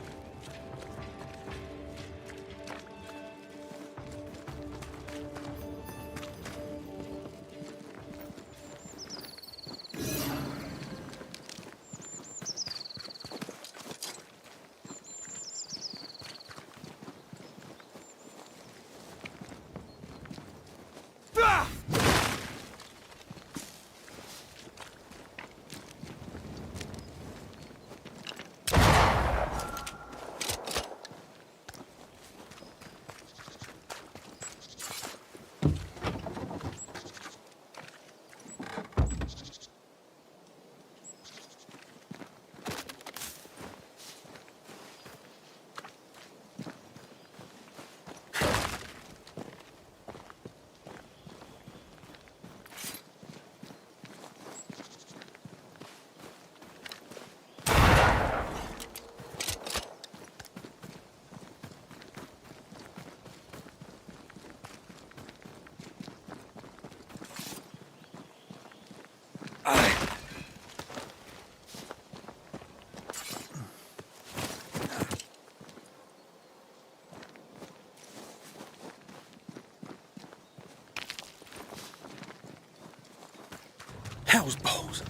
Hell's balls.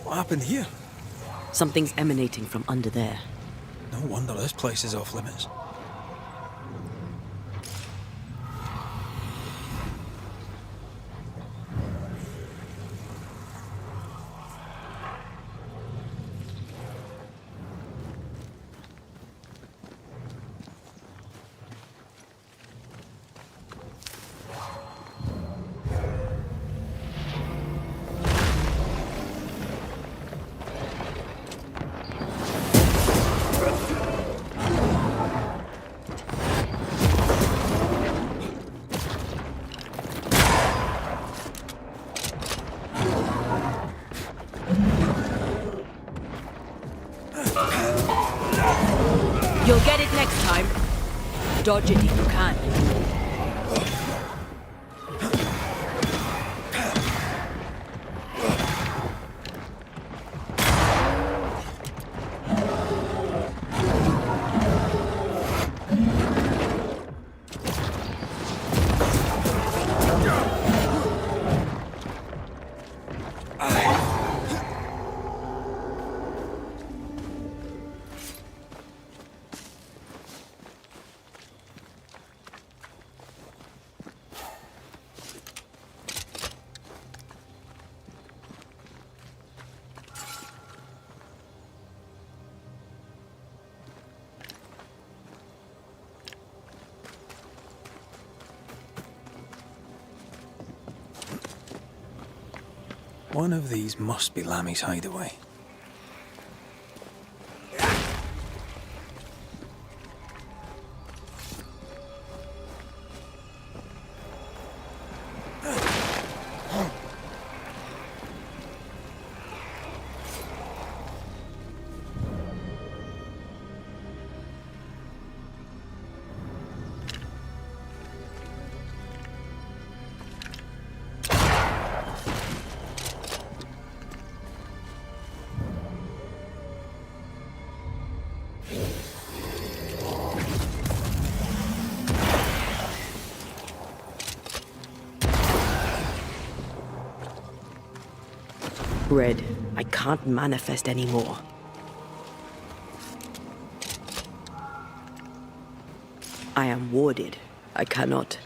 What happened here? Something's emanating from under there. No wonder this place is off limits. You'll get it next time. Dodge it if you can. One of these must be Lammy's hideaway. Red, I can't manifest anymore. I am warded. I cannot.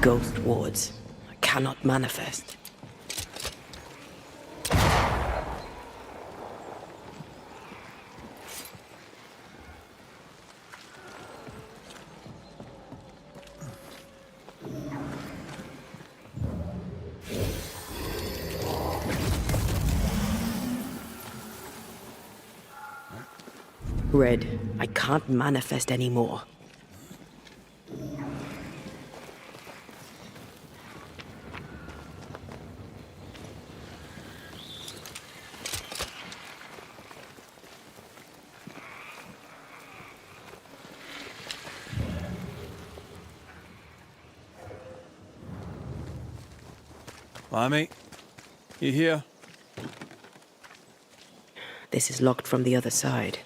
Ghost wards. I cannot manifest. Red, I can't manifest anymore. Lammy, you here? This is locked from the other side.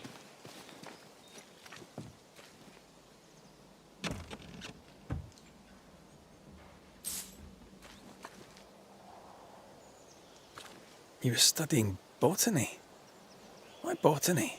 You were studying botany? Why botany?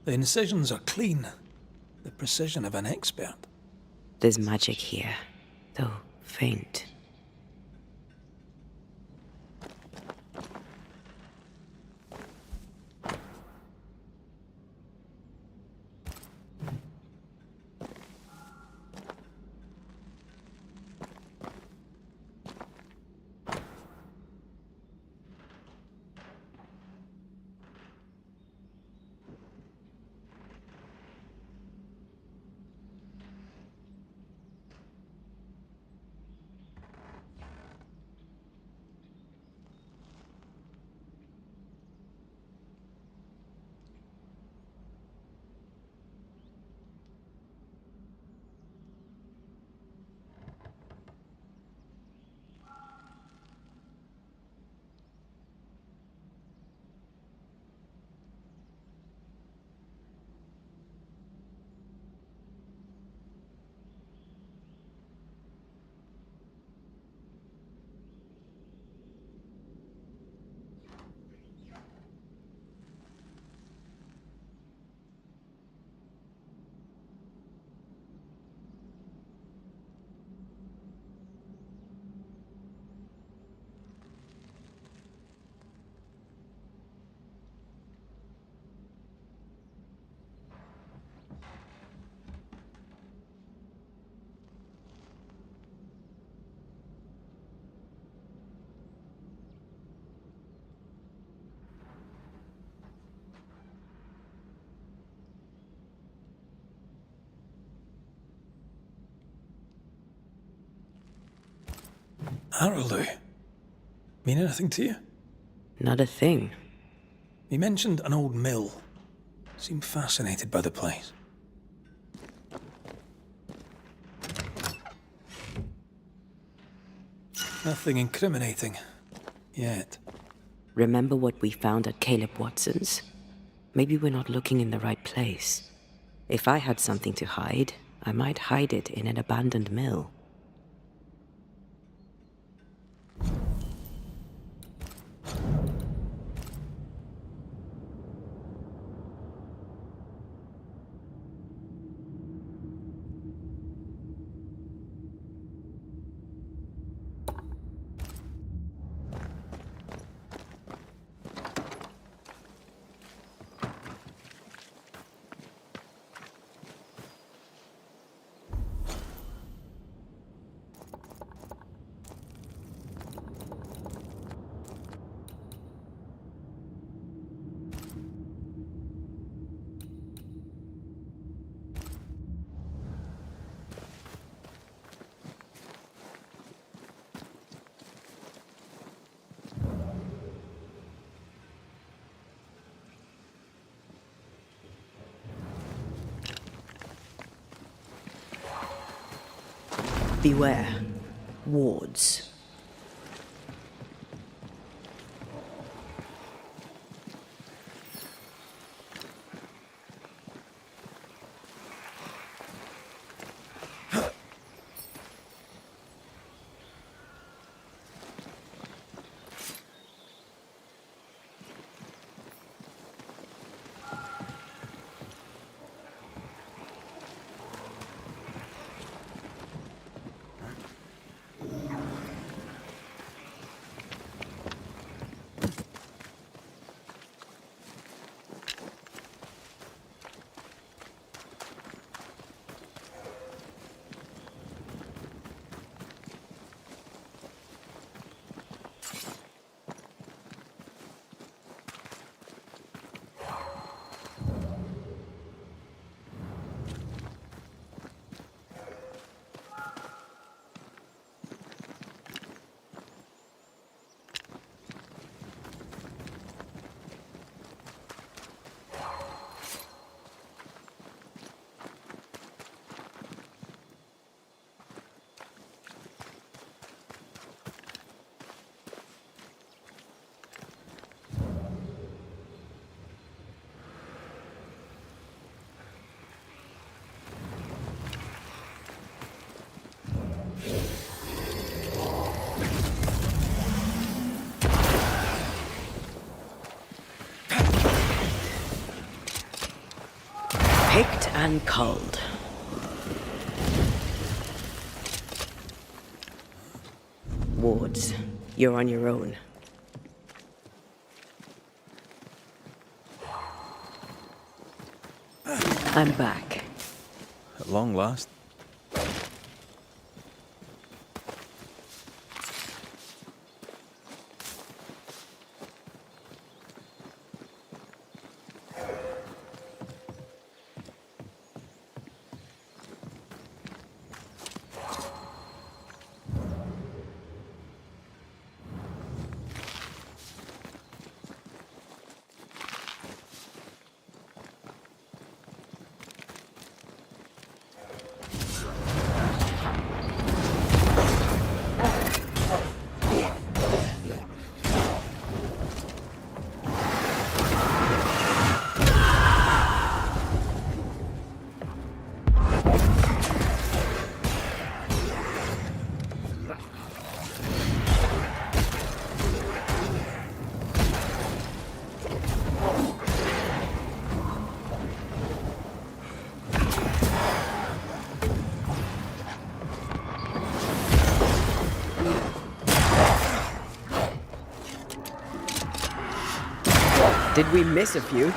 The incisions are clean. The precision of an expert. There's magic here, though faint. Harrelou. Mean anything to you? Not a thing. He mentioned an old mill. Seemed fascinated by the place. Nothing incriminating. Yet. Remember what we found at Caleb Watson's? Maybe we're not looking in the right place. If I had something to hide, I might hide it in an abandoned mill. Beware. Wards. Picked and culled. Wards, you're on your own. I'm back. At long last. Did we miss a few?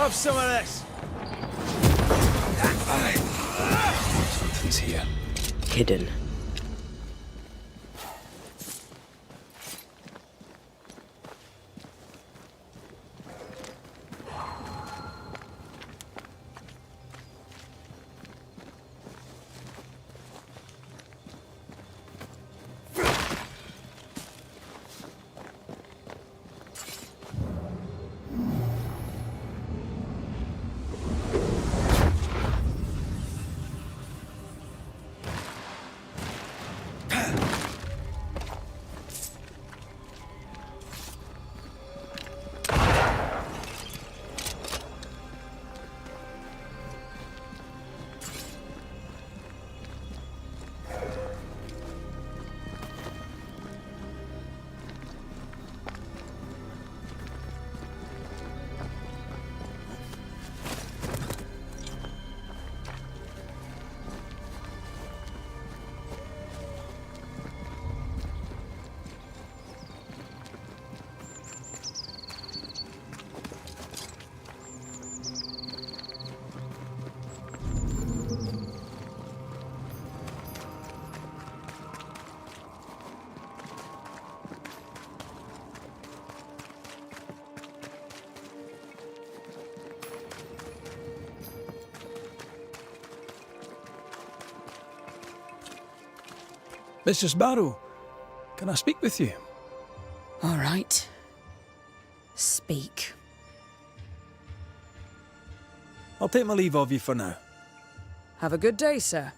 Have some of this. Something's here. Hidden. Mr. Sparrow, can I speak with you? All right. Speak. I'll take my leave of you for now. Have a good day, sir.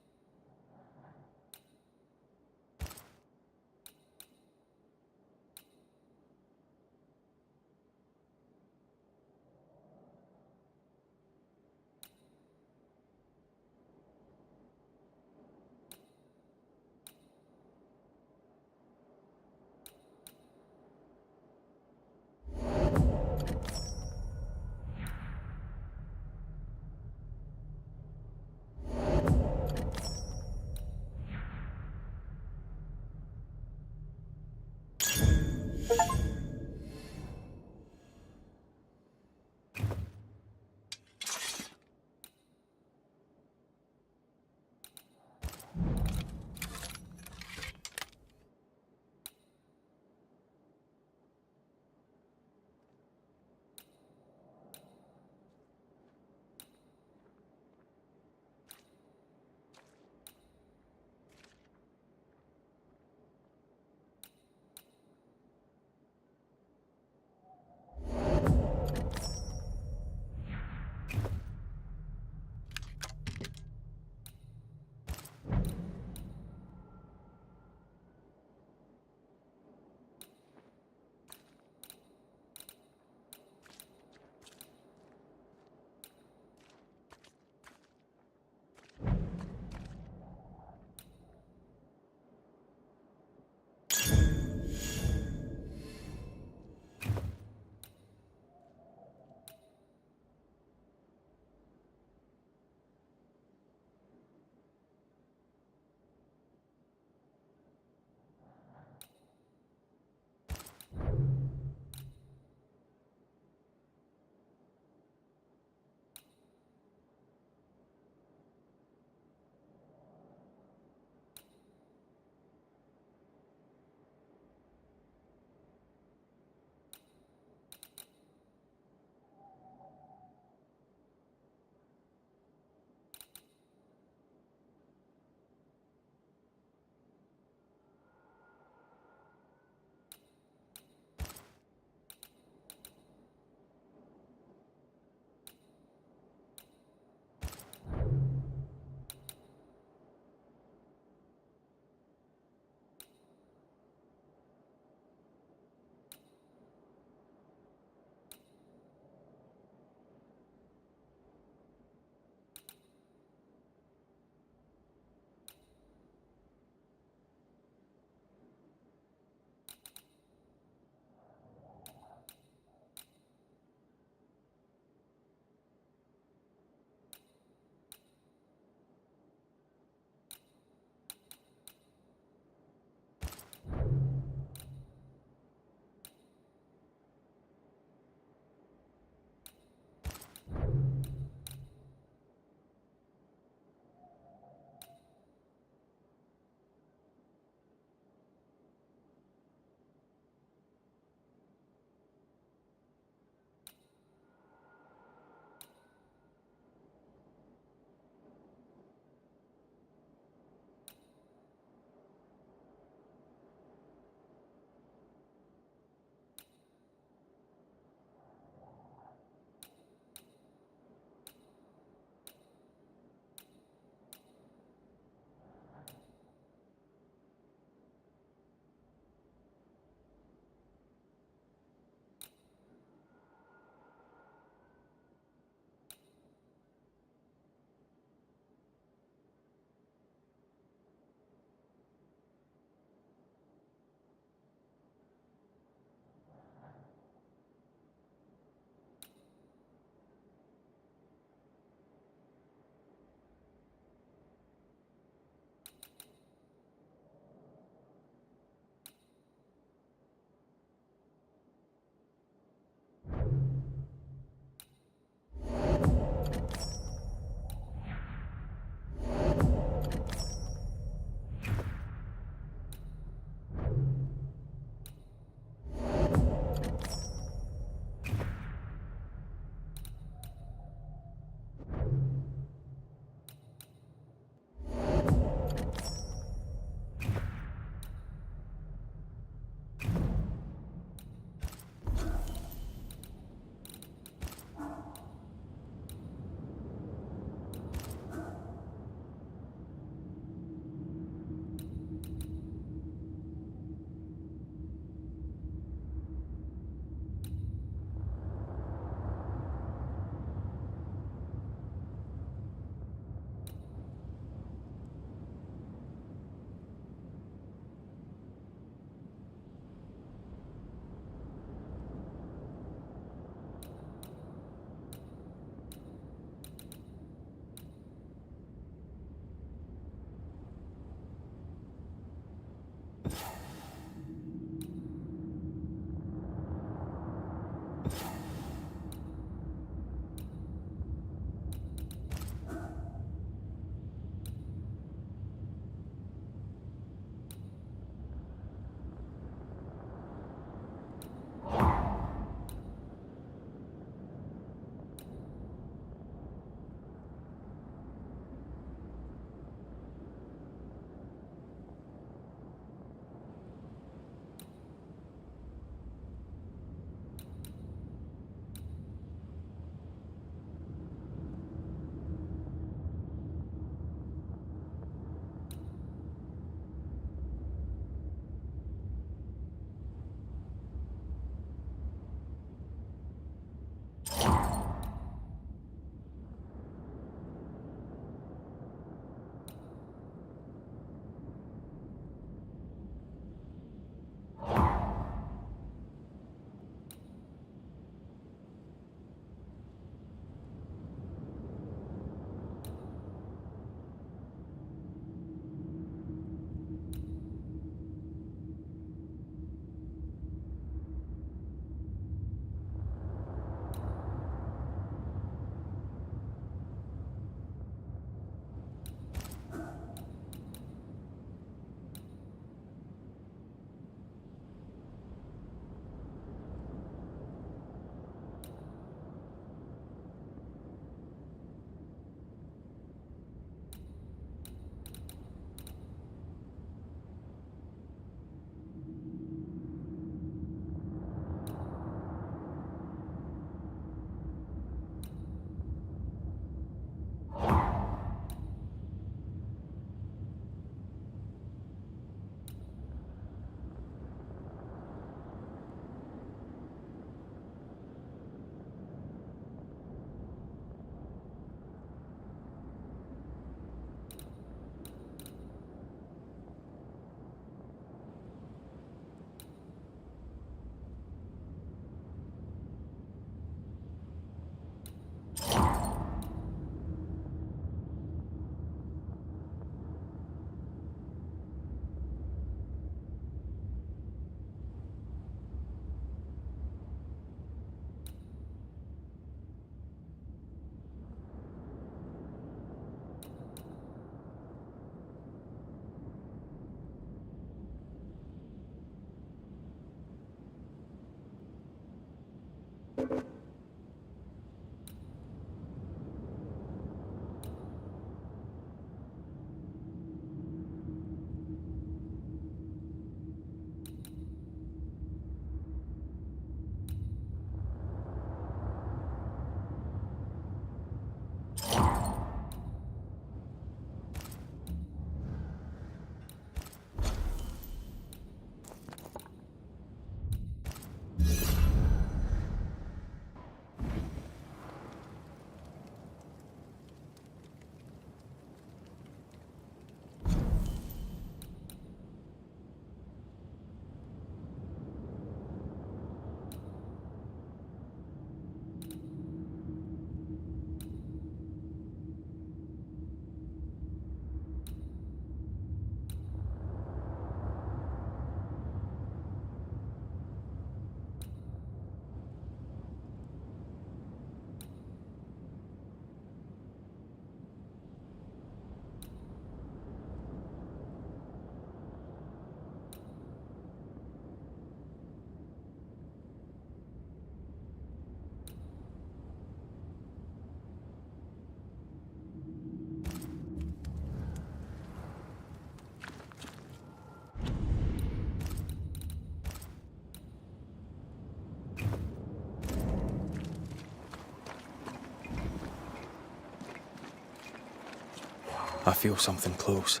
I feel something close.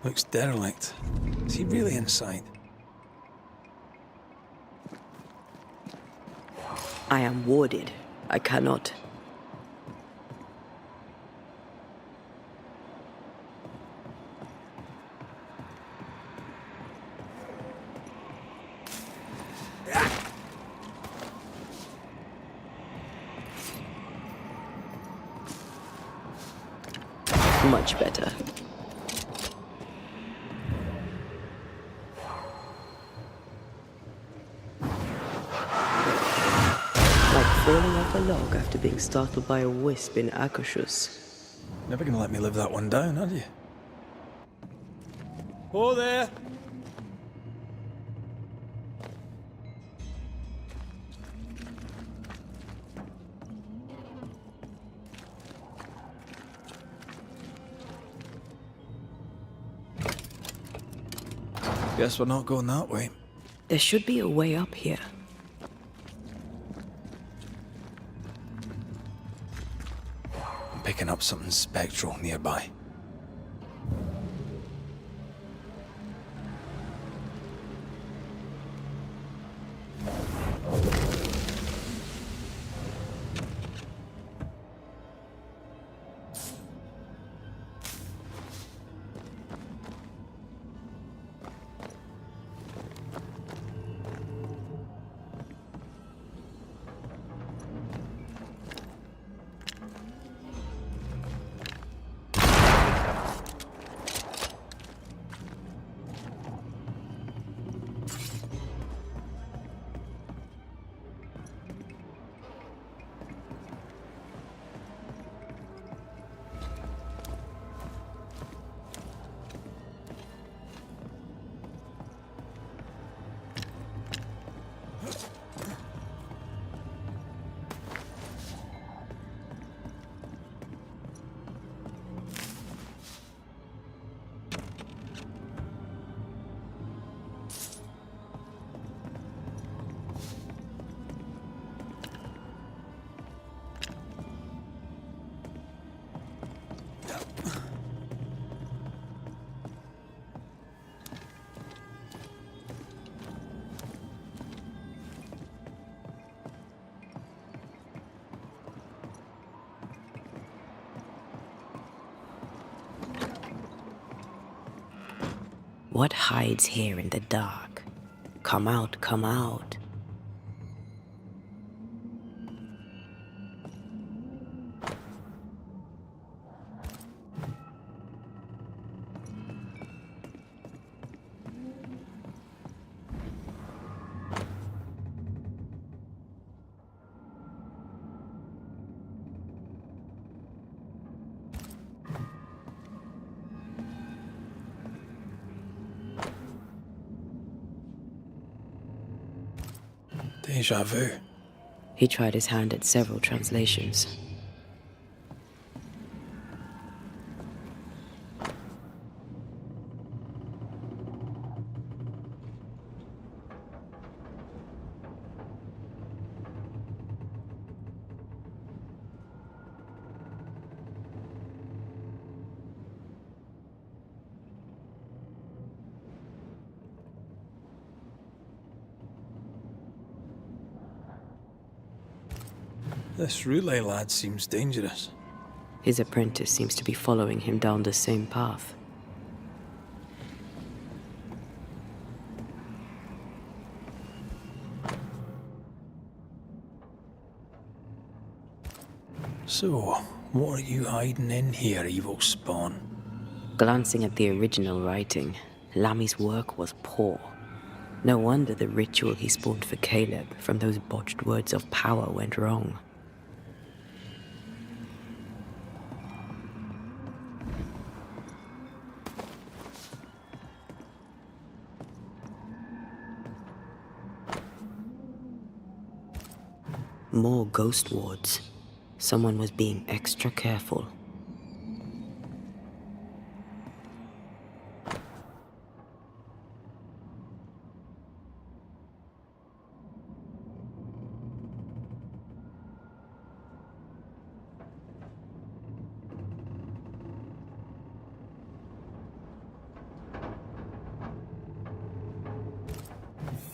Looks derelict. Is he really inside? I am warded. I cannot. Much better. Falling off a log after being startled by a wisp in Akashus. Never gonna let me live that one down, are you? Oh there! Guess we're not going that way. There should be a way up here. Picking up something spectral nearby. What hides here in the dark? Come out, come out. Deja vu. He tried his hand at several translations. This relay lad seems dangerous. His apprentice seems to be following him down the same path. So, what are you hiding in here, evil spawn? Glancing at the original writing, Lammy's work was poor. No wonder the ritual he spawned for Caleb from those botched words of power went wrong. More ghost wards. Someone was being extra careful.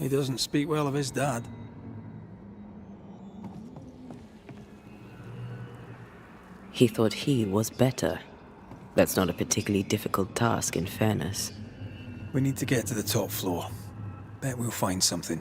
He doesn't speak well of his dad. He thought he was better. That's not a particularly difficult task, in fairness. We need to get to the top floor. Bet we'll find something.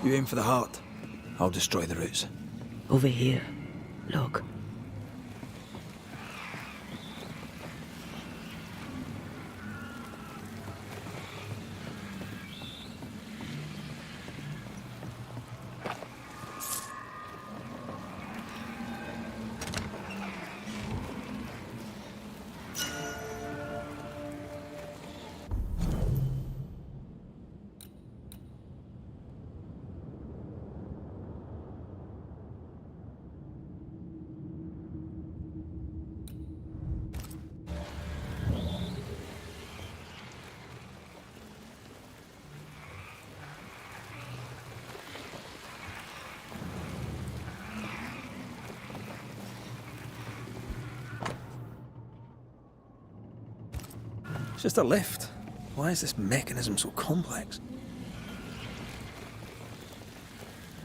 You aim for the heart. I'll destroy the roots. Over here. Look. It's just a lift. Why is this mechanism so complex?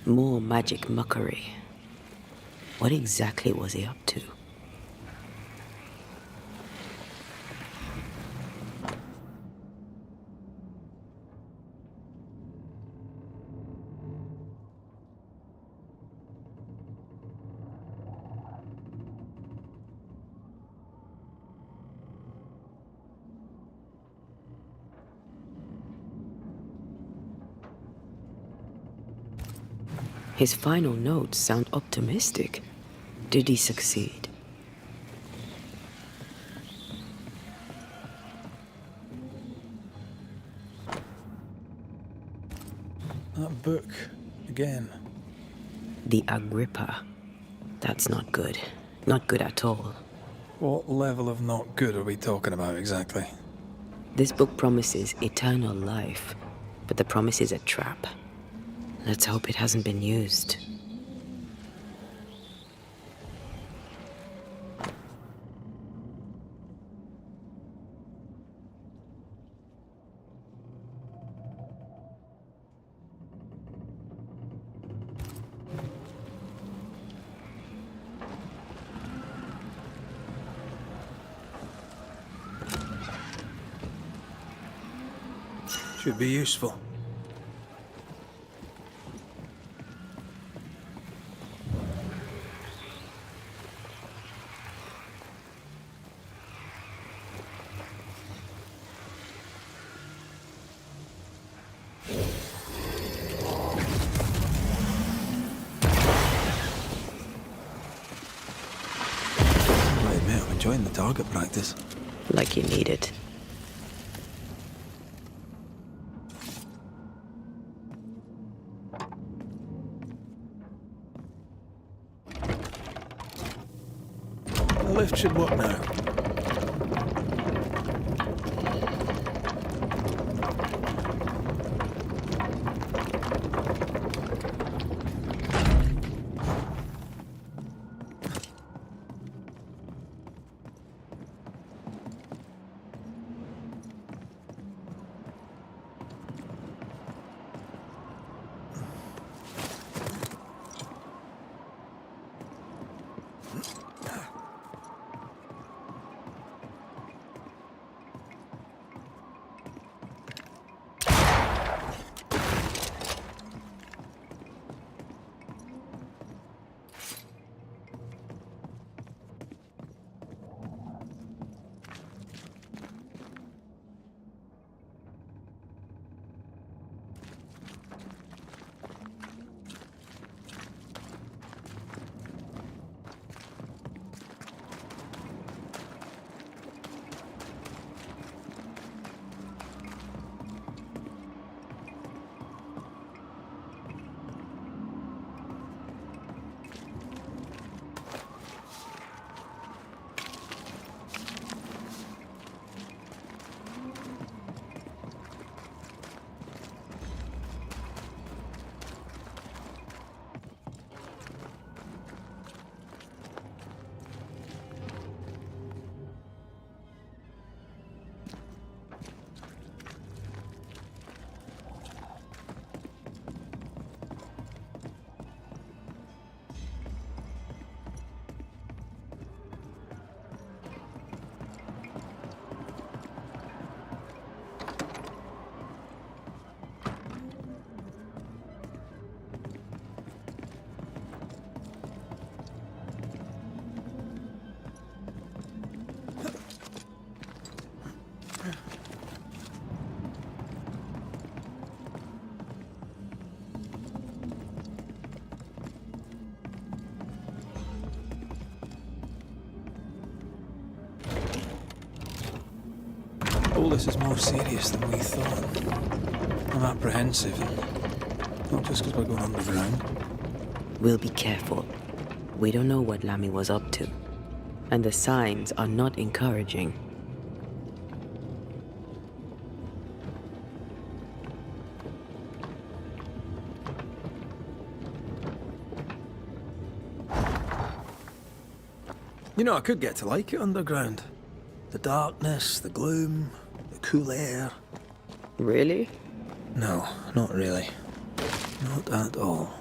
More magic muckery. What exactly was he up to? His final notes sound optimistic. Did he succeed? That book, again. The Agrippa. That's not good. Not good at all. What level of not good are we talking about exactly? This book promises eternal life, but the promise is a trap. Let's hope it hasn't been used. Should be useful. I'm enjoying the target practice. Like you need it. The lift should work now. place is more serious than we thought. I'm apprehensive, not just because we're going underground. We'll be careful. We don't know what Lammy was up to, and the signs are not encouraging. You know, I could get to like it underground. The darkness, the gloom, the cool air. Really? No, not really. Not at all.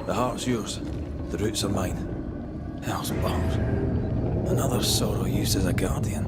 The heart's yours. The roots are mine. Hell's bombs. Another sorrow used as a guardian.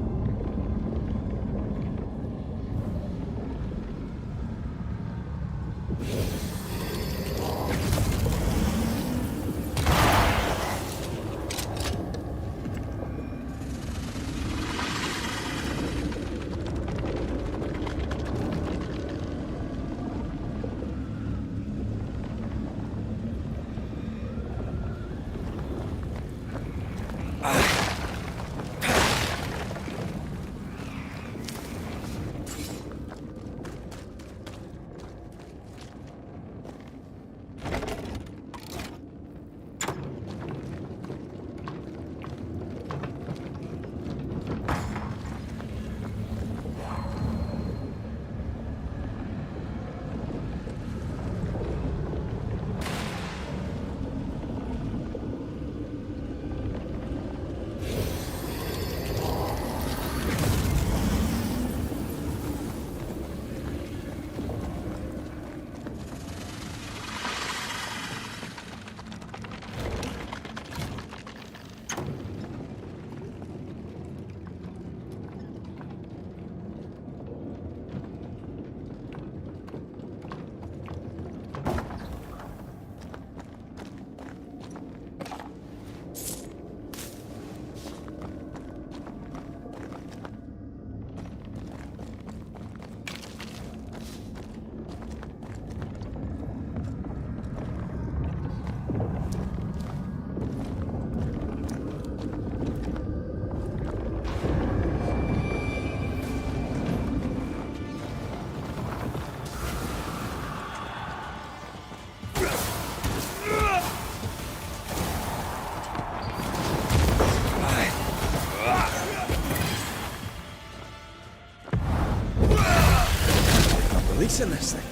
Releasing this thing.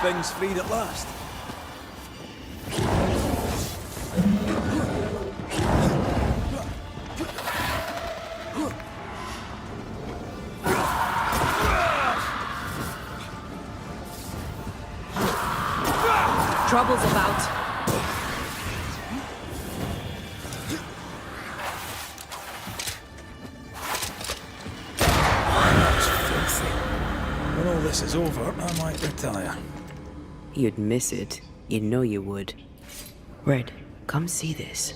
Things freed at last. Trouble's about. When all this is over, I might retire. You'd miss it. You know you would. Red, come see this.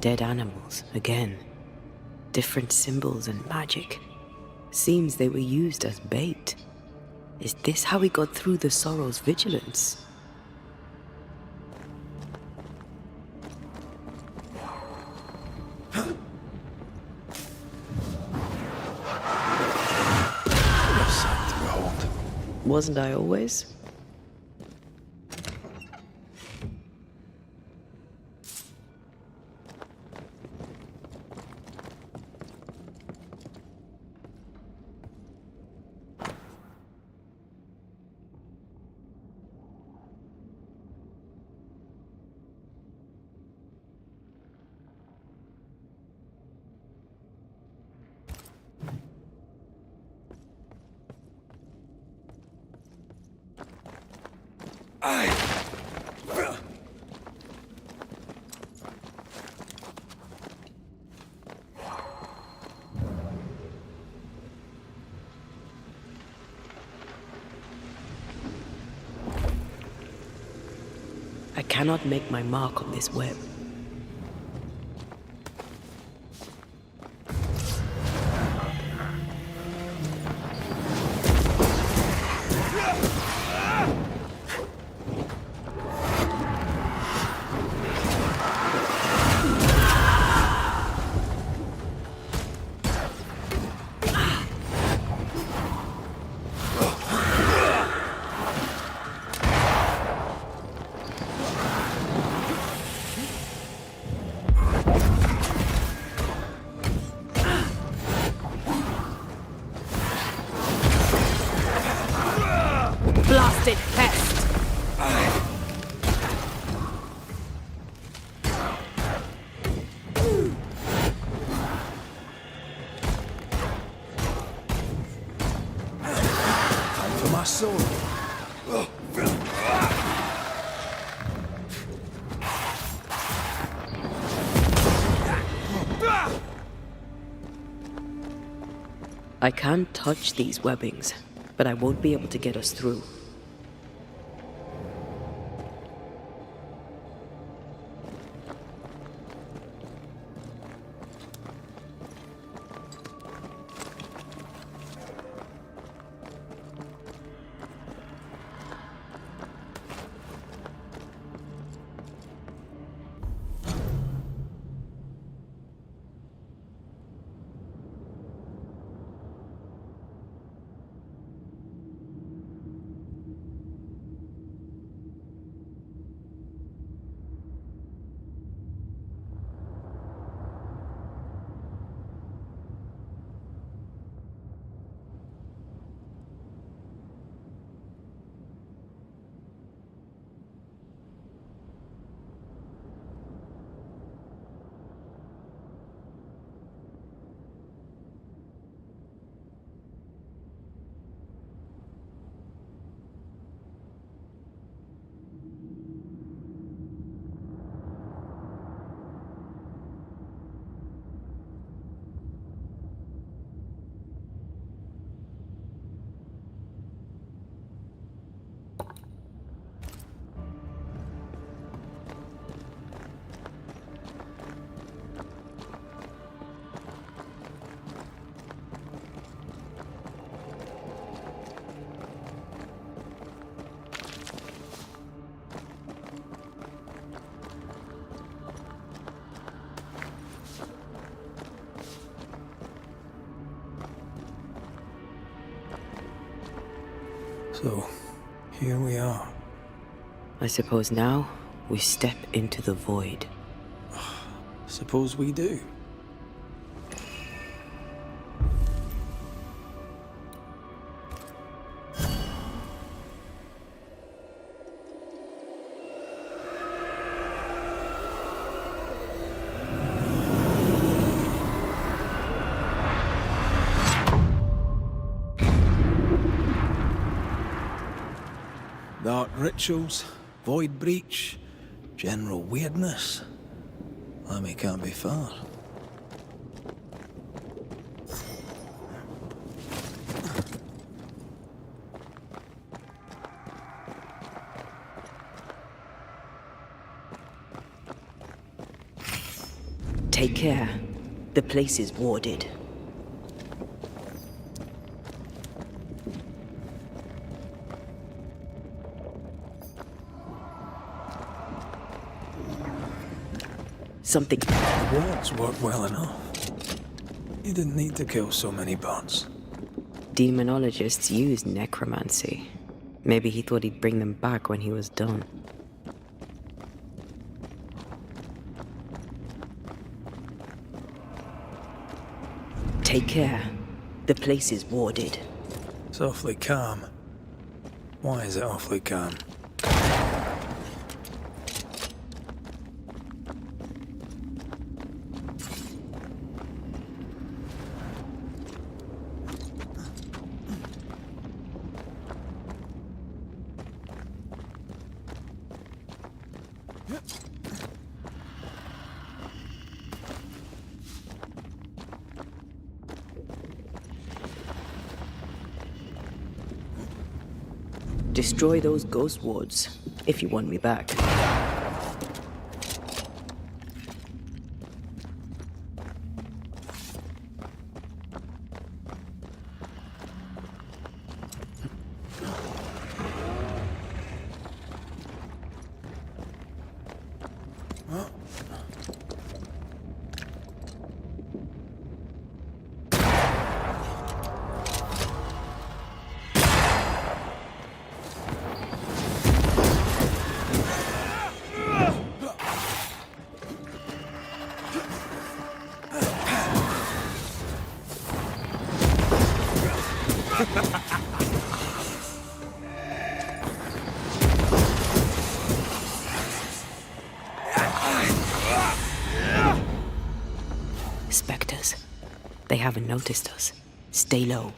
Dead animals, again. Different symbols and magic. Seems they were used as bait. Is this how he got through the Sorrow's vigilance? Wasn't I always? I cannot make my mark on this web. Blasted pest! Time for my sword. I can't touch these webbings, but I won't be able to get us through. So, here we are. I suppose now we step into the void. Suppose we do. Dark rituals, void breach, general weirdness. Lemmy can't be far. Take care. The place is warded. Something. The wards work well enough. You didn't need to kill so many bots. Demonologists use necromancy. Maybe he thought he'd bring them back when he was done. Take care. The place is warded. It's awfully calm. Why is it awfully calm? Destroy those ghost wards, if you want me back. Spectres. They haven't noticed us. Stay low.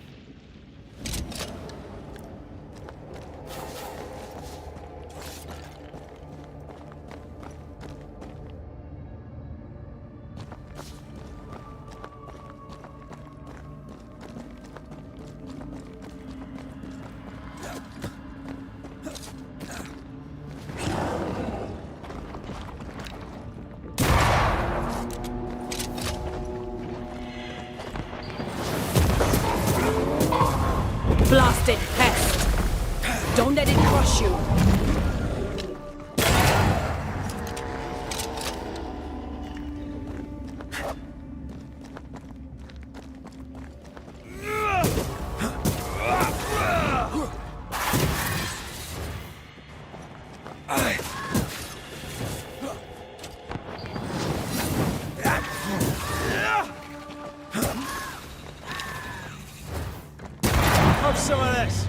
Blasted pest! Don't let it crush you! Have some of this!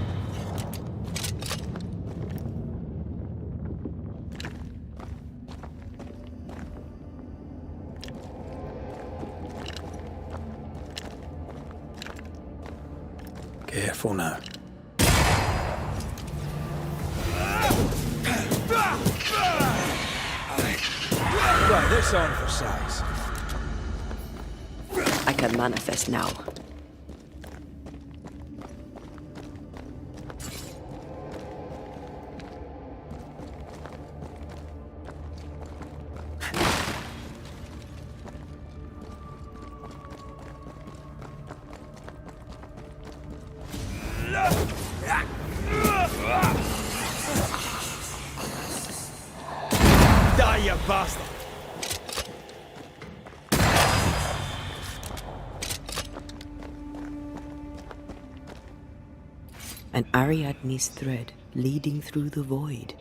Careful now. Right, this on for size. I can manifest now. Die, you bastard! An Ariadne's thread leading through the void.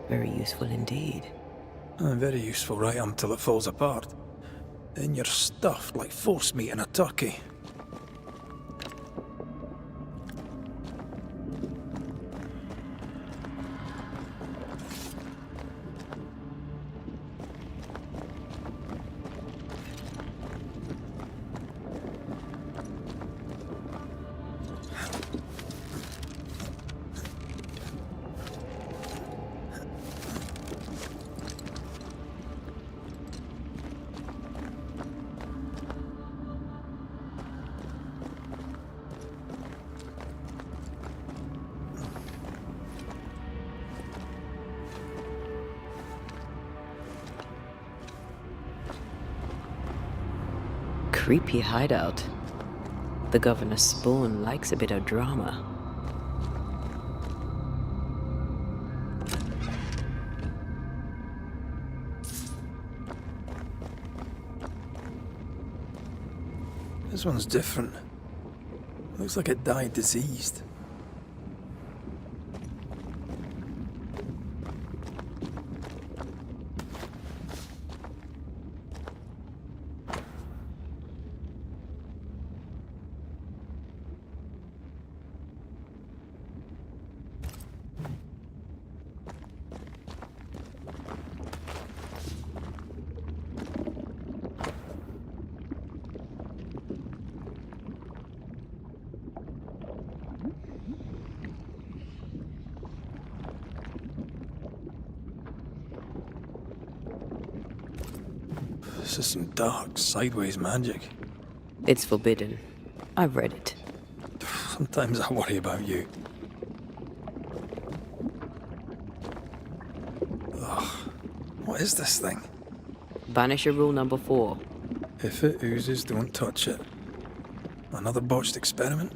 Very useful indeed. Very useful right until it falls apart. Then you're stuffed like force meat in a turkey. Creepy hideout. The governor's spawn likes a bit of drama. This one's different. Looks like it died diseased. This is some dark, sideways magic. It's forbidden. I've read it. Sometimes I worry about you. Ugh. What is this thing? Banisher rule number 4. If it oozes, don't touch it. Another botched experiment?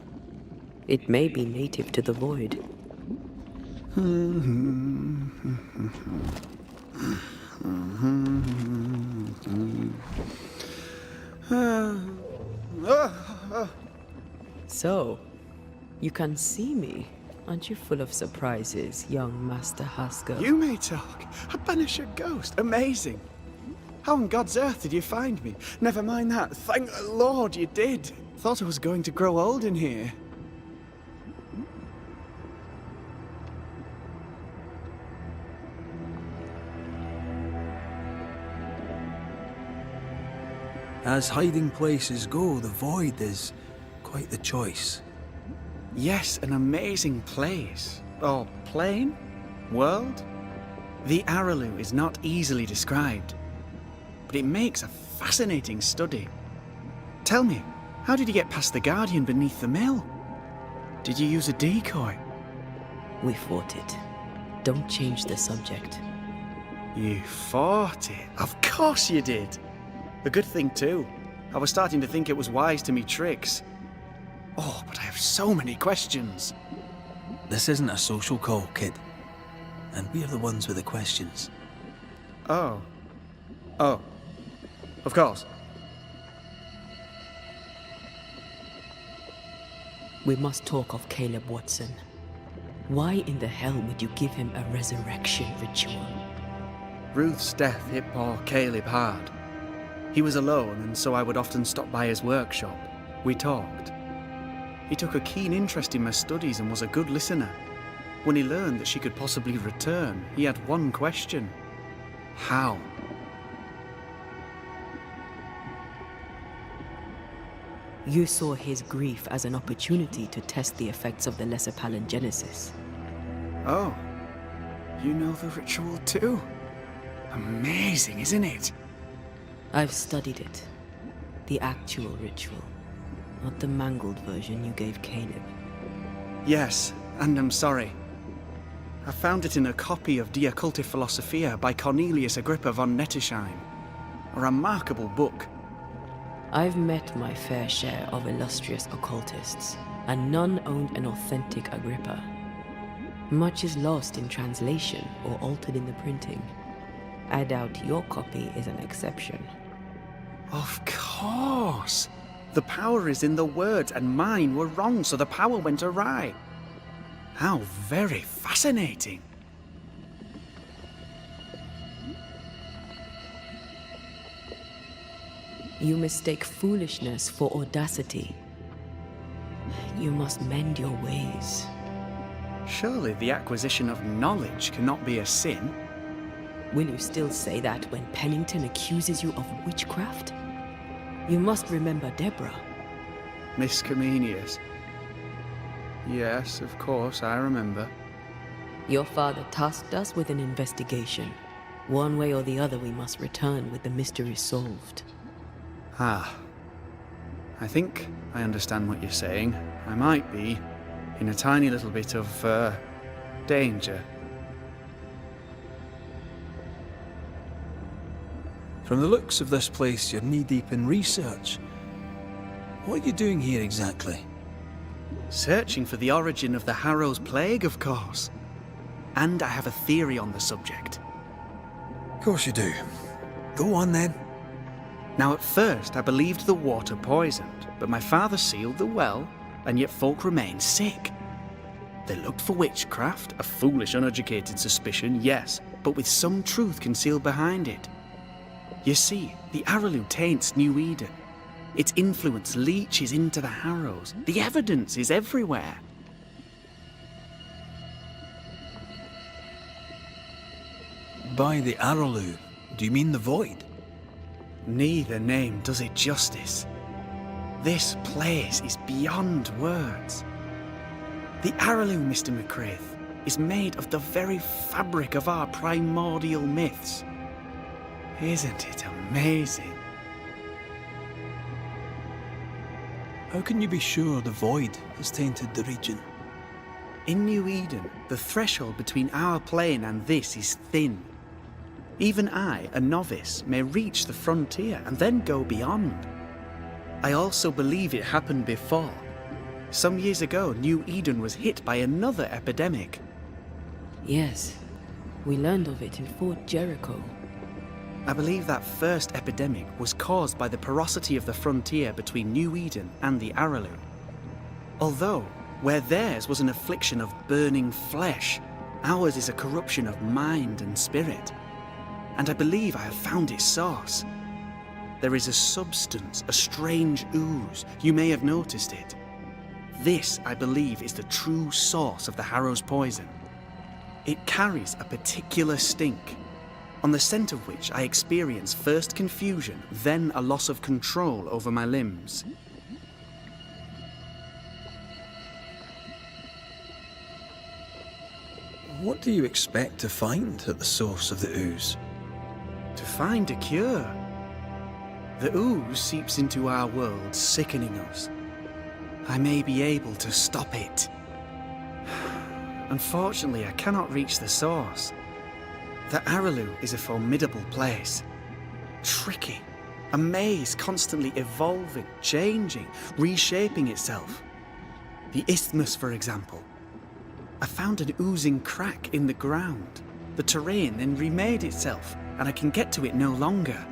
It may be native to the void. So, you can see me. Aren't you full of surprises, young Master Haskell? You may talk. A Banisher ghost. Amazing. How on God's earth did you find me? Never mind that. Thank the Lord you did. Thought I was going to grow old in here. As hiding places go, the void is quite the choice. Yes, an amazing place. Or plane? World? The Araloo is not easily described, but it makes a fascinating study. Tell me, how did you get past the Guardian beneath the mill? Did you use a decoy? We fought it. Don't change the subject. You fought it? Of course you did. A good thing too. I was starting to think it was wise to me tricks. Oh, but I have so many questions. This isn't a social call, kid. And we're the ones with the questions. Oh. Oh. Of course. We must talk of Caleb Watson. Why in the hell would you give him a resurrection ritual? Ruth's death hit poor Caleb hard. He was alone, and so I would often stop by his workshop. We talked. He took a keen interest in my studies and was a good listener. When he learned that she could possibly return, he had one question. How? You saw his grief as an opportunity to test the effects of the lesser palingenesis. Oh. You know the ritual too? Amazing, isn't it? I've studied it. The actual ritual. Not the mangled version you gave Caleb. Yes, and I'm sorry. I found it in a copy of Die Occulte Philosophia by Cornelius Agrippa von Nettesheim. A remarkable book. I've met my fair share of illustrious occultists, and none owned an authentic Agrippa. Much is lost in translation or altered in the printing. I doubt your copy is an exception. Of course! The power is in the words, and mine were wrong, so the power went awry. How very fascinating! You mistake foolishness for audacity. You must mend your ways. Surely the acquisition of knowledge cannot be a sin. Will you still say that when Pennington accuses you of witchcraft? You must remember Deborah. Miss Comenius. Yes, of course, I remember. Your father tasked us with an investigation. One way or the other we must return with the mystery solved. Ah. I think I understand what you're saying. I might be in a tiny little bit of, danger. From the looks of this place, you're knee-deep in research. What are you doing here exactly? Searching for the origin of the Harrow's plague, of course. And I have a theory on the subject. Of course you do. Go on then. Now, at first, I believed the water poisoned, but my father sealed the well, and yet folk remained sick. They looked for witchcraft, a foolish, uneducated suspicion, yes, but with some truth concealed behind it. You see, the Arrowlu taints New Eden. Its influence leaches into the Harrows. The evidence is everywhere. By the Arrowlu, do you mean the Void? Neither name does it justice. This place is beyond words. The Arrowlu, Mr. McCraith, is made of the very fabric of our primordial myths. Isn't it amazing? How can you be sure the Void has tainted the region? In New Eden, the threshold between our plane and this is thin. Even I, a novice, may reach the frontier and then go beyond. I also believe it happened before. Some years ago, New Eden was hit by another epidemic. Yes, we learned of it in Fort Jericho. I believe that first epidemic was caused by the porosity of the frontier between New Eden and the Arrowlu. Although, where theirs was an affliction of burning flesh, ours is a corruption of mind and spirit. And I believe I have found its source. There is a substance, a strange ooze. You may have noticed it. This, I believe, is the true source of the Harrow's poison. It carries a particular stink, on the scent of which I experience first confusion, then a loss of control over my limbs. What do you expect to find at the source of the ooze? To find a cure. The ooze seeps into our world, sickening us. I may be able to stop it. Unfortunately, I cannot reach the source. The Arrowlu is a formidable place. Tricky. A maze constantly evolving, changing, reshaping itself. The isthmus, for example. I found an oozing crack in the ground. The terrain then remade itself, and I can get to it no longer.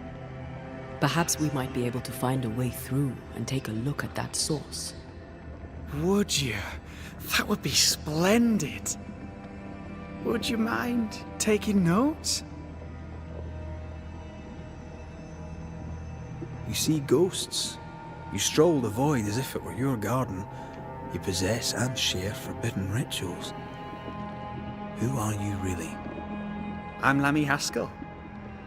Perhaps we might be able to find a way through and take a look at that source. Would you? That would be splendid. Would you mind taking notes? You see ghosts. You stroll the void as if it were your garden. You possess and share forbidden rituals. Who are you really? I'm Lammy Haskell,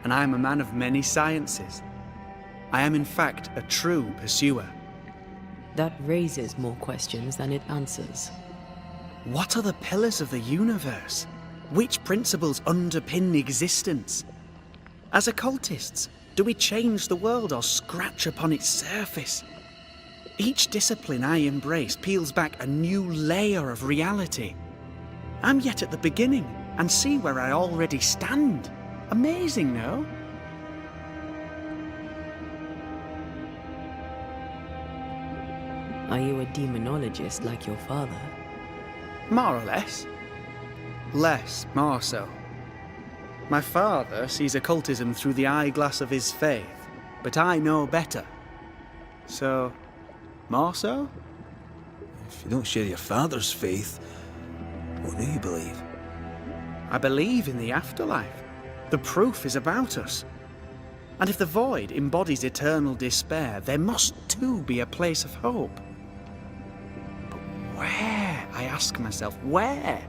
and I am a man of many sciences. I am in fact a true pursuer. That raises more questions than it answers. What are the pillars of the universe? Which principles underpin existence? As occultists, do we change the world or scratch upon its surface? Each discipline I embrace peels back a new layer of reality. I'm yet at the beginning and see where I already stand. Amazing, no? Are you a demonologist like your father? More or less. Less, more so. My father sees occultism through the eyeglass of his faith, but I know better. So, more so? If you don't share your father's faith, what do you believe? I believe in the afterlife. The proof is about us. And if the void embodies eternal despair, there must too be a place of hope. But where? I ask myself, where?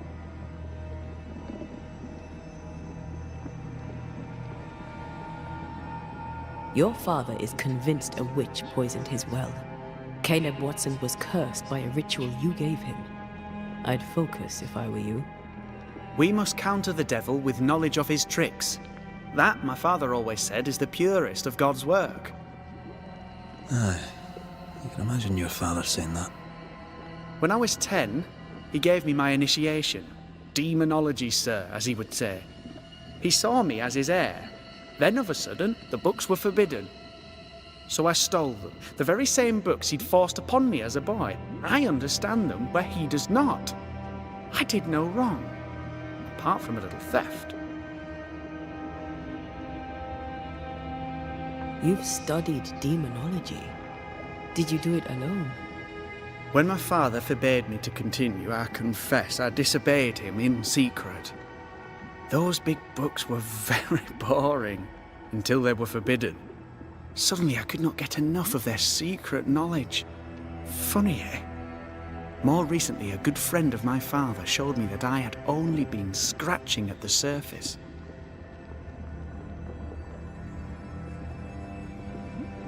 Your father is convinced a witch poisoned his well. Caleb Watson was cursed by a ritual you gave him. I'd focus if I were you. We must counter the devil with knowledge of his tricks. That, my father always said, is the purest of God's work. Aye, you can imagine your father saying that. When I was 10, he gave me my initiation. Demonology, sir, as he would say. He saw me as his heir. Then, of a sudden, the books were forbidden. so I stole them. The very same books he'd forced upon me as a boy. I understand them where he does not. I did no wrong, apart from a little theft. You've studied demonology. Did you do it alone? When my father forbade me to continue, I confess I disobeyed him in secret. Those big books were very boring until they were forbidden. Suddenly I could not get enough of their secret knowledge. Funny, eh? More recently, a good friend of my father showed me that I had only been scratching at the surface.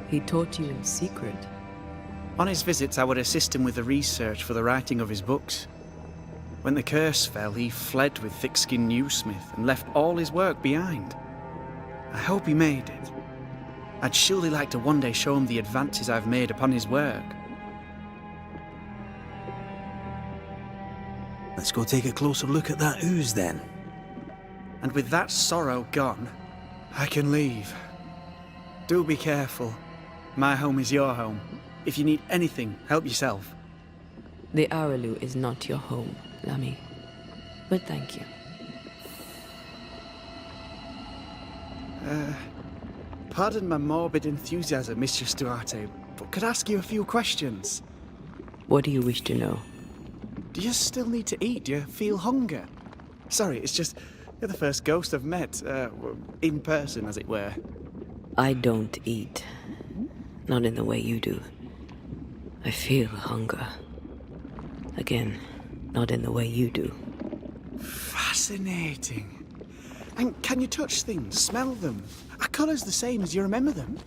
He taught you in secret? On his visits, I would assist him with the research for the writing of his books. When the curse fell, he fled with thick-skinned newsmith and left all his work behind. I hope he made it. I'd surely like to one day show him the advances I've made upon his work. Let's go take a closer look at that ooze then. And with that sorrow gone, I can leave. Do be careful. My home is your home. If you need anything, help yourself. The Araloo is not your home, Lammy. But thank you. Pardon my morbid enthusiasm, Mistress Duarte, but could I ask you a few questions? What do you wish to know? Do you still need to eat? Do you feel hunger? Sorry, it's just, you're the first ghost I've met, in person, as it were. I don't eat. Not in the way you do. I feel hunger. Again, not in the way you do. Fascinating. And can you touch things, smell them? Are colours the same as you remember them?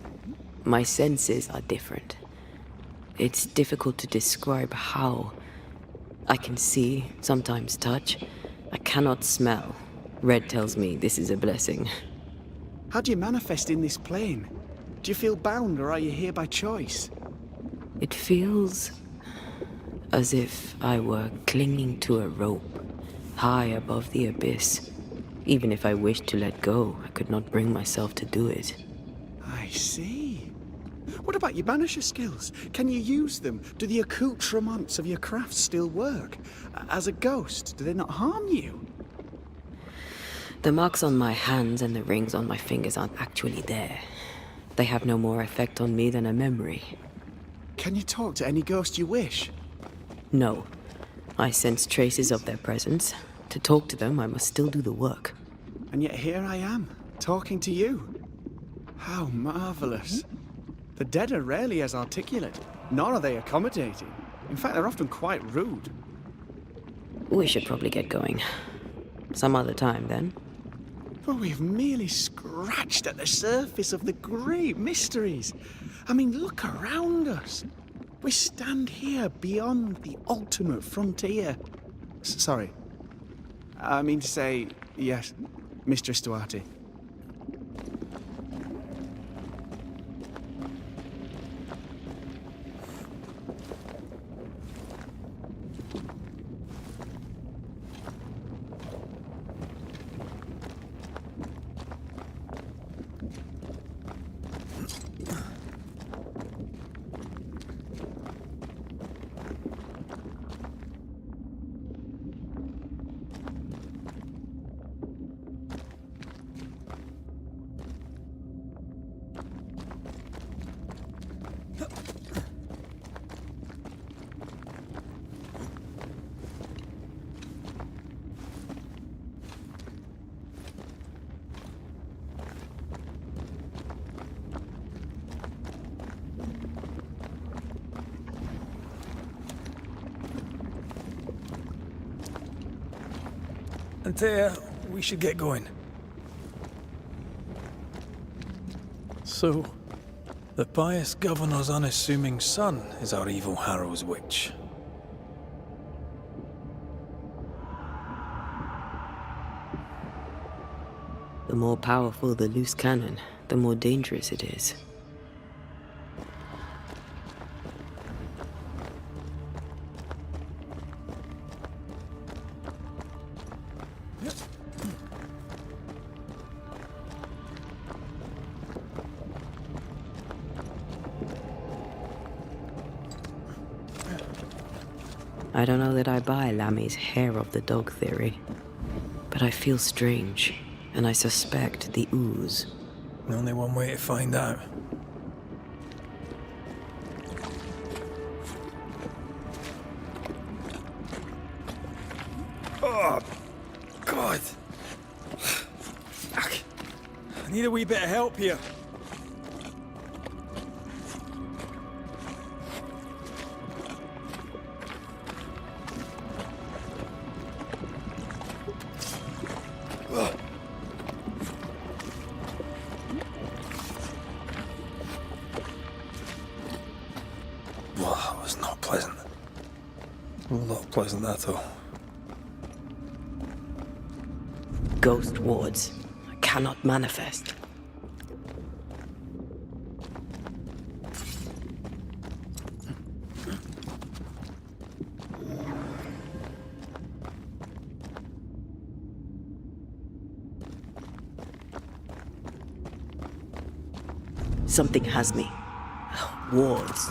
My senses are different. It's difficult to describe how. I can see, sometimes touch. I cannot smell. Red tells me this is a blessing. How do you manifest in this plane? Do you feel bound, or are you here by choice? It feels as if I were clinging to a rope, high above the abyss. Even if I wished to let go, I could not bring myself to do it. I see. What about your banisher skills? Can you use them? Do the accoutrements of your craft still work? As a ghost, do they not harm you? The marks on my hands and the rings on my fingers aren't actually there. They have no more effect on me than a memory. Can you talk to any ghost you wish? No. I sense traces of their presence. To talk to them, I must still do the work. And yet here I am, talking to you. How marvelous. The dead are rarely as articulate, nor are they accommodating. In fact, they're often quite rude. We should probably get going. Some other time, then. But we've merely scratched at the surface of the great mysteries. I mean, look around us. We stand here beyond the ultimate frontier. Sorry. I mean to say, yes, Mistress Duarte. Antea, we should get going. So, the pious governor's unassuming son is our evil Harrow's witch. The more powerful the loose cannon, the more dangerous it is. I don't know that I buy Lammy's hair of the dog theory, but I feel strange, and I suspect the ooze. Only one way to find out. Oh, God. I need a wee bit of help here. Well, that was not pleasant. Well, not pleasant at all. Ghost wards cannot manifest. Something has me. Wards.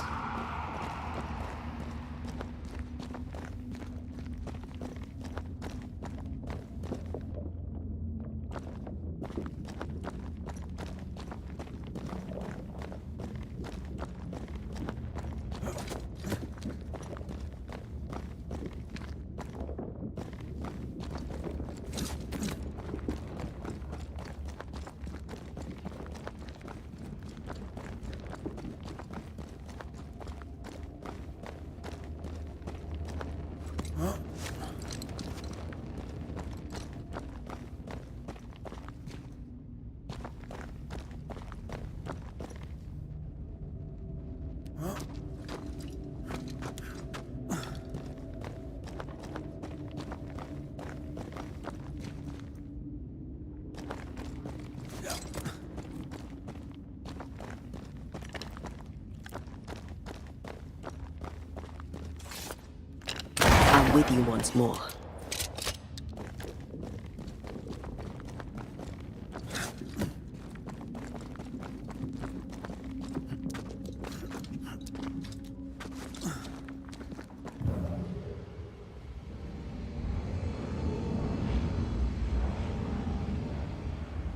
I'm with you once more.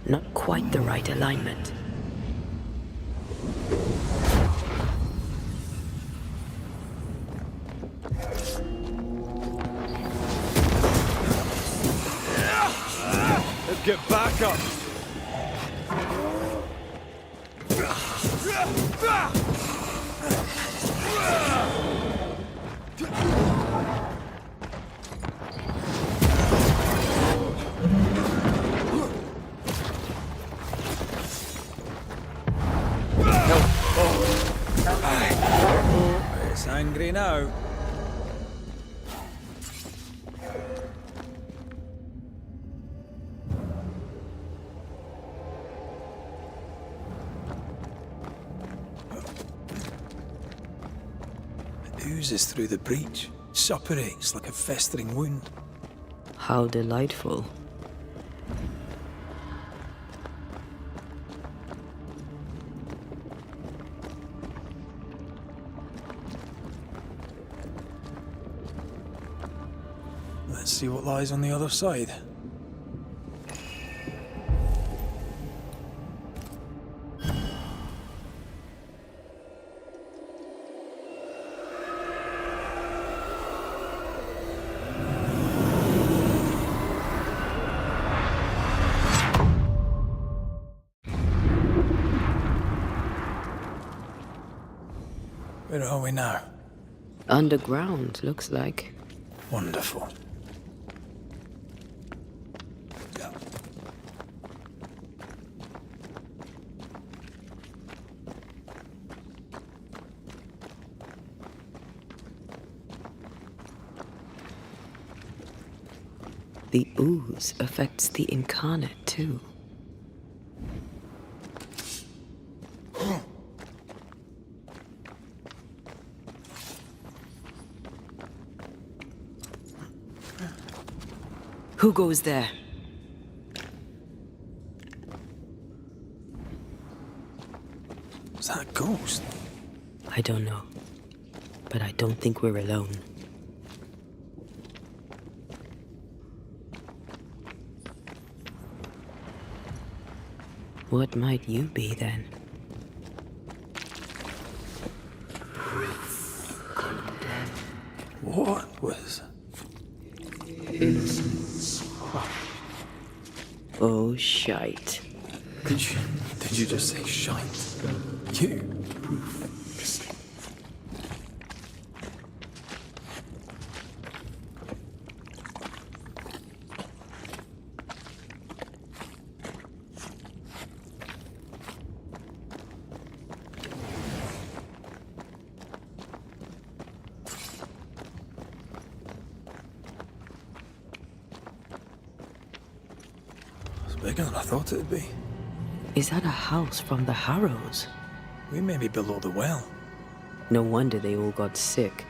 Not quite the right alignment. Let's get back up. It's angry now. It oozes through the breach, suppurates like a festering wound. How delightful. Let's see what lies on the other side. Where are we now? Underground, looks like. Wonderful. The ooze affects the incarnate, too. Who goes there? Is that a ghost? I don't know. But I don't think we're alone. What might you be then? What was... Oh, shite. Did you just say shite? You? Bigger than I thought it'd be. Is that a house from the Härrouz? We may be below the well. No wonder they all got sick.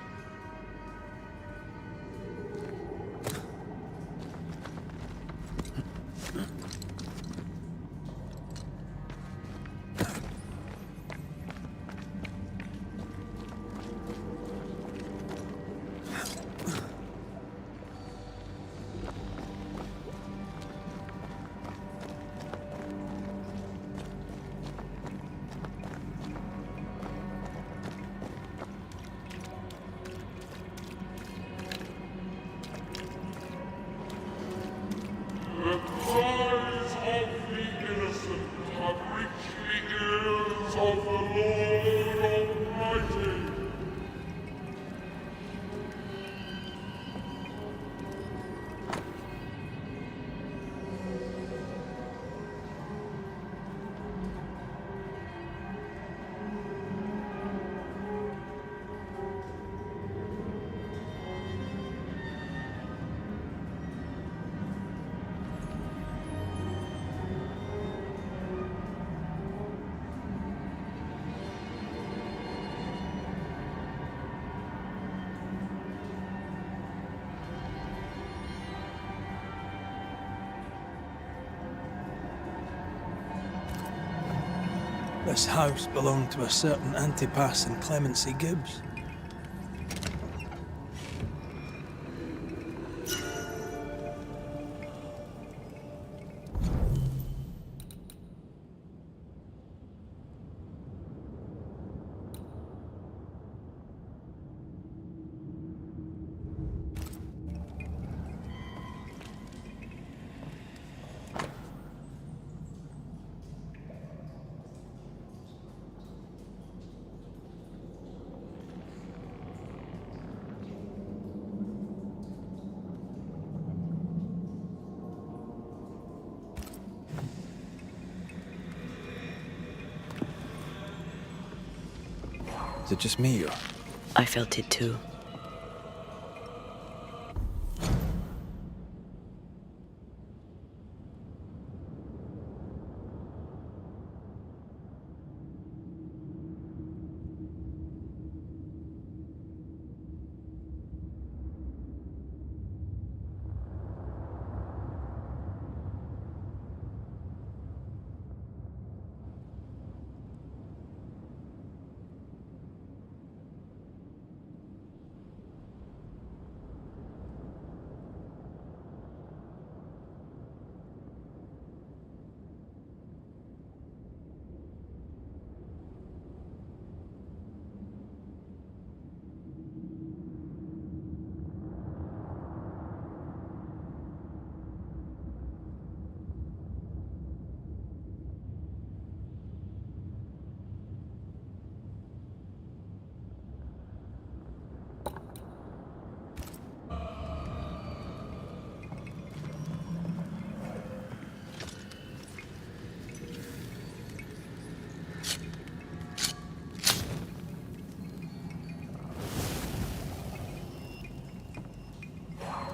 This house belonged to a certain Antipа and Clemensi Gibbs. Is it just me, or...? I felt it too.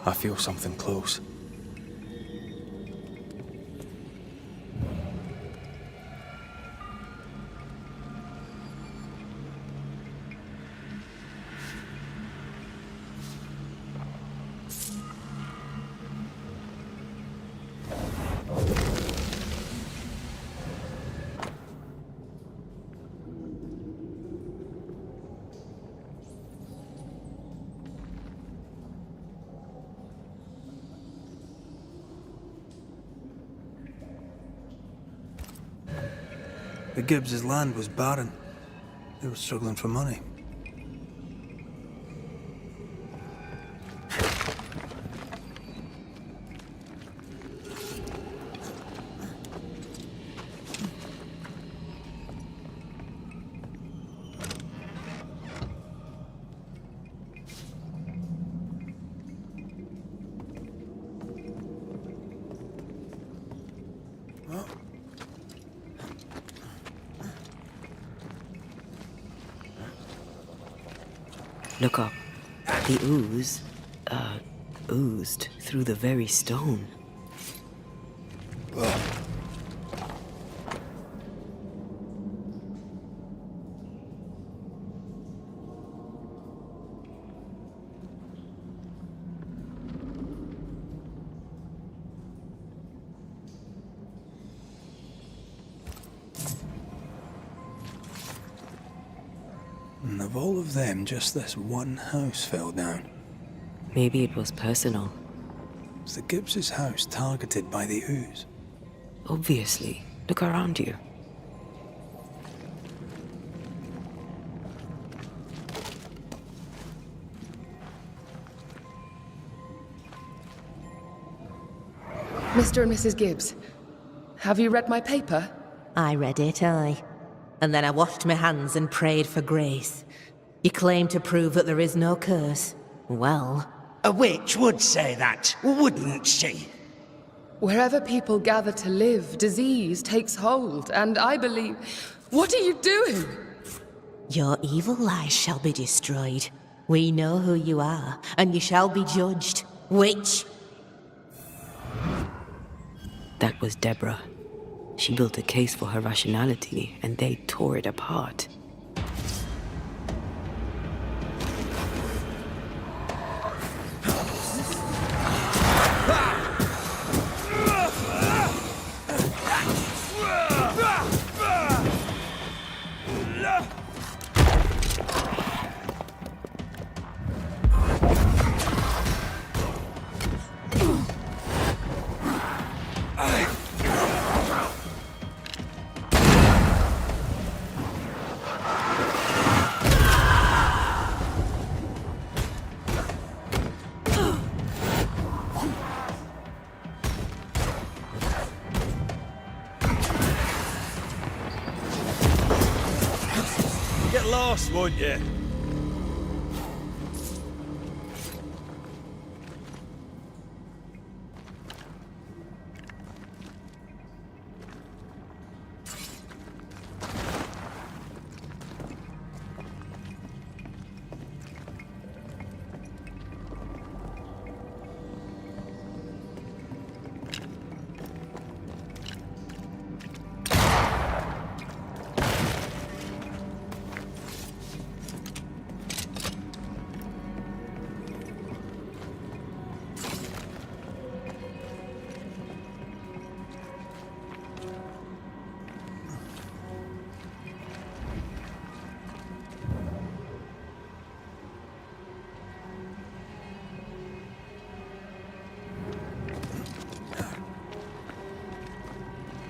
I feel something close. The Gibbs' land was barren. They were struggling for money. Look up. The ooze, oozed through the very stone. And of all of them, just this one house fell down. Maybe it was personal. Was the Gibbs' house targeted by the ooze? Obviously. Look around you. Mr. and Mrs. Gibbs, have you read my paper? I read it, aye. And then I washed my hands and prayed for grace. You claim to prove that there is no curse. Well... A witch would say that, wouldn't she? Wherever people gather to live, disease takes hold, and I believe... What are you doing? Your evil lies shall be destroyed. We know who you are, and you shall be judged. Witch! That was Deborah. She built a case for her rationality, and they tore it apart. Get lost, won't you?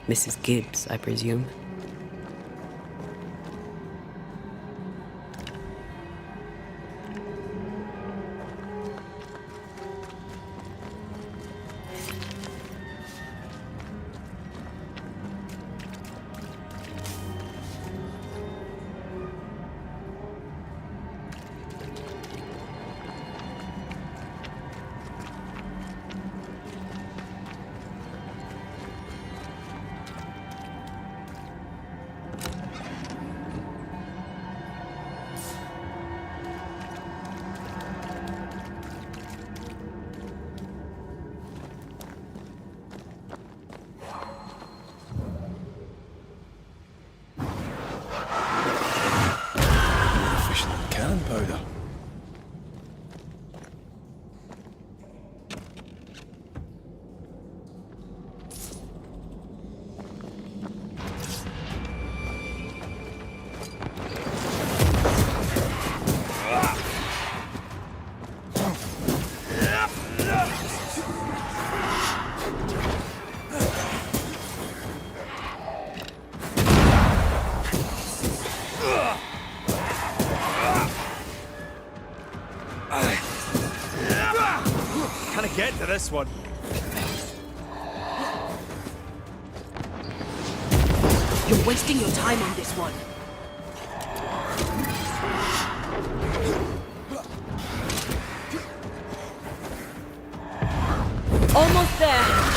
Mrs. Gibbs, I presume. Cannon powder. get to this one. You're wasting your time on this one. Almost there.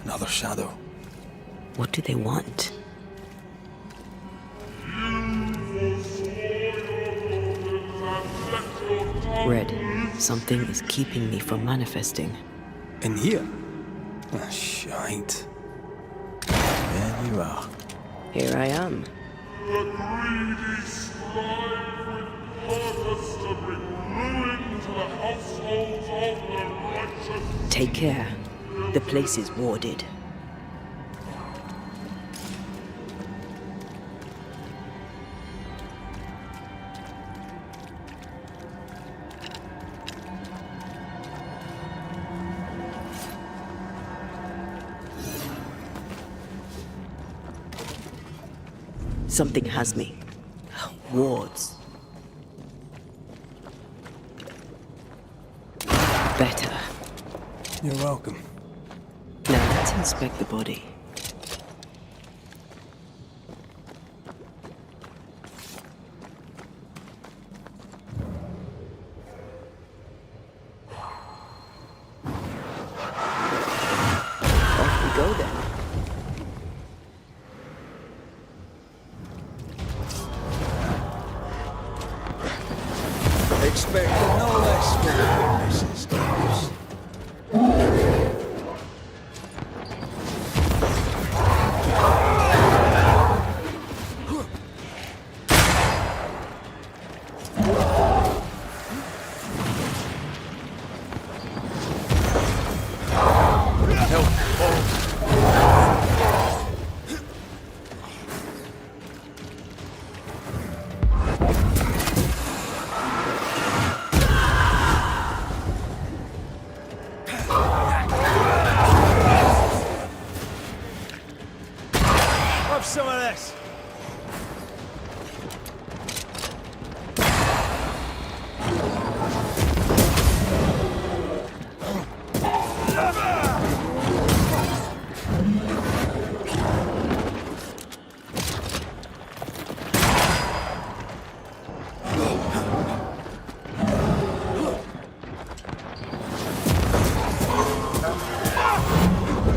Another shadow. What do they want? Red, something is keeping me from manifesting. In here? Ah, shite. There you are. Here I am. The greedy strive with purpose to bring ruin to the households of the righteous. Take care. The place is warded. Something has me. Wards. Better. You're welcome. Now let's inspect the body. Off we go then. Expecting no less from the witnesses, Gibs. Have some of this.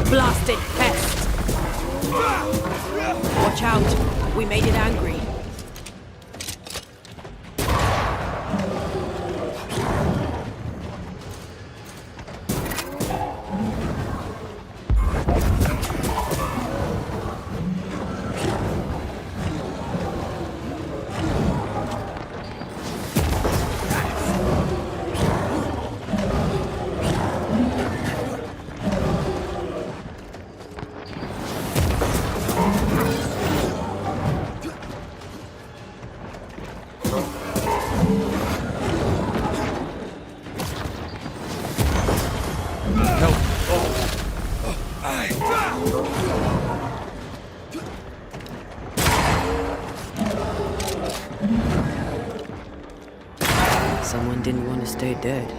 Blasted pest! Watch out! We made it angry. Someone didn't want to stay dead.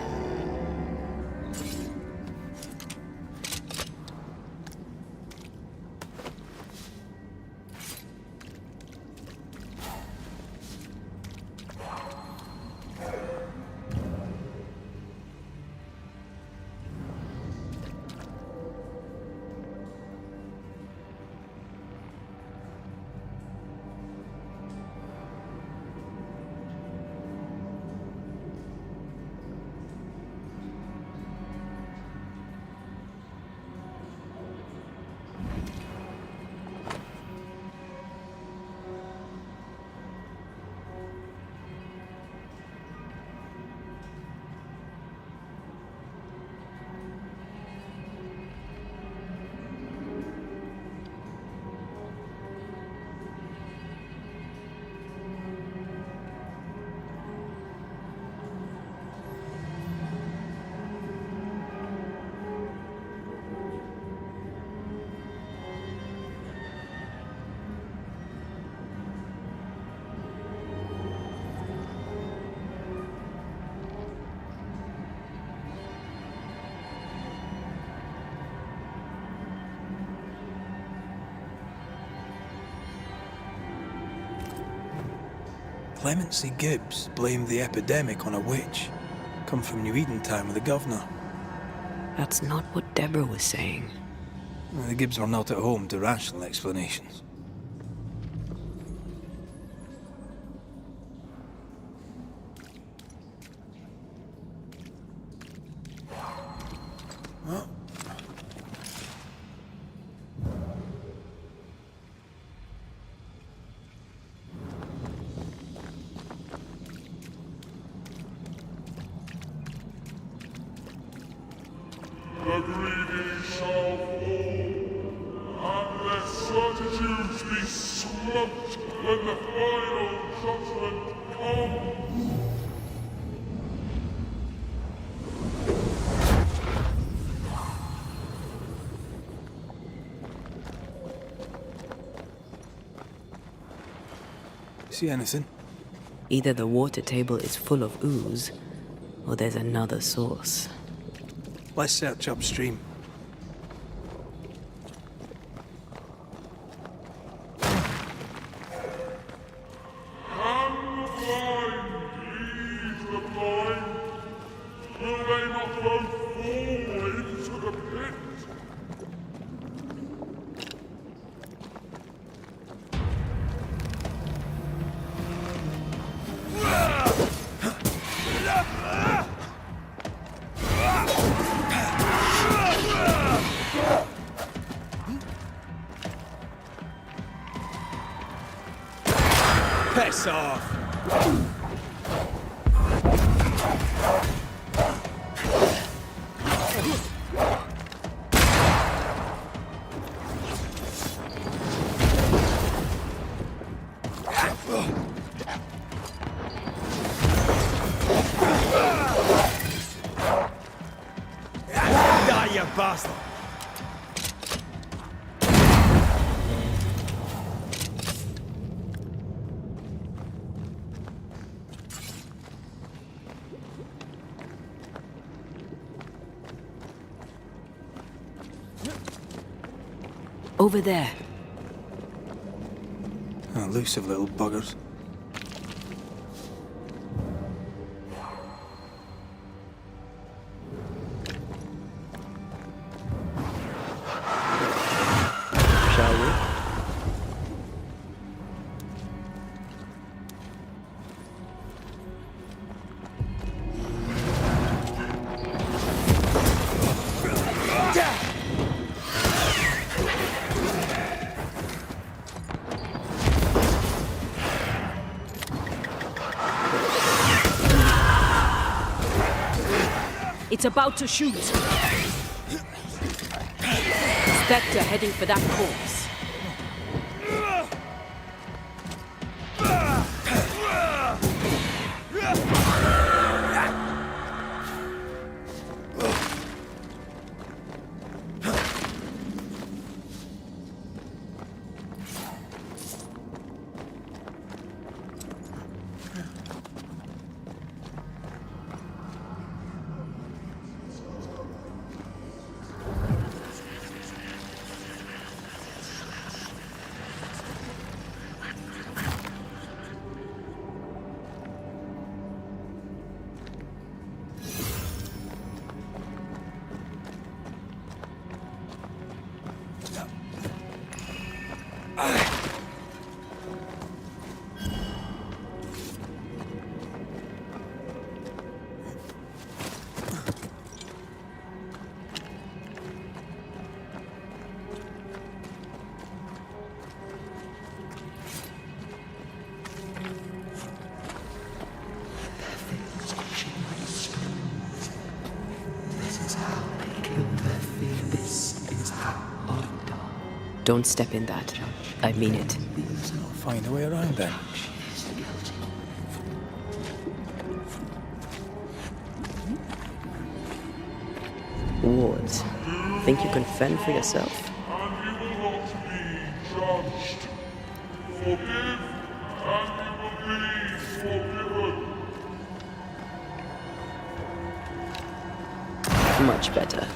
Clemensi Gibbs blamed the epidemic on a witch. Come from New Eden time with the governor. That's not what Deborah was saying. Well, the Gibbs were not at home to rational explanations. The greedy shall fall, and their certitudes be smoked when the final judgment comes. See anything? Either the water table is full of ooze, or there's another source. Let's search upstream. Can the blind lead the blind? Will they not both fall into the pit? Piss off! Die, you bastard! Over there. Elusive little buggers. Shall we? It's about to shoot. Spectre heading for that corpse. Don't step in that. I mean it. I'll find a way around then. Wards, think you can fend for yourself? And you will not be judged. Forgive, and you will be forgiven. Much better.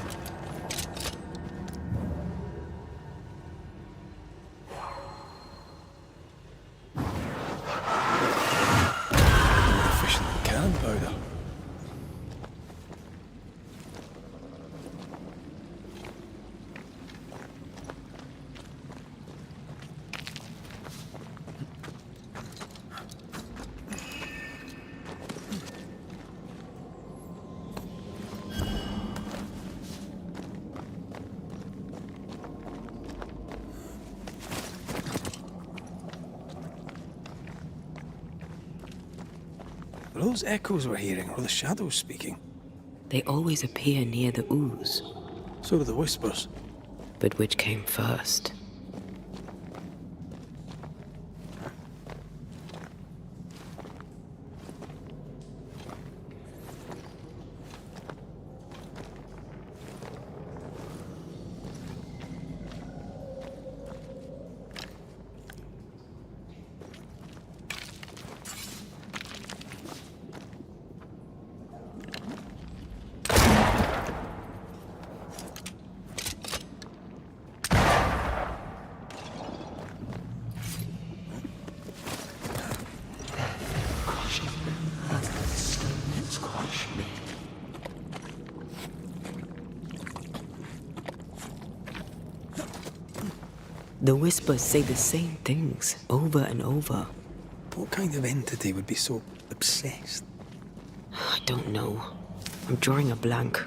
Are those echoes we're hearing, or the shadows speaking? They always appear near the ooze. So do the whispers. But which came first? The whispers say the same things over and over. What kind of entity would be so obsessed? I don't know. I'm drawing a blank. To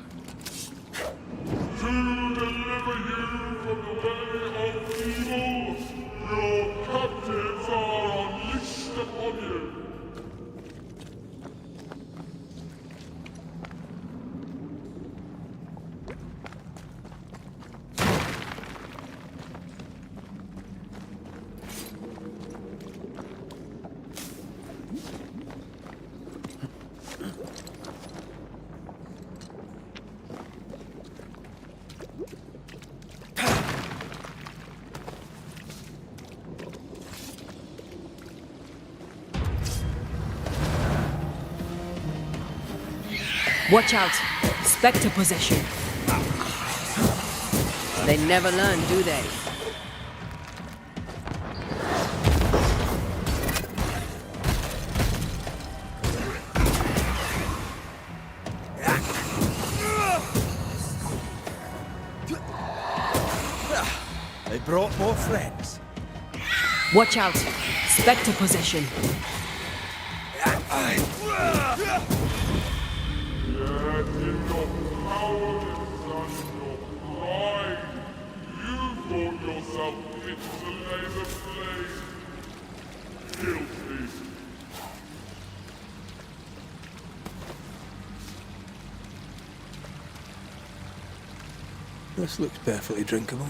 deliver you from the way of evil, your captives are unleashed upon you. Watch out! Spectre possession. They never learn, do they? They brought more friends. Watch out! Spectre possession. Yet in your cowardice and your pride, you brought yourself into the flame. Guilty. This looks perfectly drinkable.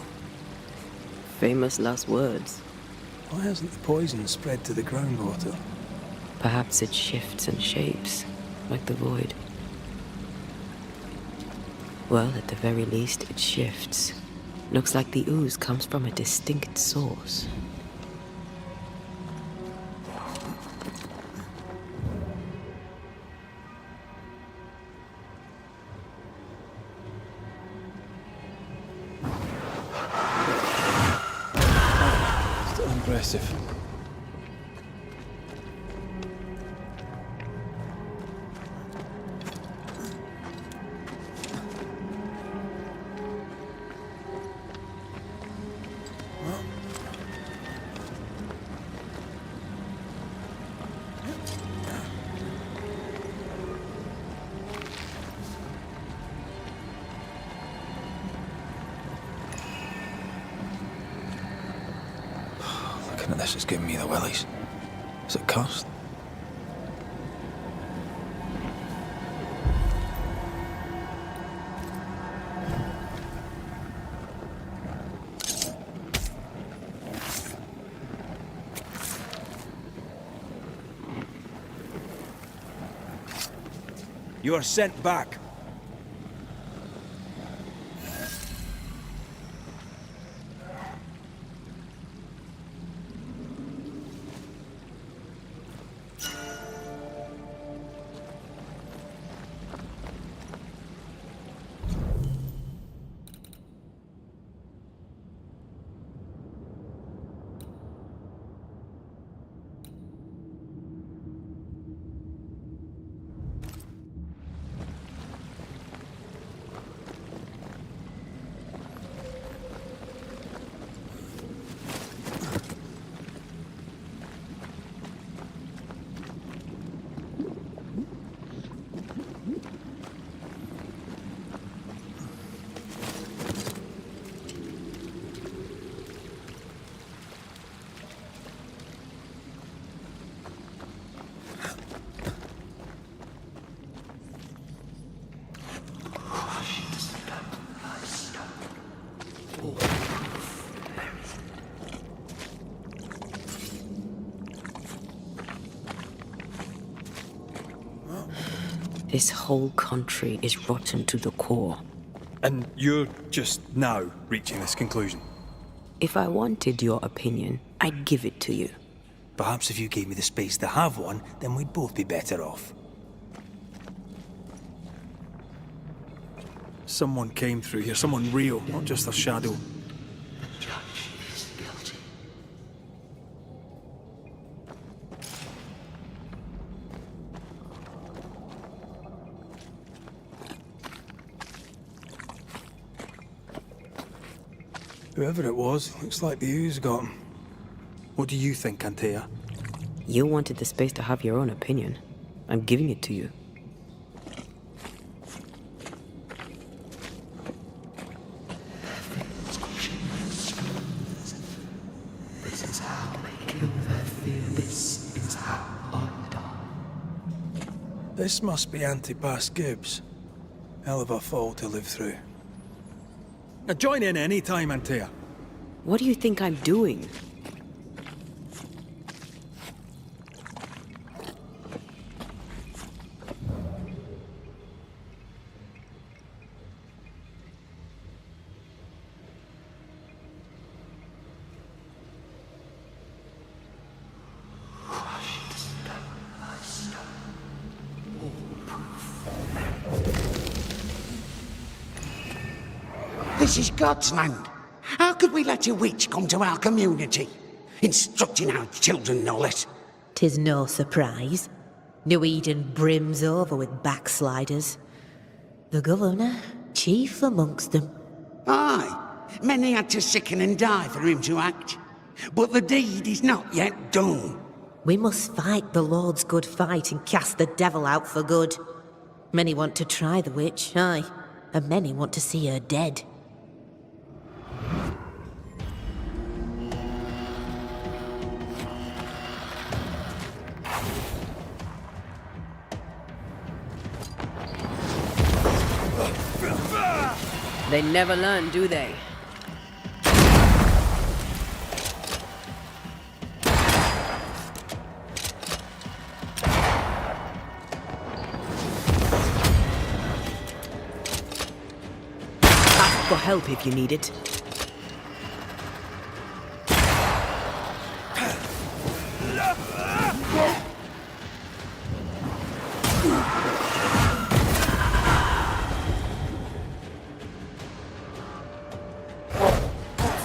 Famous last words. Why hasn't the poison spread to the groundwater? Perhaps it shifts and shapes, like the void. Well, at the very least, it shifts. Looks like the ooze comes from a distinct source. Still impressive. Looking at this is giving me the willies. Is it cursed? You are sent back. This whole country is rotten to the core. And you're just now reaching this conclusion? If I wanted your opinion, I'd give it to you. Perhaps if you gave me the space to have one, then we'd both be better off. Someone came through here, someone real, not just a shadow. Whoever it was, looks like the ooze got him. What do you think, Antea? You wanted the space to have your own opinion. I'm giving it to you. This must be Antipa Gibbs. Hell of a fall to live through. Now join in any time, Antea. What do you think I'm doing? This is God's land. How could we let a witch come to our community? Instructing our children, no less. 'Tis no surprise. New Eden brims over with backsliders. The governor, chief amongst them. Aye, many had to sicken and die for him to act. But the deed is not yet done. We must fight the Lord's good fight and cast the devil out for good. Many want to try the witch, aye, and many want to see her dead. They never learn, do they? Ask for help if you need it.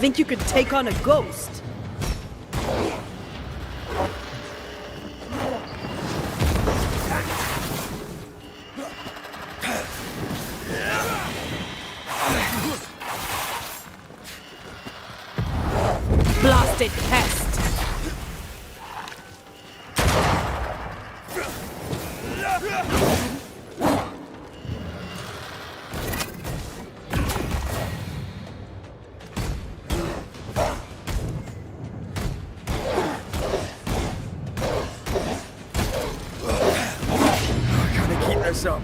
Think you could take on a ghost? Blasted pest! Up.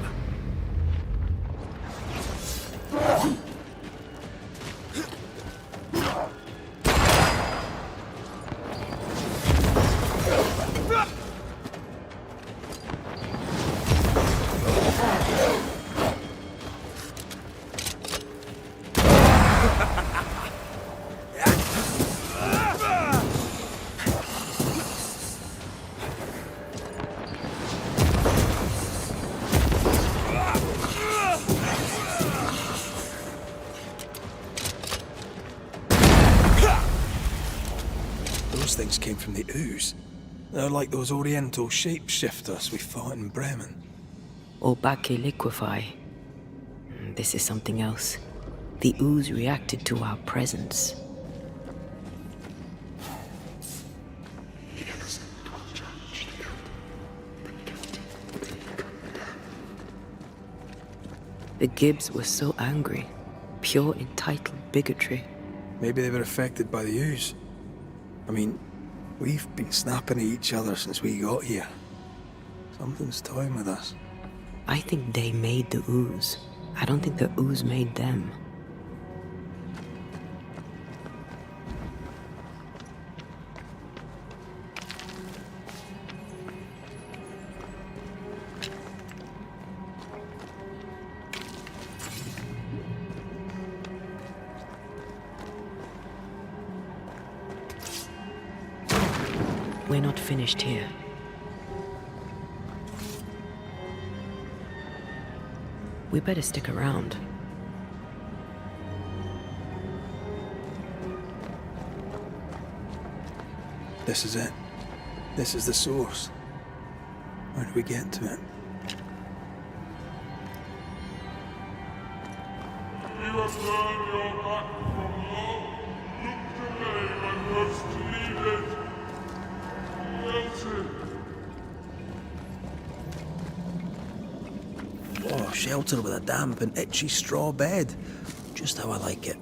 Those things came from the ooze. They're like those oriental shapeshifters we fought in Bremen. Obake liquefy. This is something else. The ooze reacted to our presence. The Gibbs were so angry. Pure entitled bigotry. Maybe they were affected by the ooze. I mean, we've been snapping at each other since we got here. Something's toying with us. I think they made the ooze. I don't think the ooze made them. we're not finished here. We better stick around. This is it. This is the source. How do we get to it? You have turned your back from love, looked away when most needed. Oh, shelter with a damp and itchy straw bed. Just how I like it.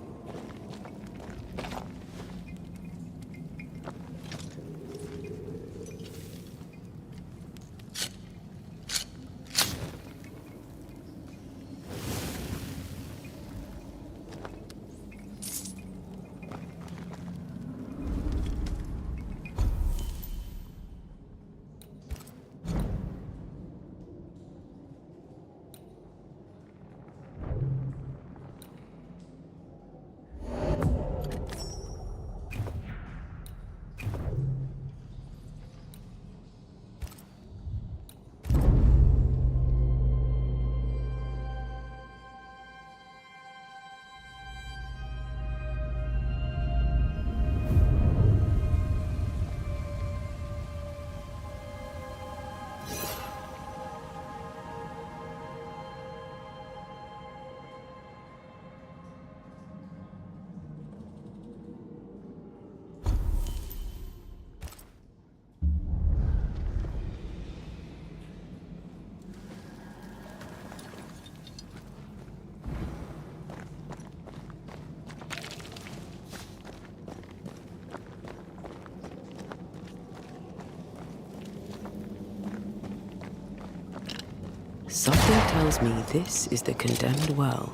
Something tells me this is the condemned well.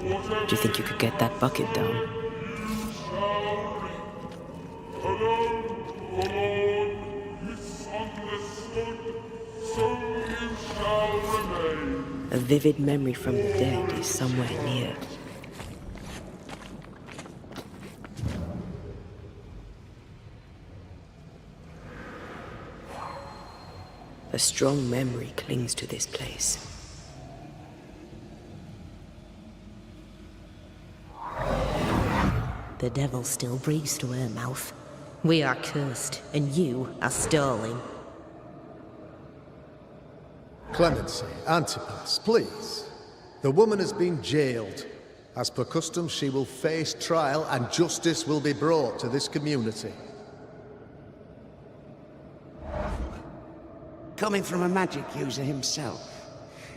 Do you think you could get that bucket down? A vivid memory from the dead is somewhere near. A strong memory clings to this place. The devil still breathes through her mouth. We are cursed, and you are stalling. Clemensi, Antipas, please. The woman has been jailed. As per custom, she will face trial and justice will be brought to this community. Coming from a magic user himself.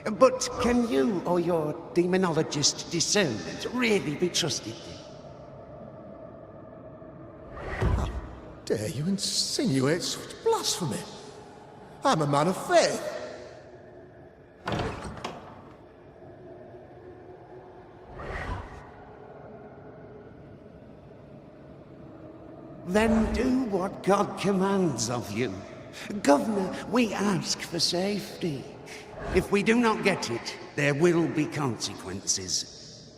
But can you or your demonologist discernment really be trusted? How dare you insinuate such blasphemy? I'm a man of faith. Then do what God commands of you. Governor, we ask for safety. If we do not get it, there will be consequences.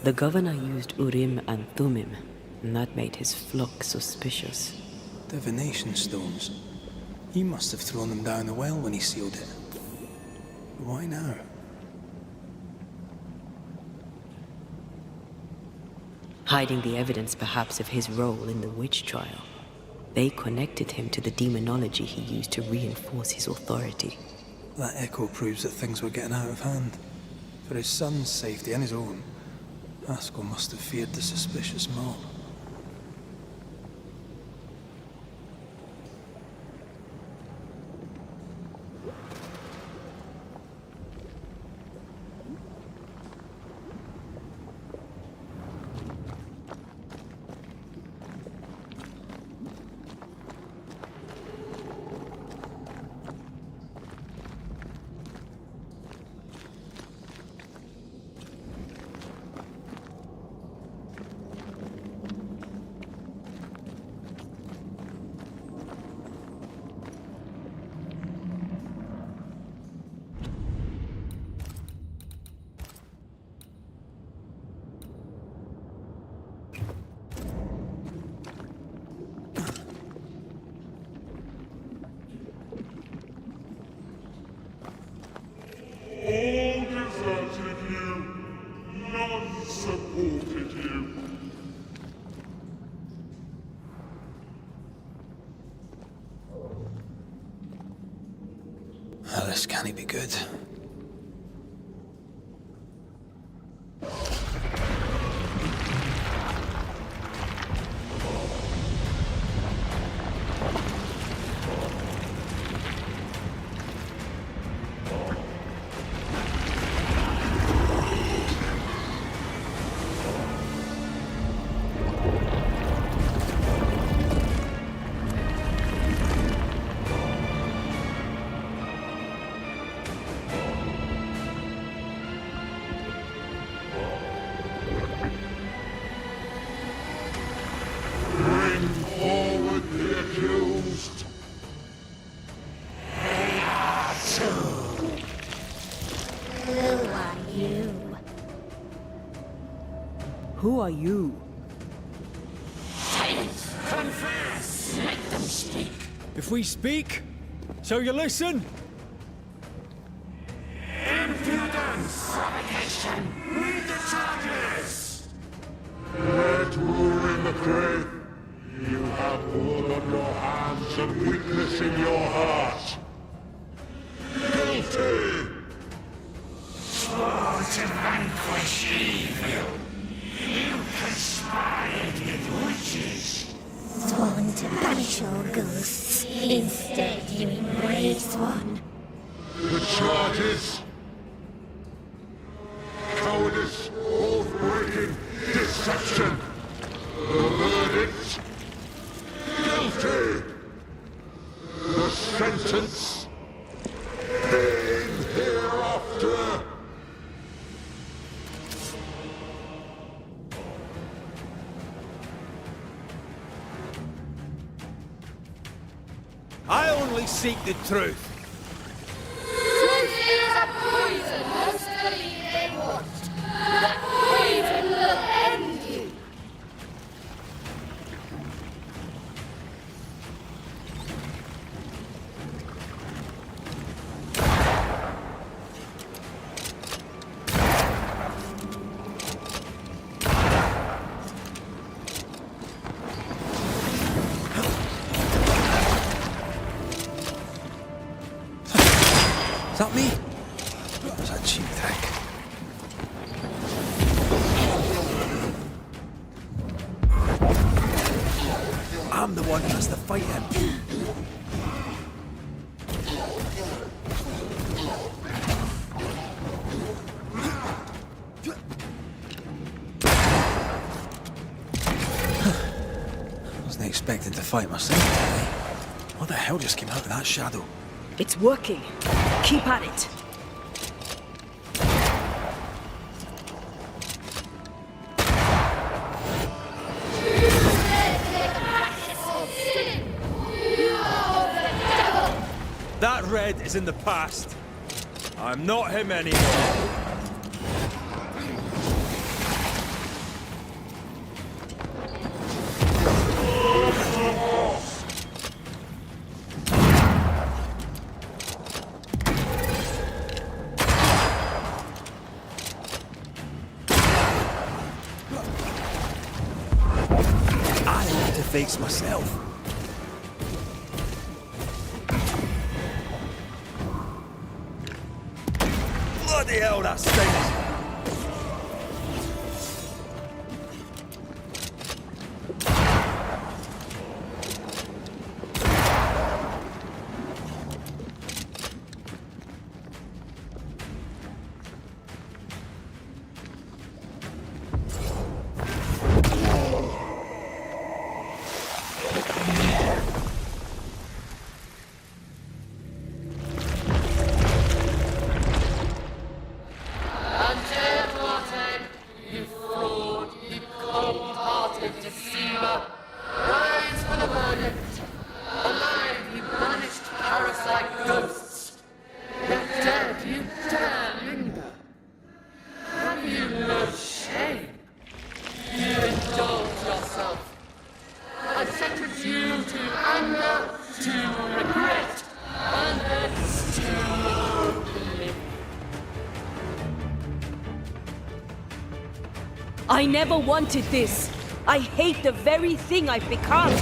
The governor used Urim and Thummim, and that made his flock suspicious. Divination stones. He must have thrown them down the well when he sealed it. Why now? Hiding the evidence perhaps of his role in the witch trial. They connected him to the demonology he used to reinforce his authority. That echo proves that things were getting out of hand. For his son's safety and his own, Haskell must have feared the suspicious mob. Now this can't be good. Who are you? Confess! Make them speak! If we speak, shall you listen? Impudence! Provocation! Read the charges! Red wool in the grave! You have wool on your hands and weakness in your heart! Guilty! Swore to vanquish evil! You conspired with witches! Sworn to banish all ghosts. Instead, you embrace one. The charges? Cowardice, oath-breaking, deception! The verdict? Guilty! The sentence? Pain hereafter! I only seek the truth. Truth is a poison most believe they want. That poison will end you. Is that me? Or was that cheap trick? I'm the one who has to fight him. Wasn't expecting to fight myself today. What the hell just came out of that shadow? It's working. Keep at it. That red is in the past. I'm not him anymore. Face myself. Bloody hell, that stinks! I never wanted this. I hate the very thing I've become.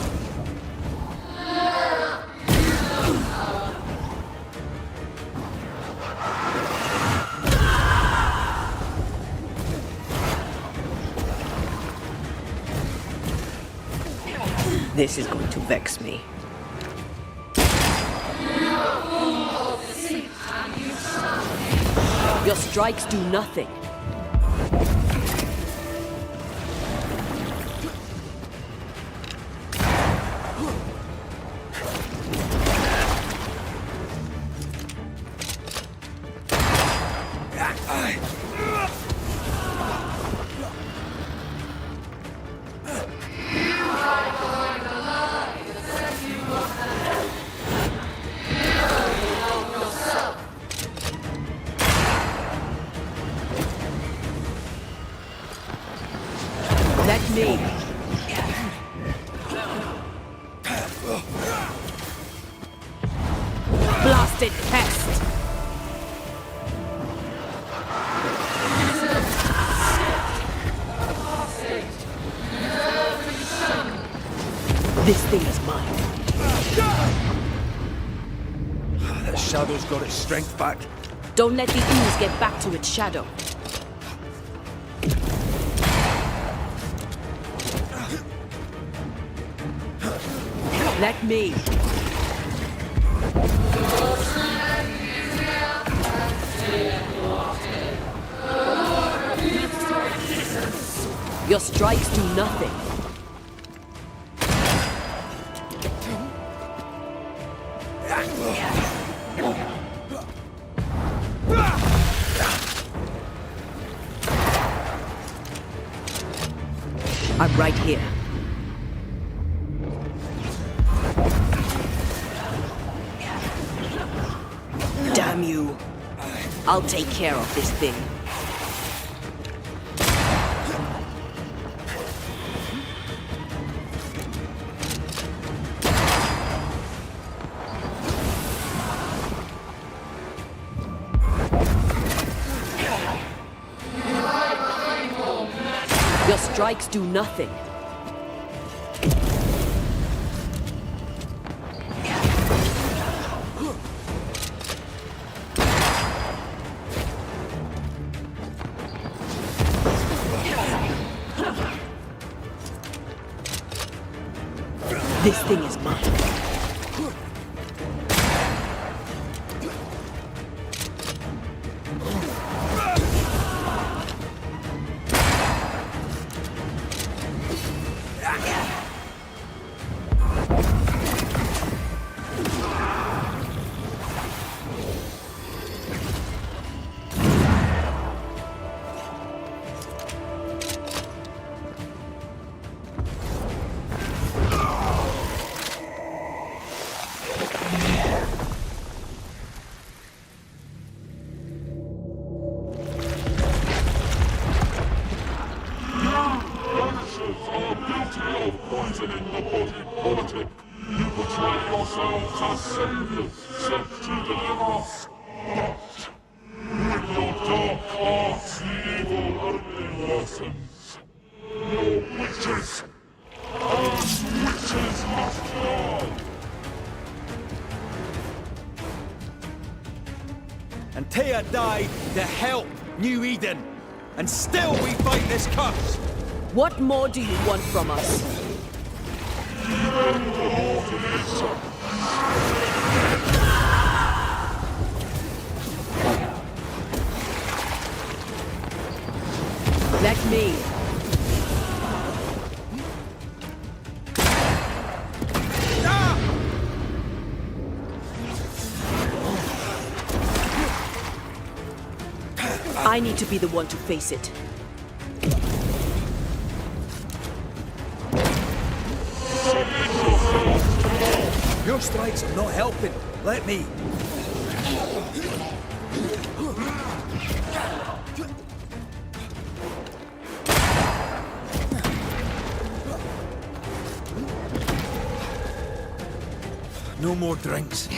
This is going to vex me. Your strikes do nothing. Let me. Blasted pest! This thing is mine. That shadow's got its strength back. Don't let the ooze get back to its shadow. Let me. Your strikes do nothing. I'm right here. Damn you. I'll take care of this thing. Your strikes do nothing. This thing is mine. Poisoning the body politic. You portray yourselves as saviors sent to deliver us. But with your dark arts, the evil only worsens. Your witches. Those witches must die. And Tia died to help New Eden. And still we fight this curse. What more do you want from us? Let me. I need to be the one to face it. Your strikes are not helping. Let me. No more drinks.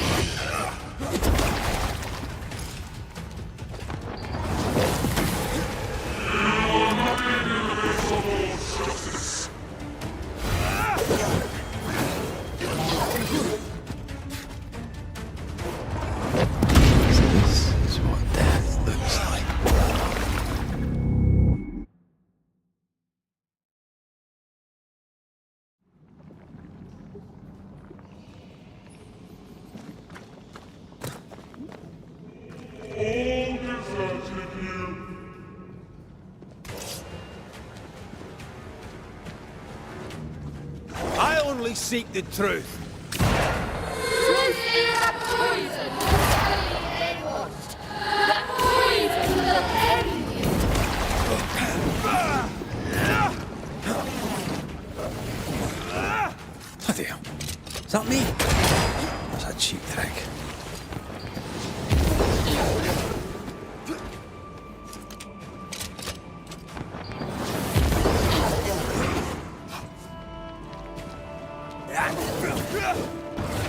seek the truth. Truth is a poison, most believe they won't. The poison will end you. Bloody hell. Is that me? That's a cheap trick.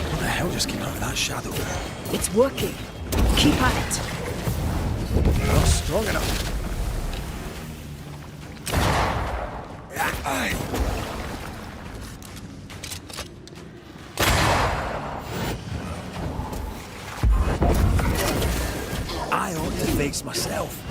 What the hell just came out of that shadow? It's working. Keep at it. Not strong enough. I ought to face myself.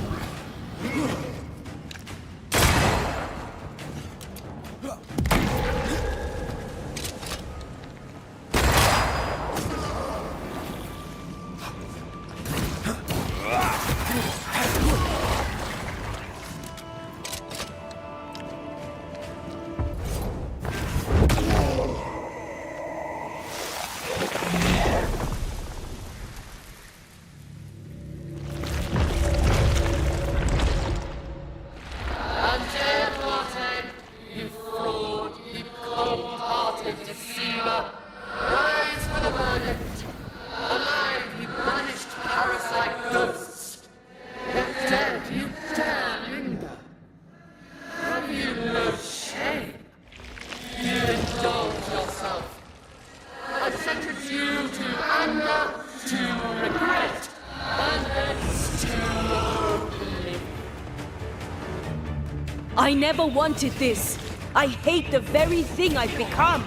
I never wanted this. I hate the very thing I've become.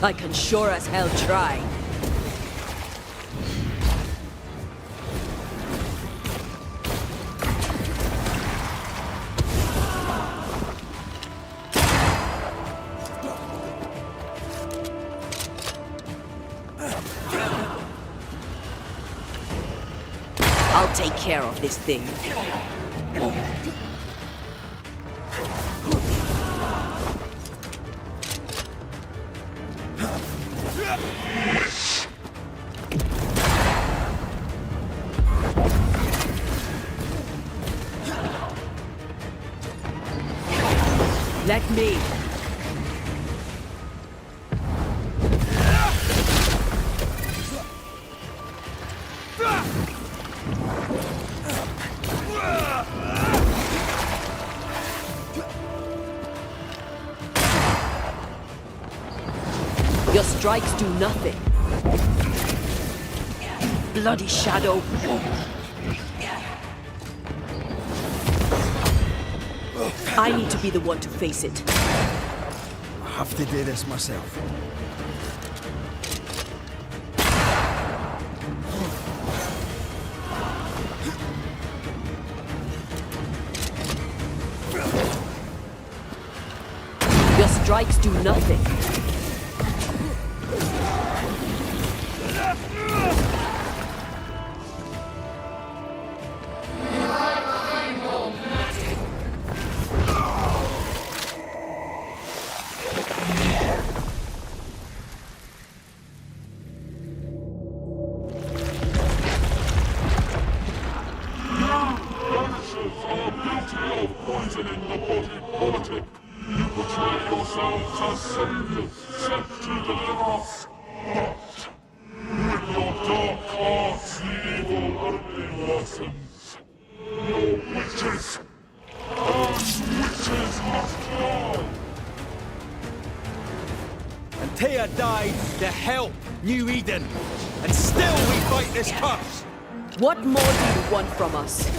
I can sure as hell try. I'll take care of this thing. Let me. Your strikes do nothing. Bloody shadow. I need to be the one to face it. I have to do this myself. Your strikes do nothing. Banishers are guilty of poisoning the body politic. You portray yourselves as saviors sent to deliver us. But with your dark hearts, the evil only worsens. Your witches and witches must die. Antia died to help New Eden, and still we fight this curse. What more do you want from us?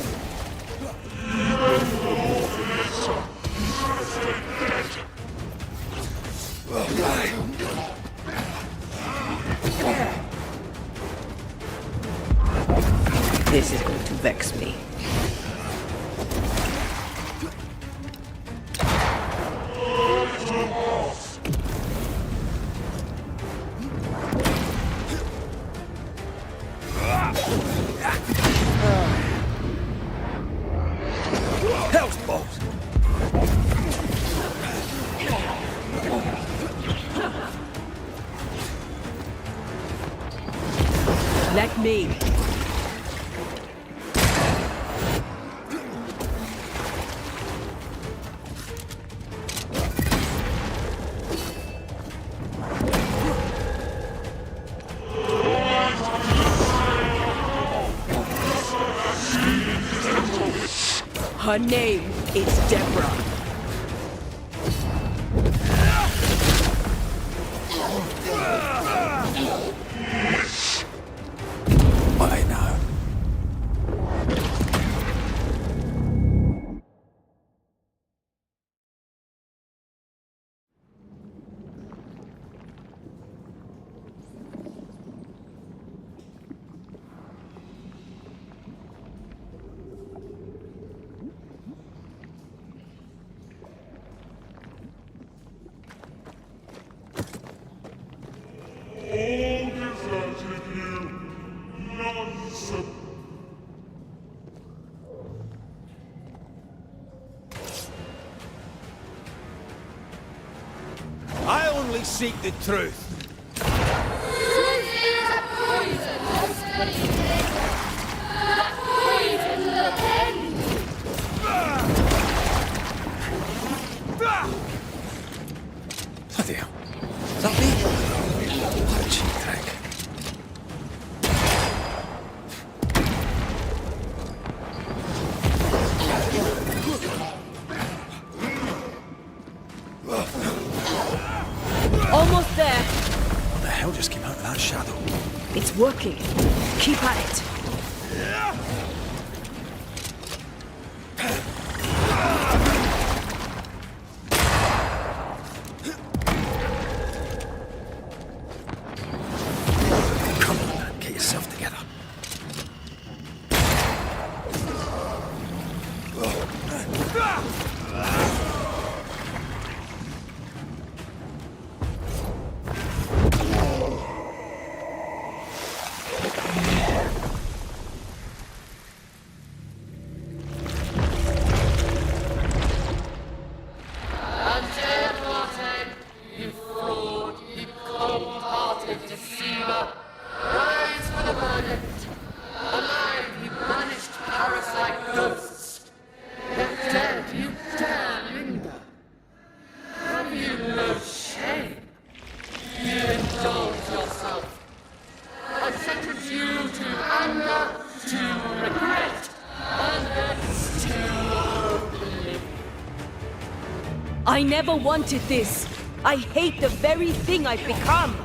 This is going to vex me. Her name is Deborah. I know. All deserted you, nonsense. I only seek the truth. Truth is a poison, most believing. That poison will end. Bloody hell. Is that me? What a cheap trick. Almost there. What the hell just came out of that shadow? It's working. Keep at it. Come on, man. Get yourself together. Undead, you fraud, you cold-hearted deceiver. Rise for the verdict. Alive, you banished parasite ghosts. If dead, you dare linger. Have you no shame? You indulge yourself. I sentence you to anger, to regret, and thence to oblivion. I never wanted this. I hate the very thing I've become.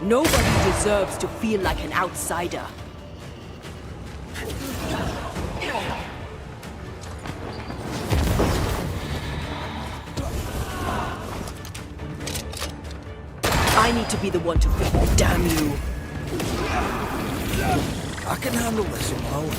Nobody deserves to feel like an outsider. I need to be the one to fix it. Damn you. I can handle this on my own.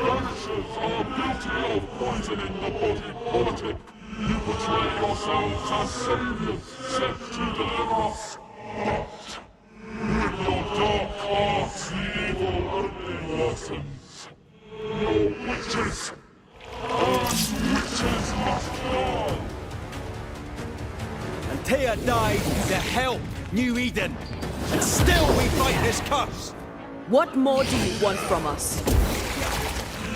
Banishers are guilty of poisoning the body politic. You portray yourselves as saviors sent to deliver us. But with your dark arts, the evil only worsens. You're witches. And witches must die. Antea died to help New Eden, and still we fight this curse. What more do you want from us?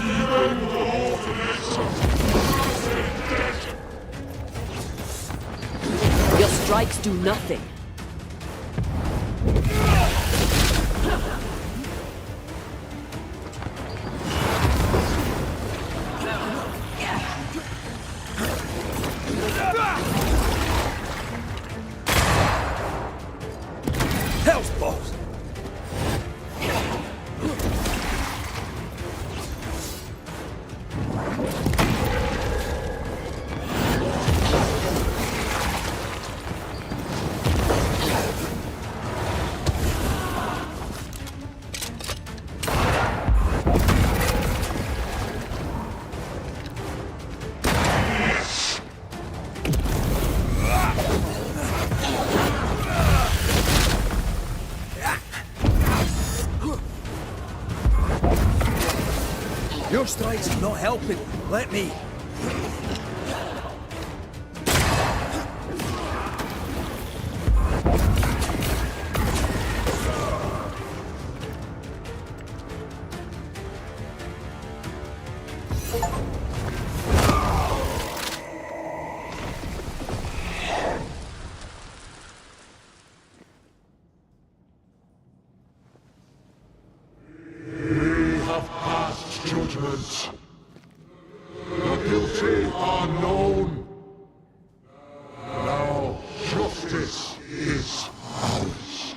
Even the Lord is dead. Your strikes do nothing. Hell's balls! Your strikes are not helping. Let me. We have passed judgment. The guilty are known. Now justice is ours.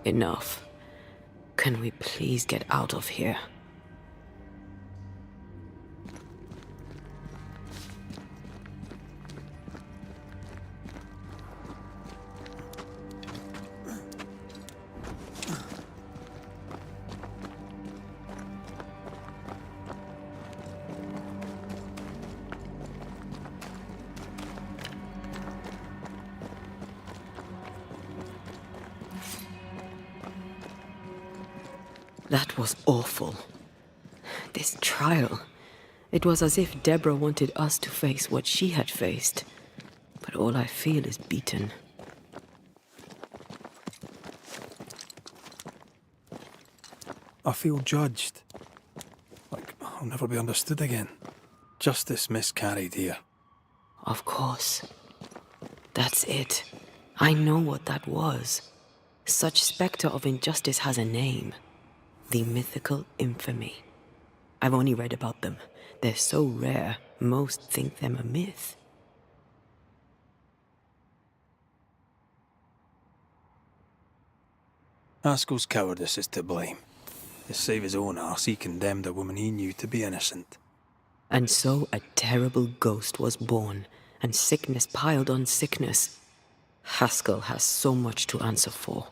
Enough. Can we please get out of here? That was awful. This trial. It was as if Deborah wanted us to face what she had faced. But all I feel is beaten. I feel judged. Like I'll never be understood again. Justice miscarried here. Of course. That's it. I know what that was. Such spectre of injustice has a name. The mythical infamy. I've only read about them. They're so rare, most think them a myth. Haskell's cowardice is to blame. To save his own arse, he condemned a woman he knew to be innocent. And so a terrible ghost was born, and sickness piled on sickness. Haskell has so much to answer for.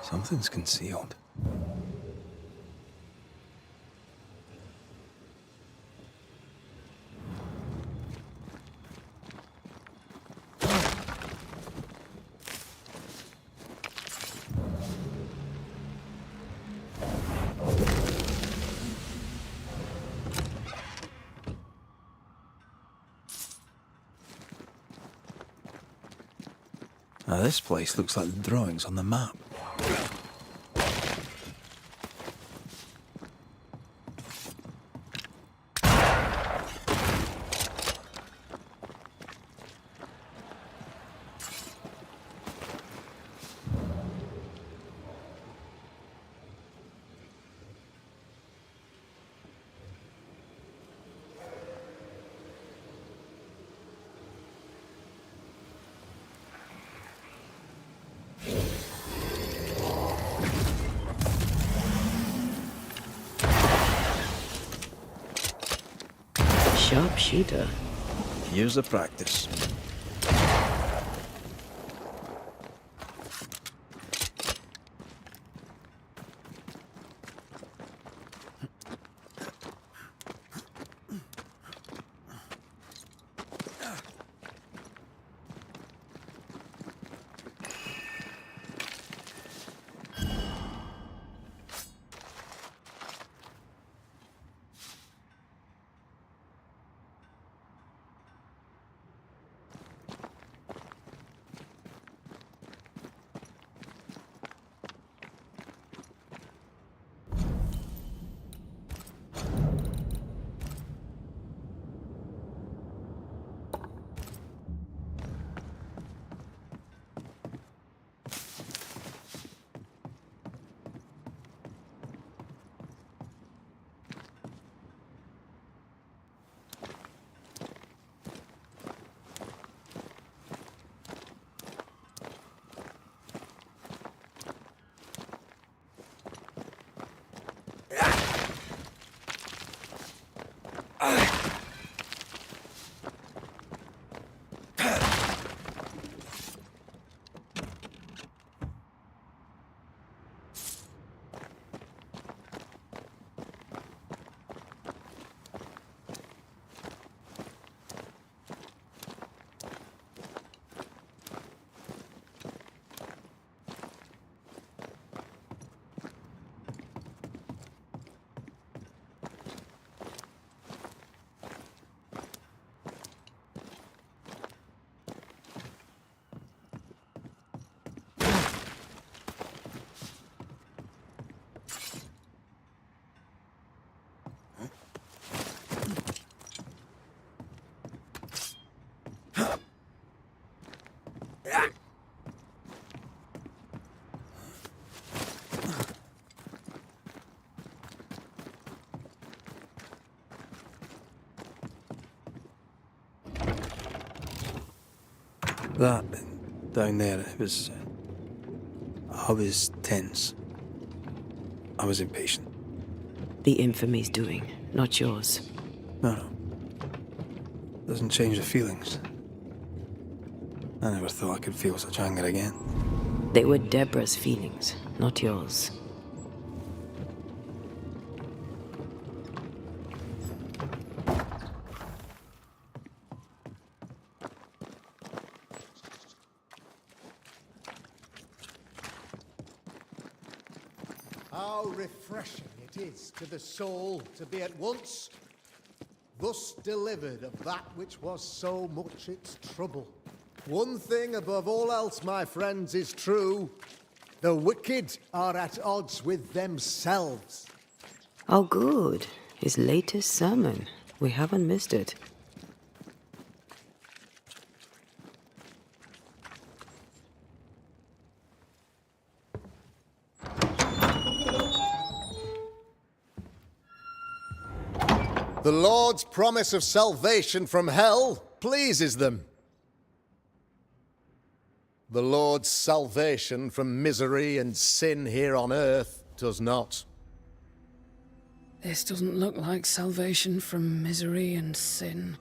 Something's concealed. Now this place looks like the drawings on the map. Sharpshooter. Years of practice. That down there, it was... I was tense. I was impatient. The infamy's doing, not yours. No. Doesn't change the feelings. I never thought I could feel such anger again. They were Deborah's feelings, not yours. How refreshing it is to the soul to be at once thus delivered of that which was so much its trouble. One thing above all else, my friends, is true. The wicked are at odds with themselves. Oh, good. His latest sermon. We haven't missed it. The Lord's promise of salvation from hell pleases them. The Lord's salvation from misery and sin here on earth does not. This doesn't look like salvation from misery and sin.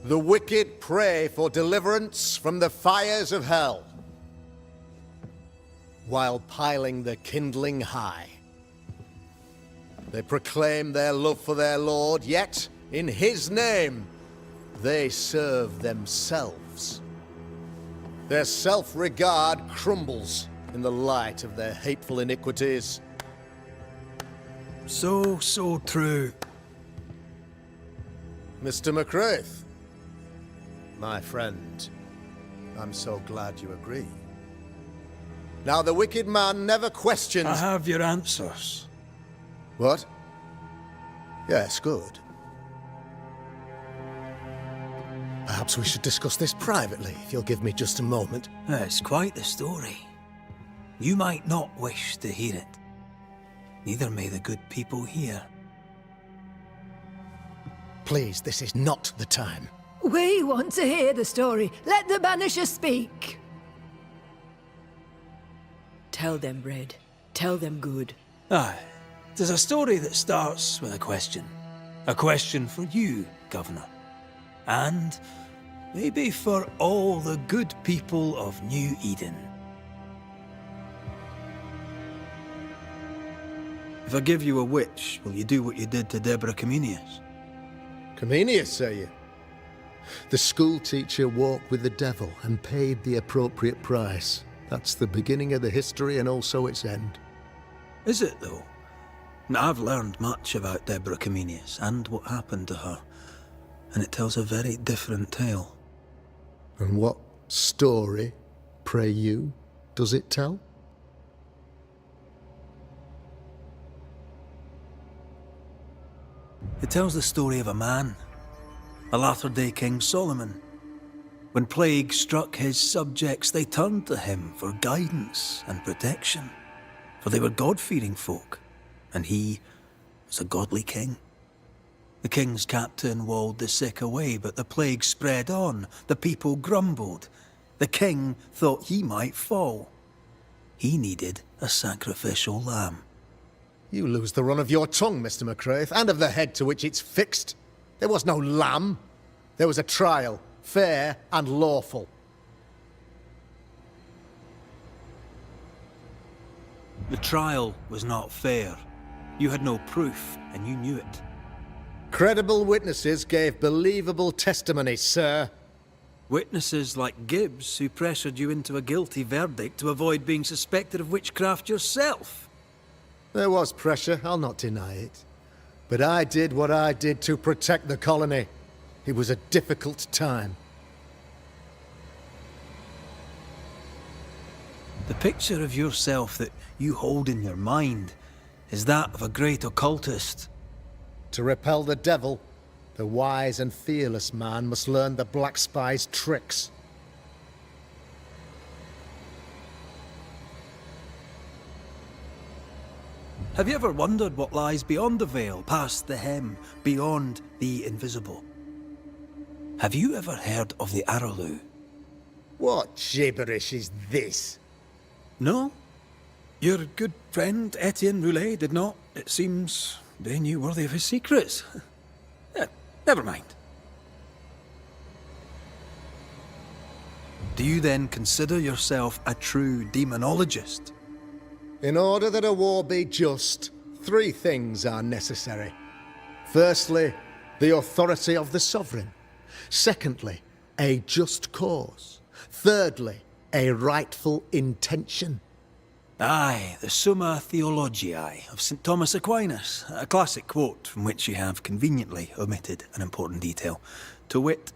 The wicked pray for deliverance from the fires of hell, while piling the kindling high. They proclaim their love for their Lord, yet in his name they serve themselves. Their self-regard crumbles in the light of their hateful iniquities. So true. Mr. McCraith, my friend, I'm so glad you agree. Now, the wicked man never questions... I have your answers. What? Yes, good. Perhaps we should discuss this privately, if you'll give me just a moment. It's quite the story. You might not wish to hear it. Neither may the good people here. Please, this is not the time. We want to hear the story. Let the Banishers speak. Tell them, Red. Tell them good. Aye. There's a story that starts with a question. A question for you, Governor. And maybe for all the good people of New Eden. If I give you a witch, will you do what you did to Deborah Comenius? Comenius, say you? The school teacher walked with the devil and paid the appropriate price. That's the beginning of the history and also its end. Is it, though? Now, I've learned much about Deborah Comenius and what happened to her, and it tells a very different tale. And what story, pray you, does it tell? It tells the story of a man, a latter-day King Solomon. When plague struck his subjects, they turned to him for guidance and protection, for they were God-fearing folk, and he was a godly king. The king's captain walled the sick away, but the plague spread on. The people grumbled. The king thought he might fall. He needed a sacrificial lamb. You lose the run of your tongue, Mr. McCraith, and of the head to which it's fixed. There was no lamb. There was a trial, fair and lawful. The trial was not fair. You had no proof, and you knew it. Credible witnesses gave believable testimony, sir. Witnesses like Gibbs, who pressured you into a guilty verdict to avoid being suspected of witchcraft yourself. There was pressure, I'll not deny it. But I did what I did to protect the colony. It was a difficult time. The picture of yourself that you hold in your mind is that of a great occultist. To repel the devil, the wise and fearless man must learn the Black Spy's tricks. Have you ever wondered what lies beyond the veil, past the hem, beyond the invisible? Have you ever heard of the Arrowloo? What gibberish is this? No? Your good friend Etienne Roulet did not, it seems, deign you worthy of his secrets. Never mind. Do you then consider yourself a true demonologist? In order that a war be just, 3 things are necessary. Firstly, the authority of the sovereign. Secondly, a just cause. Thirdly, a rightful intention. Aye, the Summa Theologiae of St. Thomas Aquinas, a classic quote from which you have conveniently omitted an important detail. To wit,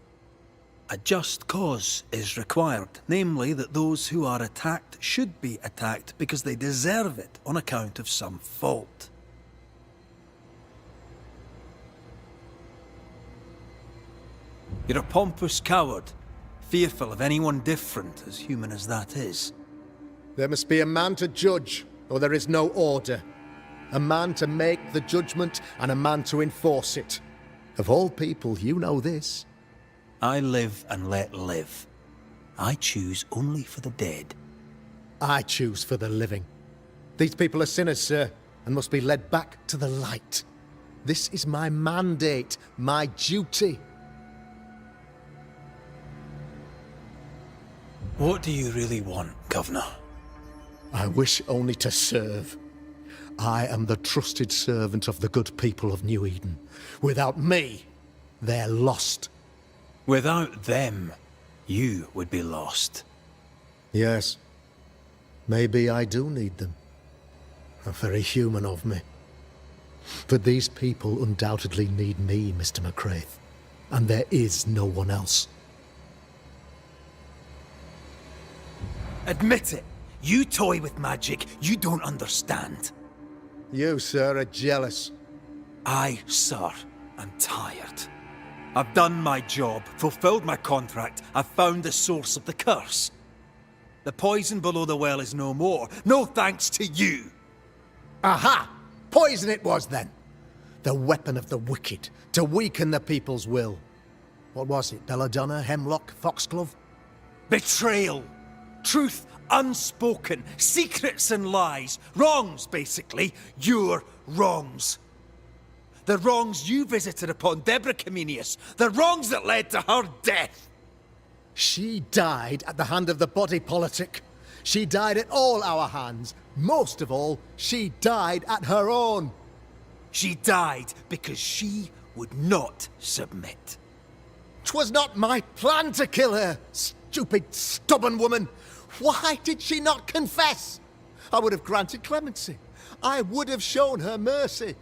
a just cause is required, namely that those who are attacked should be attacked because they deserve it on account of some fault. You're a pompous coward, fearful of anyone different, as human as that is. There must be a man to judge, or there is no order. A man to make the judgment, and a man to enforce it. Of all people, you know this. I live and let live. I choose only for the dead. I choose for the living. These people are sinners, sir, and must be led back to the light. This is my mandate, my duty. What do you really want, Governor? I wish only to serve. I am the trusted servant of the good people of New Eden. Without me, they're lost. Without them, you would be lost. Yes. Maybe I do need them. Very human of me. But these people undoubtedly need me, Mr. McCraith. And there is no one else. Admit it. You toy with magic you don't understand. You, sir, are jealous. I, sir, am tired. I've done my job, fulfilled my contract, I've found the source of the curse. The poison below the well is no more, no thanks to you. Aha! Poison it was, then. The weapon of the wicked, to weaken the people's will. What was it, belladonna, hemlock, foxglove? Betrayal! Truth unspoken, secrets and lies. Wrongs, basically. Your wrongs. The wrongs you visited upon Deborah Comenius. The wrongs that led to her death. She died at the hand of the body politic. She died at all our hands. Most of all, she died at her own. She died because she would not submit. 'Twas not my plan to kill her, stupid, stubborn woman. Why did she not confess? I would have granted clemency. I would have shown her mercy.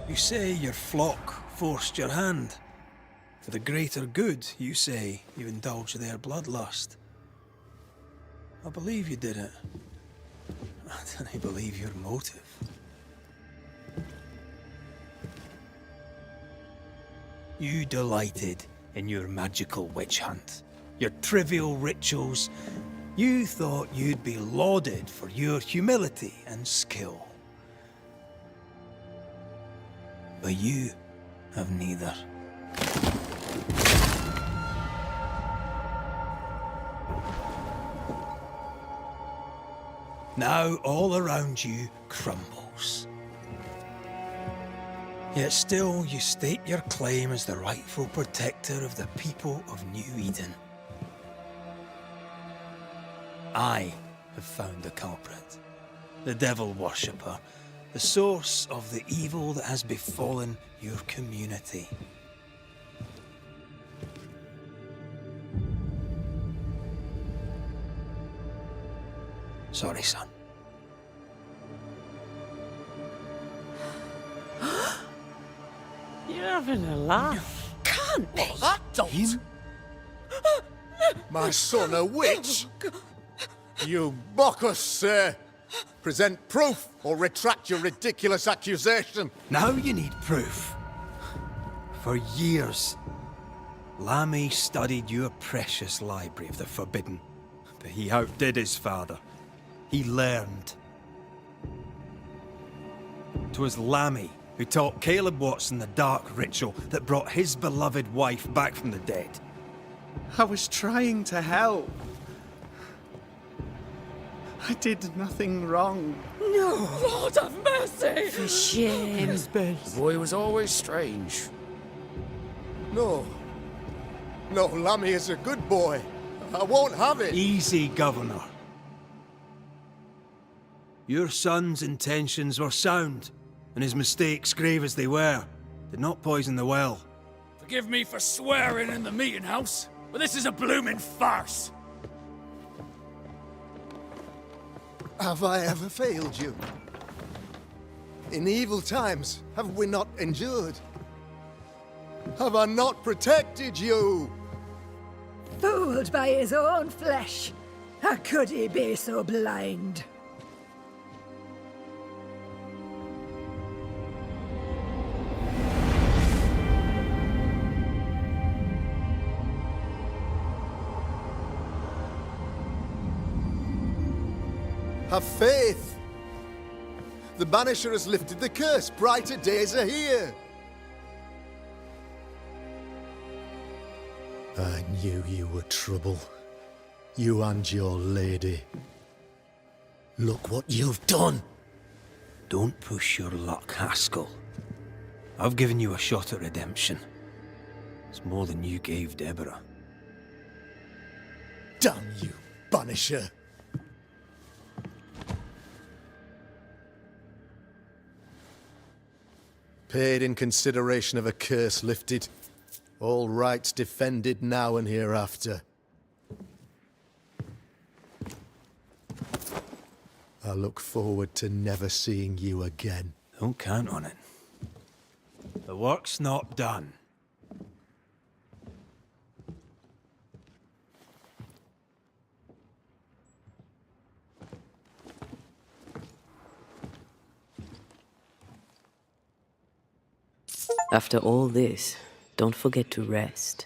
You say your flock forced your hand. For the greater good, you say, you indulged their bloodlust. I believe you did it. I don't believe your motive. You delighted in your magical witch hunt, your trivial rituals. You thought you'd be lauded for your humility and skill. But you have neither. Now all around you crumbles. Yet still you state your claim as the rightful protector of the people of New Eden. I have found the culprit, the devil worshipper, the source of the evil that has befallen your community. Sorry, son. You're having a laugh. Can't be. That don't. My son a witch? You mock us, sir. Present proof or retract your ridiculous accusation. Now you need proof. For years, Lammy studied your precious library of the forbidden, but he outdid his father. He learned. 'Twas Lammy who taught Caleb Watson the dark ritual that brought his beloved wife back from the dead. I was trying to help. I did nothing wrong. No! Lord have mercy! For shame. The boy was always strange. No. No, Lammy is a good boy. I won't have it. Easy, Governor. Your son's intentions were sound, and his mistakes, grave as they were, did not poison the well. Forgive me for swearing in the meeting house, but this is a blooming farce. Have I ever failed you? In evil times, have we not endured? Have I not protected you? Fooled by his own flesh. How could he be so blind? Have faith! The Banisher has lifted the curse. Brighter days are here. I knew you were trouble. You and your lady. Look what you've done! Don't push your luck, Haskell. I've given you a shot at redemption. It's more than you gave Deborah. Damn you, Banisher! Paid in consideration of a curse lifted. All rights defended now and hereafter. I look forward to never seeing you again. Don't count on it. The work's not done. After all this, don't forget to rest.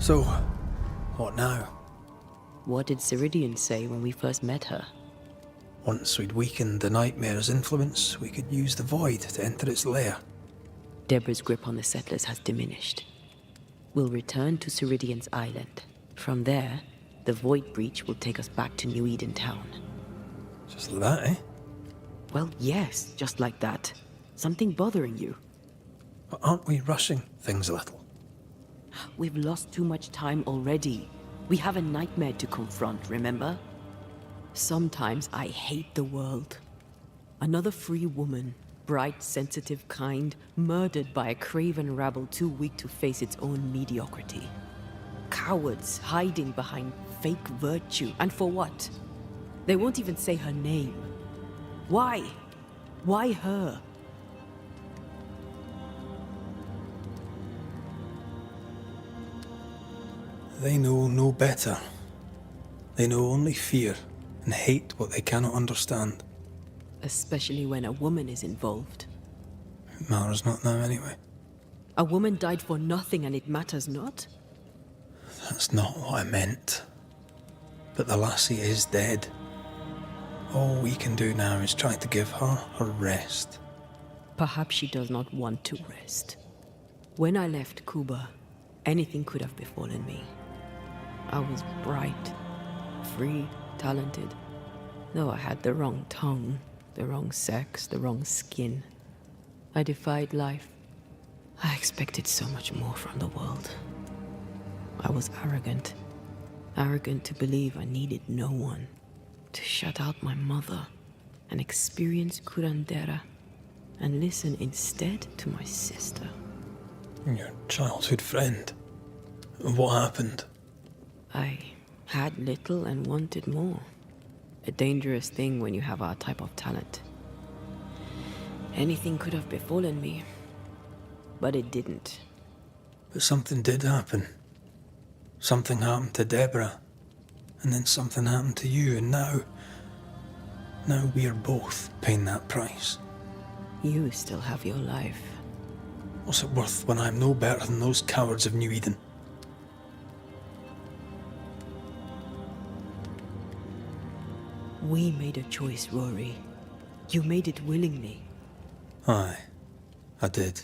So, what now? What did Ceridian say when we first met her? Once we'd weakened the nightmare's influence, we could use the void to enter its lair. Deborah's grip on the settlers has diminished. We'll return to Ceridian's island. From there, the void breach will take us back to New Eden town. Just like that, eh? Well, yes, just like that. Something bothering you. But aren't we rushing things a little? We've lost too much time already. We have a nightmare to confront, remember? Sometimes I hate the world. Another free woman, bright, sensitive, kind, murdered by a craven rabble too weak to face its own mediocrity. Cowards hiding behind fake virtue. And for what? They won't even say her name. Why? Why her? They know no better. They know only fear and hate what they cannot understand. Especially when a woman is involved. It matters not now anyway. A woman died for nothing and it matters not? That's not what I meant. But the lassie is dead. All we can do now is try to give her her rest. Perhaps she does not want to rest. When I left Cuba, anything could have befallen me. I was bright, free, talented. Though I had the wrong tongue, the wrong sex, the wrong skin. I defied life. I expected so much more from the world. I was arrogant. Arrogant to believe I needed no one. To shut out my mother and experience curandera and listen instead to my sister. Your childhood friend. What happened? I had little and wanted more. A dangerous thing when you have our type of talent. Anything could have befallen me, but it didn't. But something did happen. Something happened to Deborah, and then something happened to you, and now we're both paying that price. You still have your life. What's it worth when I'm no better than those cowards of New Eden? We made a choice, Rory. You made it willingly. Aye, I did.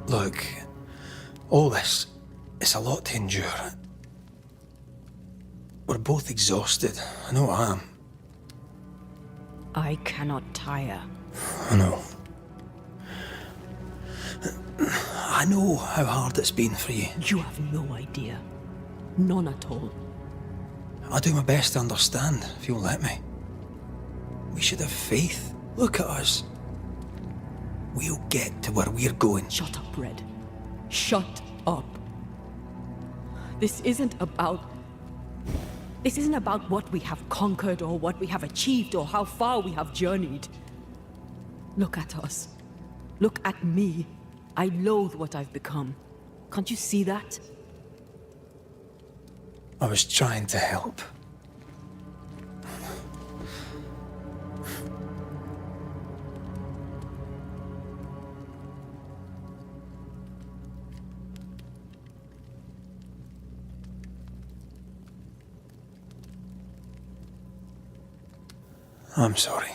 Look, all this, it's a lot to endure. We're both exhausted. I know I am. I cannot tire. I know. I know how hard it's been for you. You have no idea. None at all. I'll do my best to understand, if you'll let me. We should have faith. Look at us. We'll get to where we're going. Shut up, Red. Shut up. This isn't about what we have conquered or what we have achieved or how far we have journeyed. Look at us. Look at me. I loathe what I've become. Can't you see that? I was trying to help. I'm sorry.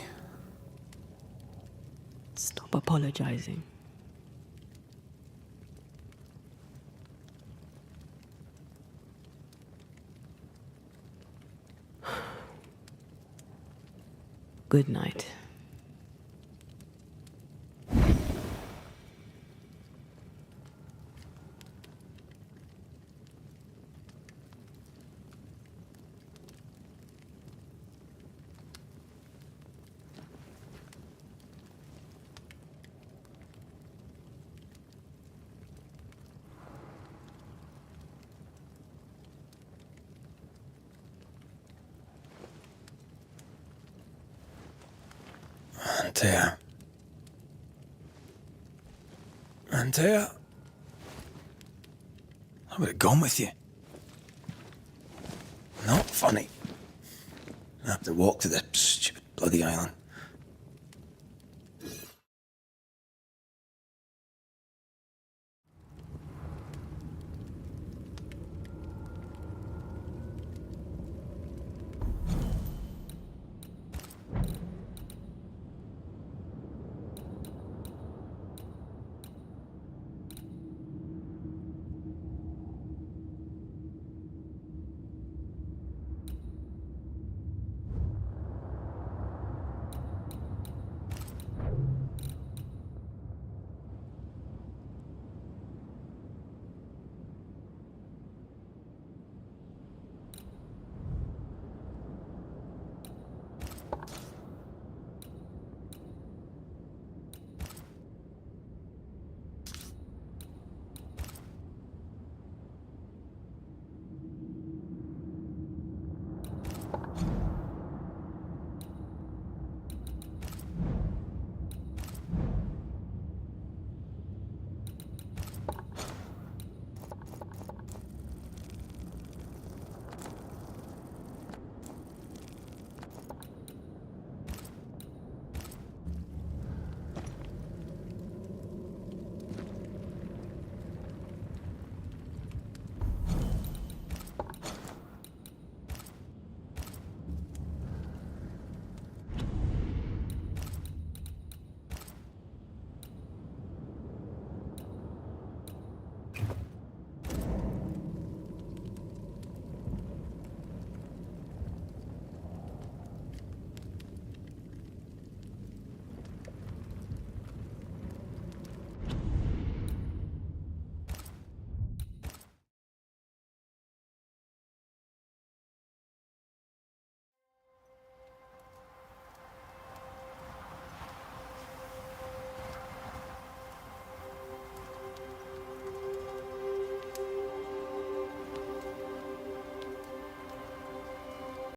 Stop apologizing. Good night. Antea? I would have gone with you. Not funny. I have to walk to this stupid bloody island.